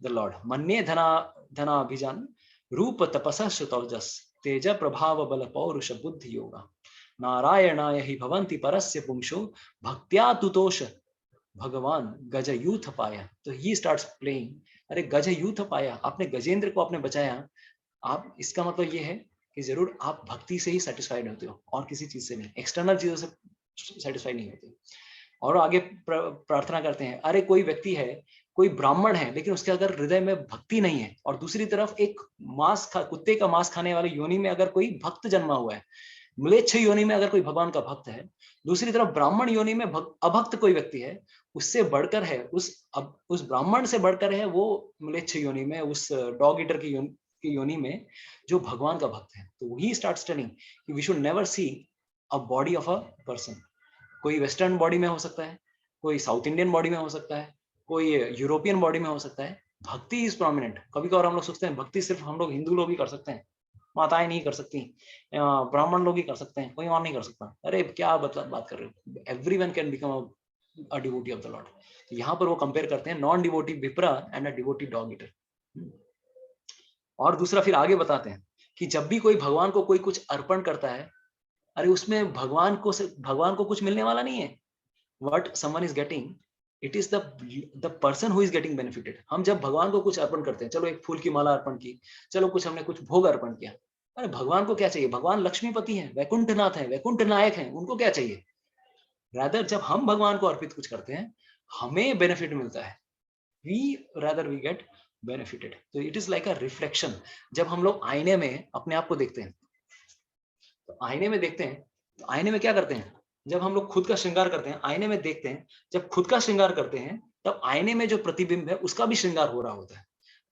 the lord. मन्ये धनाभिजान रूप तपसा श्रुतौजस तेज प्रभाव बल पौरुष बुद्धि योगा नारायणाय हि भवन्ति परस्य पुंसो भक्त्या तुतोष भगवान गज यूथ पाया। तो ही स्टार्ट्स प्लेइंग अरे गज यूथ पाया, आपने गजेंद्र को आपने बचाया, आप इसका मतलब ये है कि जरूर आप भक्ति से ही सेटिस्फाइड होते हो और किसी चीज से नहीं, एक्सटर्नल चीजों से सेटिस्फाइड नहीं होते। और आगे प्रार्थना करते हैं, अरे कोई व्यक्ति है, कोई ब्राह्मण है, लेकिन उसके अगर हृदय में भक्ति नहीं है, और दूसरी तरफ एक कुत्ते का मांस खाने वाले योनि में अगर कोई भक्त जन्मा हुआ है, म्लेच्छ योनि में अगर कोई भगवान का भक्त है, दूसरी तरफ ब्राह्मण योनि में अभक्त कोई व्यक्ति है, उससे बढ़कर है, उस ब्राह्मण से बढ़कर है वो म्लेच्छ योनि में, उस डॉग ईटर की योनि में जो भगवान का भक्त है। तो ही स्टार्ट्स टेलिंग कि we should never see a body of a person. कोई वेस्टर्न बॉडी में हो सकता है, कोई साउथ इंडियन बॉडी में हो सकता है, कोई यूरोपियन बॉडी में हो सकता है। भक्ति इज प्रोमिनेंट। कभी कभार हम लोग सोचते हैं भक्ति सिर्फ हम लोग हिंदू लोग ही कर सकते हैं, माताएं नहीं कर सकती, ब्राह्मण लोग ही कर सकते हैं, कोई और नहीं कर सकता। अरे क्या बात कर रहे हो, everyone can become a devotee of the Lord. तो यहाँ पर वो कंपेयर करते हैं non devotee Vipra and a devotee dog eater. और दूसरा फिर आगे बताते हैं कि जब भी कोई भगवान को कोई कुछ अर्पण करता है, अरे उसमें भगवान को कुछ मिलने वाला नहीं है। what someone is getting, it is the person who is getting benefited। हम जब भगवान को कुछ अर्पण करते हैं, चलो एक फूल की माला अर्पण की, चलो कुछ हमने कुछ भोग अर्पण किया, अरे भगवान को क्या चाहिए? भगवान लक्ष्मीपति हैं, वैकुंठनाथ हैं, वैकुंठ नायक हैं, उनको क्या चाहिए? रादर जब हम भगवान को अर्पित कुछ करते हैं, हमें बेनिफिट मिलता है, वी गेट बेनिफिटेड। तो it is like a reflection. जब हम लोग आईने में अपने आप को देखते हैं, तो आईने में देखते हैं, तो आईने में क्या करते हैं? जब हम लोग खुद का श्रृंगार करते हैं, आईने में देखते हैं, जब खुद का श्रृंगार करते हैं, तब आईने में जो प्रतिबिंब है उसका भी श्रृंगार हो रहा होता है।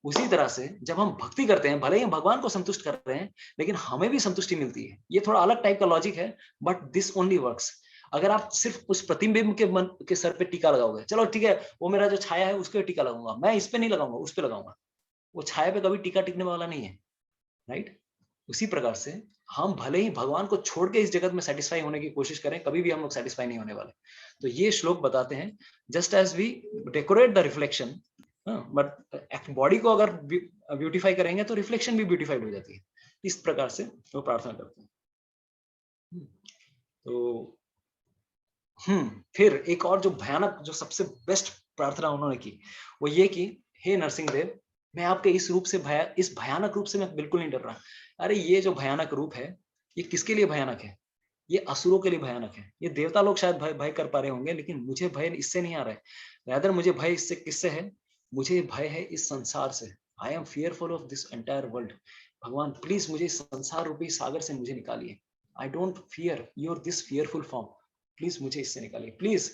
उसी तरह से जब हम भक्ति करते हैं, भले ही हम भगवान को संतुष्ट कर रहे हैं, लेकिन हमें भी संतुष्टि मिलती है। ये थोड़ा अलग टाइप का लॉजिक है, बट दिस ओनली वर्क्स। अगर आप सिर्फ उस प्रतिबिंब के मन के सर पे टीका लगाओगे, चलो ठीक है, वो मेरा जो छाया है उसके टीका लगाऊंगा, मैं इस पे नहीं लगाऊंगा, उस पे लगाऊंगा, वो छाया पे कभी टीका टिकने वाला नहीं है, राइट? उसी प्रकार से हम भले ही भगवान को छोड़ के इस जगत में सेटिस्फाई होने की कोशिश करें, कभी भी हम लोग सेटिस्फाई नहीं होने वाले। तो ये श्लोक बताते हैं, just as we decorate the reflection, but body को अगर ब्यूटीफाई करेंगे तो रिफ्लेक्शन भी ब्यूटीफाइड हो जाती है। इस प्रकार से वो प्रार्थना करते हैं। तो फिर एक और जो भयानक, जो सबसे बेस्ट प्रार्थना उन्होंने की, वो ये कि हे नरसिंहदेव, मैं आपके इस भयानक रूप से मैं बिल्कुल नहीं डर रहा। अरे ये जो भयानक रूप है, ये किसके लिए भयानक है? ये असुरों के लिए भयानक है। ये देवता लोग शायद भय कर पा रहे होंगे, लेकिन मुझे भय इससे नहीं आ रहा है। रादर मुझे भय इससे किससे है? मुझे भय है इस संसार से। आई am fearful of this entire world. भगवान प्लीज मुझे इस संसार रूपी सागर से मुझे निकालिए। I don't fear your this fearful form. Please मुझे इससे निकालिए, प्लीज।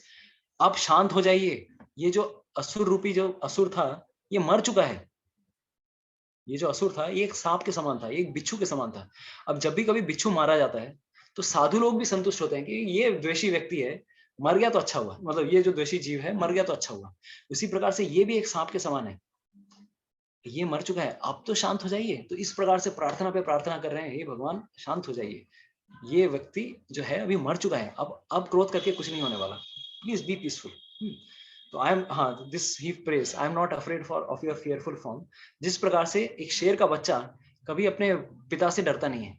आप शांत हो जाइए। ये जो असुर रूपी जो असुर था, ये मर चुका है। ये जो असुर था, ये एक सांप के समान था, एक बिच्छू के समान था। अब जब भी कभी बिच्छू मारा जाता है, तो साधु लोग भी संतुष्ट होते हैं कि ये द्वेषी व्यक्ति है, मर गया तो अच्छा हुआ, मतलब ये जो द्वेषी जीव है मर गया तो अच्छा हुआ। उसी प्रकार से ये भी एक सांप के समान है, ये मर चुका है, अब तो शांत हो जाइए। तो इस प्रकार से प्रार्थना पे प्रार्थना कर रहे हैं, हे भगवान शांत हो जाइए, ये व्यक्ति जो है अभी मर चुका है, अब क्रोध करके कुछ नहीं होने वाला, प्लीज बी पीसफुल। तो आई एम, हाँ, this he praise, I am not afraid for of your fearful form. जिस प्रकार से एक शेर का बच्चा कभी अपने पिता से डरता नहीं है।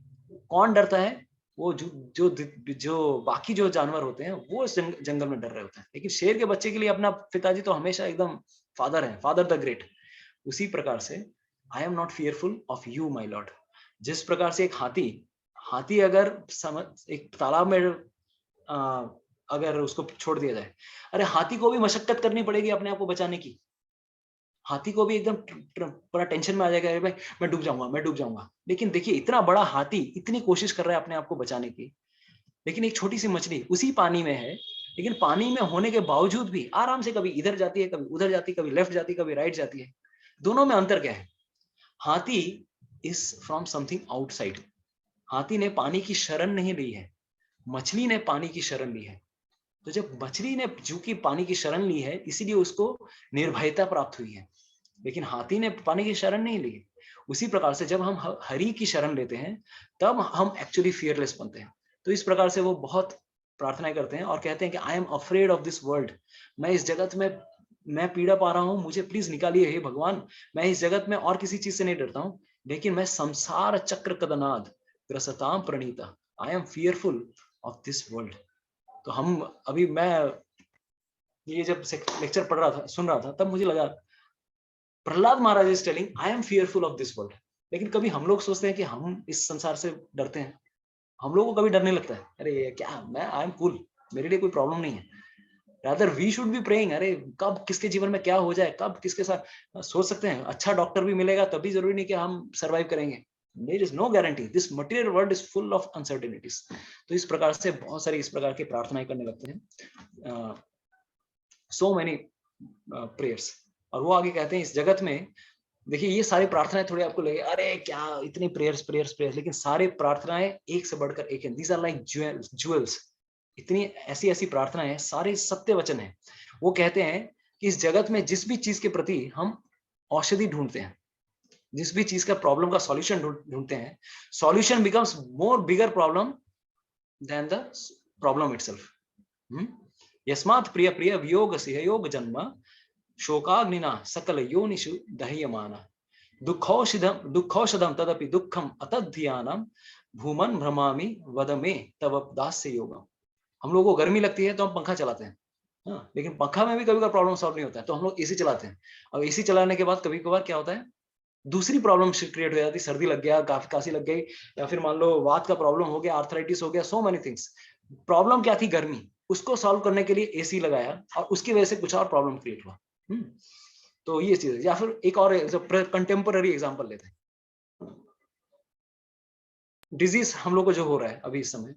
कौन डरता है? वो जो बाकी जो जानवर होते हैं वो इस जंगल में डर रहे होते हैं, लेकिन शेर के बच्चे के लिए अपना पिताजी तो हमेशा एकदम फादर है, फादर द ग्रेट। उसी प्रकार से आई am not fearful of you my lord. जिस प्रकार से एक हाथी, हाथी अगर एक तालाब में अगर उसको छोड़ दिया जाए, अरे हाथी को भी मशक्कत करनी पड़ेगी अपने आप को बचाने की। हाथी को भी एकदम पूरा टेंशन में आ जाएगा, अरे भाई मैं डूब जाऊंगा, मैं डूब जाऊंगा। लेकिन देखिए इतना बड़ा हाथी इतनी कोशिश कर रहा है अपने आप को बचाने की, लेकिन एक छोटी सी मछली उसी पानी में है, लेकिन पानी में होने के बावजूद भी आराम से कभी इधर जाती है, कभी उधर जाती है, कभी लेफ्ट जाती है, कभी राइट जाती है। दोनों में अंतर क्या है? हाथी इज फ्रॉम समथिंग आउटसाइड। हाथी ने पानी की शरण नहीं ली है, मछली ने पानी की शरण ली है। तो जब मछली ने जू की पानी की शरण ली है, इसीलिए उसको निर्भयता प्राप्त हुई है, लेकिन हाथी ने पानी की शरण नहीं ली। उसी प्रकार से जब हम हरि की शरण लेते हैं, तब हम एक्चुअली फियरलेस बनते हैं। तो इस प्रकार से वो बहुत प्रार्थनाएं करते हैं और कहते हैं कि I am afraid of this world. मैं इस जगत में मैं पीड़ा पा रहा हूं, मुझे प्लीज निकालिए हे भगवान। मैं इस जगत में और किसी चीज से नहीं डरता हूं, लेकिन मैं संसार चक्र कदनाद ग्रसताम प्रणीता, I am fearful of this world. तो हम अभी मैं ये जब लेक्चर पढ़ रहा था, सुन रहा था, तब मुझे लगा Prahlad Maharaj is telling I am fearful of this world. लेकिन कभी हम लोग सोचते हैं कि हम इस संसार से डरते हैं? हम लोगों को कभी डर नहीं लगता है, अरे ये क्या, मैं आई एम कूल, मेरे लिए कोई प्रॉब्लम नहीं है। Rather we should be praying, अरे कब किसके जीवन में क्या हो जाए, कब किसके साथ। सोच सकते हैं अच्छा डॉक्टर भी मिलेगा तभी जरूरी नहीं कि हम सर्वाइव करेंगे। There is no guarantee, this material world is full of uncertainties. तो इस प्रकार से बहुत सारी इस प्रकार की प्रार्थनाएं करने लगते हैं, सो मेनी प्रेयर्स। और वो आगे कहते हैं इस जगत में, देखिए ये सारी प्रार्थनाएं थोड़ी आपको लगे अरे क्या इतनी प्रेयर्स प्रेयर्स प्रेयर्स, लेकिन सारी प्रार्थनाएं एक से बढ़कर एक है। These are like jewels. इतनी ऐसी ऐसी प्रार्थनाएं हैं, सारे सत्य वचन है। वो कहते हैं कि इस जगत में जिस भी चीज के प्रति हम औषधि ढूंढते हैं, जिस भी चीज का प्रॉब्लम का सॉल्यूशन ढूंढते हैं, solution becomes more bigger problem than the problem itself. यस्मात् प्रिय प्रिय वियोग सिहयोग जन्म शोकाग्निना सकल योनिषु दह्यमाना दुःखौषधम तदपि दुःखम अतद्धियानम भूमन भ्रमामि वद में तव दास्य योगम। हम लोगों को गर्मी लगती है तो हम पंखा चलाते हैं, हाँ, लेकिन पंखा में भी कभी कभी प्रॉब्लम सॉल्व नहीं होता है तो हम लोग एसी चलाते हैं। और एसी चलाने के बाद कभी कभार क्या होता है, दूसरी प्रॉब्लम क्रिएट हो जाती है, सर्दी लग गया, काशी लग गई, या फिर मान लो वात का प्रॉब्लम हो गया, आर्थराइटिस हो गया, सो मेनी थिंग्स। प्रॉब्लम क्या थी, गर्मी, उसको सॉल्व करने के लिए एसी लगाया और उसकी वजह से कुछ और प्रॉब्लम क्रिएट हुआ। तो ये चीज है। या फिर एक और कंटेम्पररी एग्जांपल लेते हैं, डिजीज हम लोग को जो हो रहा है अभी इस समय,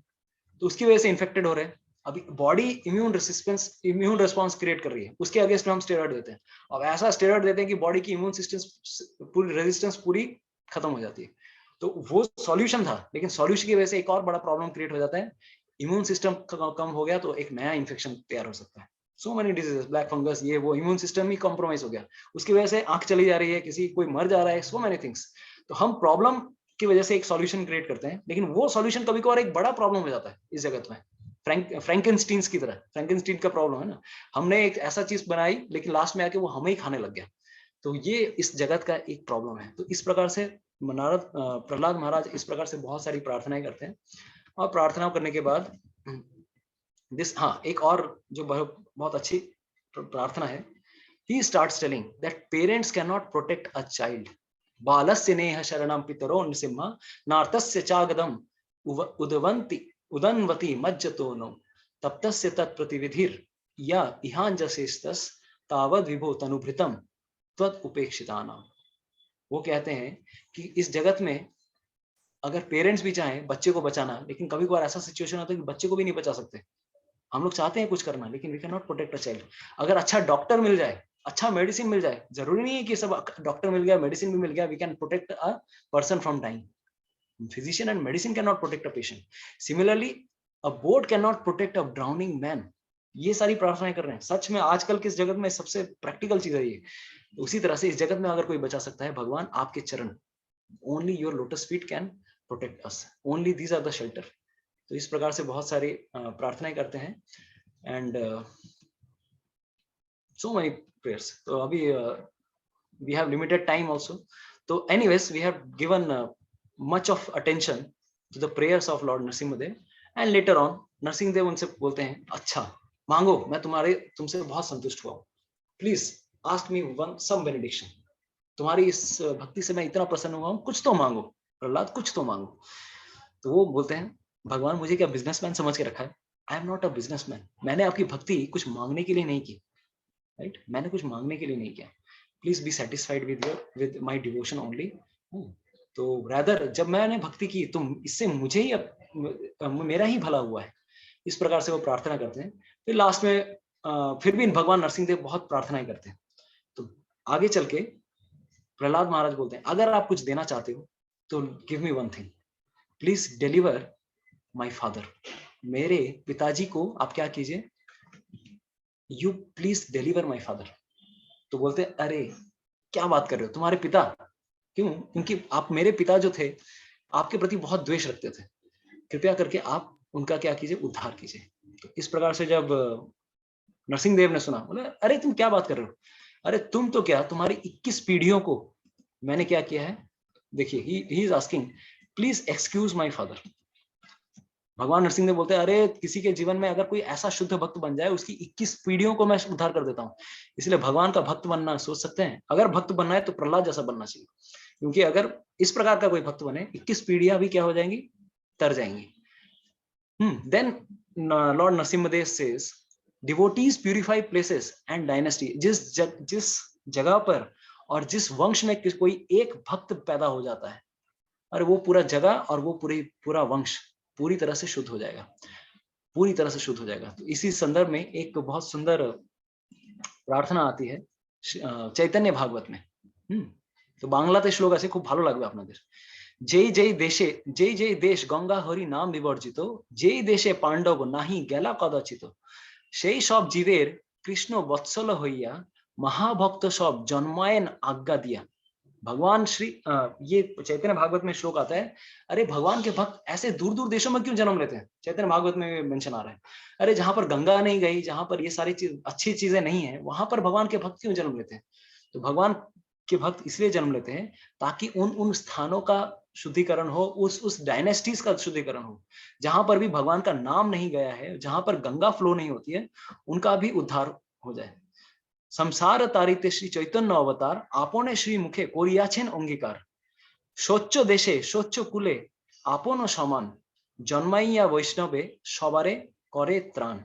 तो उसकी वजह से इन्फेक्टेड हो रहे हैं। अभी बॉडी इम्यून रिस्पॉन्स क्रिएट कर रही है, उसके अगेंस्ट में हम स्टेरॉइड देते हैं। अब ऐसा स्टेरॉइड देते हैं कि बॉडी की इम्यून सिस्टम पूरी रेजिस्टेंस पूरी खत्म हो जाती है। तो वो सॉल्यूशन था, लेकिन सॉल्यूशन की वजह से एक और बड़ा प्रॉब्लम क्रिएट हो जाता है। इम्यून सिस्टम कम हो गया तो एक नया इन्फेक्शन तैयार हो सकता है। So many diseases, black fungus, ये वो, इम्यून सिस्टम ही कॉम्प्रोमाइज हो गया, उसकी वजह से आंख चली जा रही है, किसी कोई मर जा रहा है, सो मेनी थिंग्स। तो हम प्रॉब्लम की वजह से एक सॉल्यूशन क्रिएट करते हैं, लेकिन वो सॉल्यूशन कभी कभार एक बड़ा प्रॉब्लम हो जाता है इस जगत में। फ्रैंकेनस्टीन्स की तरह, फ्रैंकेनस्टीन का प्रॉब्लम है ना, हमने एक ऐसा चीज बनाई लेकिन लास्ट में आके वो हमें ही खाने लग गया। तो ये इस जगत का एक प्रॉब्लम है। तो इस प्रकार से नारद प्रहलाद महाराज इस प्रकार से बहुत सारी प्रार्थनाएं करते हैं। और प्रार्थना करने के बाद हाँ, एक और जो बहुत अच्छी प्रार्थना है, he starts telling that parents cannot protect a child, बालस्य नेह शरणं पितरो नृसिंह नार्तस्य चागदम उदन्वति मज्जतो नो तप्तस्य तत्प्रतिविधिर या इहांजसेस्तस तावद विभो तनुभृतम त्वद उपेक्षितानाम। वो कहते हैं कि इस जगत में अगर पेरेंट्स भी चाहें बच्चे को बचाना, लेकिन कभी कभार ऐसा सिचुएशन होता है कि बच्चे को भी नहीं बचा सकते। हम लोग चाहते हैं कुछ करना, लेकिन we can not protect a child. अगर अच्छा डॉक्टर मिल जाए, अच्छा मेडिसिन मिल जाए, जरूरी नहीं है कि सब डॉक्टर मिल गया, मेडिसिन भी मिल गया, we can protect a person from dying. Physician and medicine can not protect a patient. Similarly a boat can not protect a drowning man. ये सारी प्रार्थनाएं कर रहे हैं। सच में आजकल के इस जगत में सबसे प्रैक्टिकल चीज है ये। उसी तरह से इस जगत में अगर कोई बचा सकता है, भगवान आपके चरण, only your lotus feet can protect us, only these are the shelter. तो इस प्रकार से बहुत सारी प्रार्थनाएं करते हैं and so many prayers. So abhi we have limited time also, so anyways we have given much of attention to the prayers of Lord Nrsimhadev, and later on Nrsimhadev उनसे बोलते हैं अच्छा मांगो, मैं तुमसे बहुत संतुष्ट हुआ हूँ, please ask me one some benediction, तुम्हारी इस भक्ति से मैं इतना प्रसन्न हुआ हूँ, कुछ तो मांगो प्रहलाद, कुछ तो मांगो। तो वो बोलते हैं भगवान मुझे क्या बिजनेसमैन समझ के रखा है? आई एम नॉट अ बिजनेसमैन। मैंने आपकी भक्ति कुछ मांगने के लिए नहीं की, राइट, मैंने कुछ मांगने के लिए नहीं किया। Please be satisfied with my devotion only. तो रादर जब मैंने भक्ति की तो इससे मुझे ही मेरा ही भला हुआ है। इस प्रकार से वो प्रार्थना करते हैं। फिर लास्ट में फिर भी भगवान नरसिंहदेव बहुत प्रार्थनाएं करते हैं। तो आगे चल के प्रहलाद महाराज बोलते हैं अगर आप कुछ देना चाहते हो तो give me one thing, please deliver my father. मेरे पिताजी को आप क्या कीजिए, you please deliver my father. तो बोलते अरे क्या बात कर रहे हो, तुम्हारे पिता? क्यों? क्योंकि आप मेरे पिता जो थे आपके प्रति बहुत द्वेष रखते थे, कृपया करके आप उनका क्या कीजिए, उद्धार कीजिए। तो इस प्रकार से जब नरसिंहदेव ने सुना, बोले अरे तुम क्या बात कर रहे हो, अरे तुम तो क्या, तुम्हारी 21 पीढ़ियों को मैंने क्या किया है। देखिए he is asking please excuse my father. भगवान नरसिंह देव बोलते हैं अरे किसी के जीवन में अगर कोई ऐसा शुद्ध भक्त बन जाए उसकी 21 पीढ़ियों को मैं उद्धार कर देता हूँ। इसलिए भगवान का भक्त बनना सोच सकते हैं, अगर भक्त बनना है तो प्रहलाद जैसा बनना चाहिए, क्योंकि अगर इस प्रकार का कोई भक्त बने 21 पीढ़ियां भी क्या हो जाएंगी, तर जाएंगी। Then Lord Narasimhadev says devotees purify places and dynasty. जिस जगह पर और जिस वंश में कोई एक भक्त पैदा हो जाता है, अरे वो पूरा जगह और वो पूरा वंश पूरी तरह से शुद्ध हो जाएगा, पूरी तरह से शुद्ध हो जाएगा। तो इसी संदर्भ में एक बहुत सुंदर प्रार्थना आती है चैतन्य भागवत में। तो बांग्लाते श्लोक আছে খুব ভালো লাগবে আপনাদের। যেই যেই দেশে যেই যেই দেশ গঙ্গা হরি নাম বিবর্জিত, যেই দেশে পাণ্ডব নাহি গেলা কদাচিত, সেই সব জীবের কৃষ্ণ বৎসল হইয়া महाभक्त सब जन्मायन आज्ञा दिया। भगवान श्री ये चैतन्य भागवत में श्लोक आता है, अरे भगवान के भक्त ऐसे दूर दूर देशों में क्यों जन्म लेते हैं। चैतन्य भागवत में मेंशन आ रहा है, अरे जहां पर गंगा नहीं गई, जहां पर ये सारी अच्छी चीजें नहीं है, वहां पर भगवान के भक्त क्यों जन्म लेते हैं। तो भगवान के भक्त इसलिए जन्म लेते हैं ताकि उन स्थानों का शुद्धिकरण हो, उस डायनेस्टीज का शुद्धिकरण हो जहां पर भी भगवान का नाम नहीं गया है, जहां पर गंगा फ्लो नहीं होती है, उनका भी उद्धार हो जाए। संसार तारिते श्री चैतन्य अवतार आपने श्री मुखे करियाछेन अंगीकार, स्वच्छ देशे स्वच्छ कुले आपन समान जन्माइया वैष्णवे सबारे करे त्राण।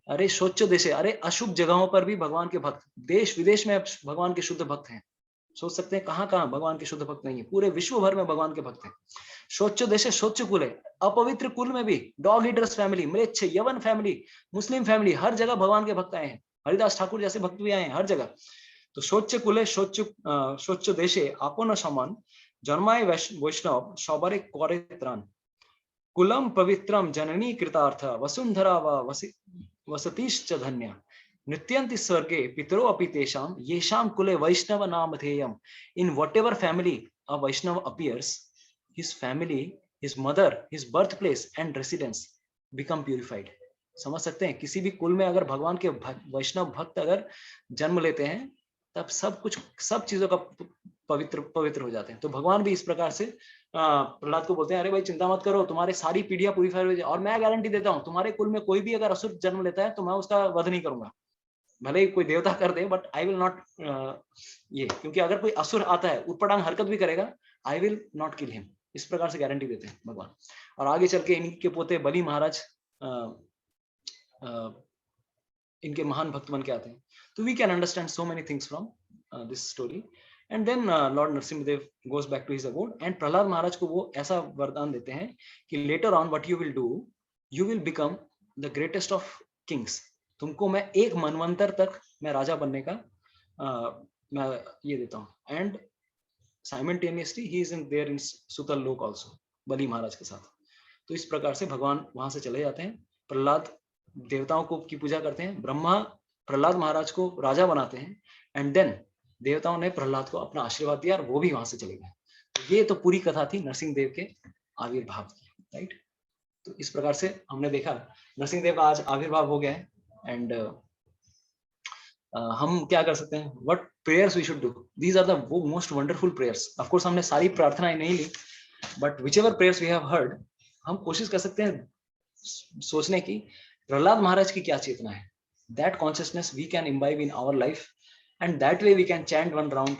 अरे स्वच्छ देशे, अरे अशुभ जगहों पर भी भगवान के भक्त, देश विदेश में भगवान के शुद्ध भक्त हैं। सोच सकते हैं कहां कहां भगवान के शुद्ध भक्त नहीं है, पूरे विश्व भर में भगवान के भक्त हैं। स्वच्छ देशे स्वच्छ कुले, अपवित्र कुल में भी, डॉग ईटर्स फैमिली, म्लेच्छ यवन फैमिली, मुस्लिम फैमिली, हर जगह भगवान के भक्त आए हैं। हरिदास ठाकुर जैसे भक्त भी आए हैं हर जगह। तो स्वच्छ कुले स्वच्छ देशे आपन समान जन्माय वैष्णव सबारे करे त्राण, कुलम पवित्रम जननी कृतार्थ वसुंधरा वसतीश्च धन्या, नृत्यन्ति स्वर्गे पितरो अपि तेषां येषां कुले वैष्णव नामधेयम्। In whatever family a Vaishnava appears, his family, his mother, his birthplace and residence become purified। समझ सकते हैं, किसी भी कुल में अगर भगवान के वैष्णव भक्त अगर जन्म लेते हैं तब सब चीजों का पवित्र हो जाते हैं। तो भगवान भी इस प्रकार से प्रहलाद को बोलते हैं, अरे भाई चिंता मत करो, तुम्हारे सारी पीढ़ियां प्यूरिफाई हो जाए, और मैं गारंटी देता हूँ तुम्हारे कुल में कोई भी अगर असुर जन्म लेता है तो मैं उसका वध नहीं करूंगा, भले ही कोई देवता कर दे, बट आई विल नॉट ये, क्योंकि अगर कोई असुर आता है उटपटांग हरकत भी करेगा, I will not kill him. इस प्रकार से गारंटी देते हैं भगवान। और आगे चल के इनके पोते बलि महाराज इनके महान भक्त बन के आते हैं। तो we can understand so many things from this story. And then Lord Narasimhadev goes back to his abode and Prahlad Maharaj को वो ऐसा वरदान देते हैं कि later on what you will do, you will become the greatest of kings. तुमको मैं एक मनवंतर तक मैं राजा बनने का मैं ये देता हूँ। And simultaneously he is in there in Sutala loka also, बलि महाराज के साथ। तो इस प्रकार से भगवान वहां से चले जाते हैं। प्रहलाद देवताओं को की पूजा करते हैं, ब्रह्मा प्रहलाद महाराज को राजा बनाते हैं, एंड देन देवताओं ने प्रहलाद को अपना आशीर्वाद दिया और वो भी वहां से चले गए। तो ये तो पूरी कथा थी नरसिंह देव के आविर्भाव की, राइट। तो इस प्रकार से हमने देखा नरसिंह देव का आज आविर्भाव हो गया है। एंड हम क्या कर सकते हैं, what prayers we should do, these are the most wonderful prayers. Of course हमने सारी प्रार्थनाएं नहीं ली, but whichever prayers we have heard, हम कोशिश कर सकते हैं सोचने की प्रहलाद महाराज की क्या चेतना है, that consciousness we can imbibe in our life, and that way we can chant one round,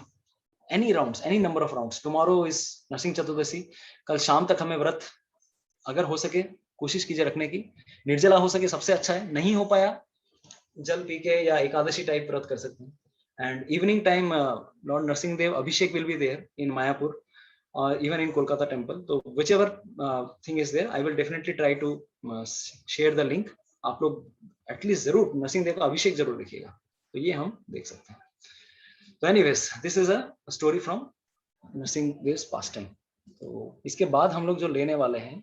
any rounds, any number of rounds. Tomorrow is Narasimha Chaturdashi, कल शाम तक हमें व्रत अगर हो सके कोशिश कीजिए रखने की, निर्जला हो सके सबसे अच्छा है, नहीं हो पाया जल पी के या एकादशी टाइप व्रत कर सकते हैं। And evening time lord Narasimha Dev abhishek will be there in Mayapur or even in Kolkata temple. So whichever thing is there, I will definitely try to share the link. आप लोग एटलीस्ट जरूर नरसिंह देव का अभिषेक जरूर देखिएगा, तो ये हम देख सकते हैं। तो anyways this is a story from Narasimha Dev's pastime. तो इसके बाद हम लोग जो लेने वाले हैं,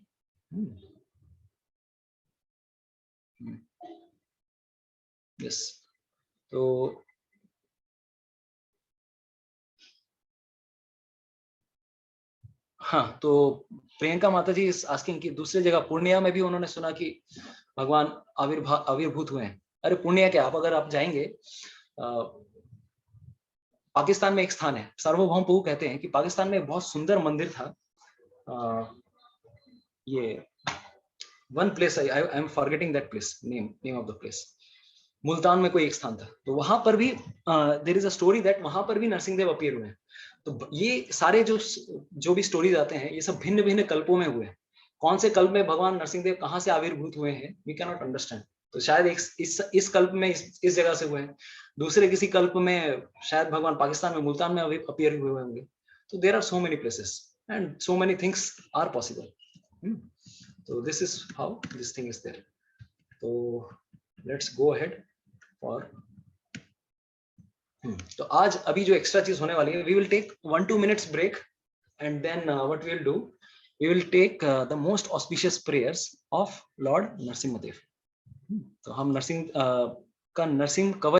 यस, तो हाँ, तो प्रियंका माता जी इस आस्किंग की दूसरी जगह पूर्णिया में भी उन्होंने सुना कि भगवान आविर्भूत हुए हैं। अरे पूर्णिया क्या, आप अगर आप जाएंगे, पाकिस्तान में एक स्थान है सार्वभौम पहू, कहते हैं कि पाकिस्तान में एक बहुत सुंदर मंदिर था, ये one place, I am forgetting that place, name of the place, Multan में कोई एक स्थान था, तो वहां पर भी there is a story that वहां पर भी नरसिंहदेव अपीयर हुए हैं। तो ये सारे जो भी स्टोरीज आते हैं, ये सब भिन्न भिन्न कल्पों में हुए हैं। कौन से कल्प में भगवान नरसिंहदेव कहाँ से आविर्भूत हुए हैं, वी कैन नॉट अंडरस्टैंड। तो शायद इस कल्प में इस जगह से हुए हैं, दूसरे किसी कल्प में शायद भगवान पाकिस्तान में मुल्तान में अपीयर हुए होंगे। तो there are so many places and so many things are possible. तो this is how this thing is there. तो लेट्स गो अहेड फॉर तो आज अभी जो एक्स्ट्रा चीज होने वाली है, we will take 1-2 minutes break and then what we will do, we will take the most auspicious prayers of Lord Narsimhadev। तो हम नरसिंह का नरसिंह कवच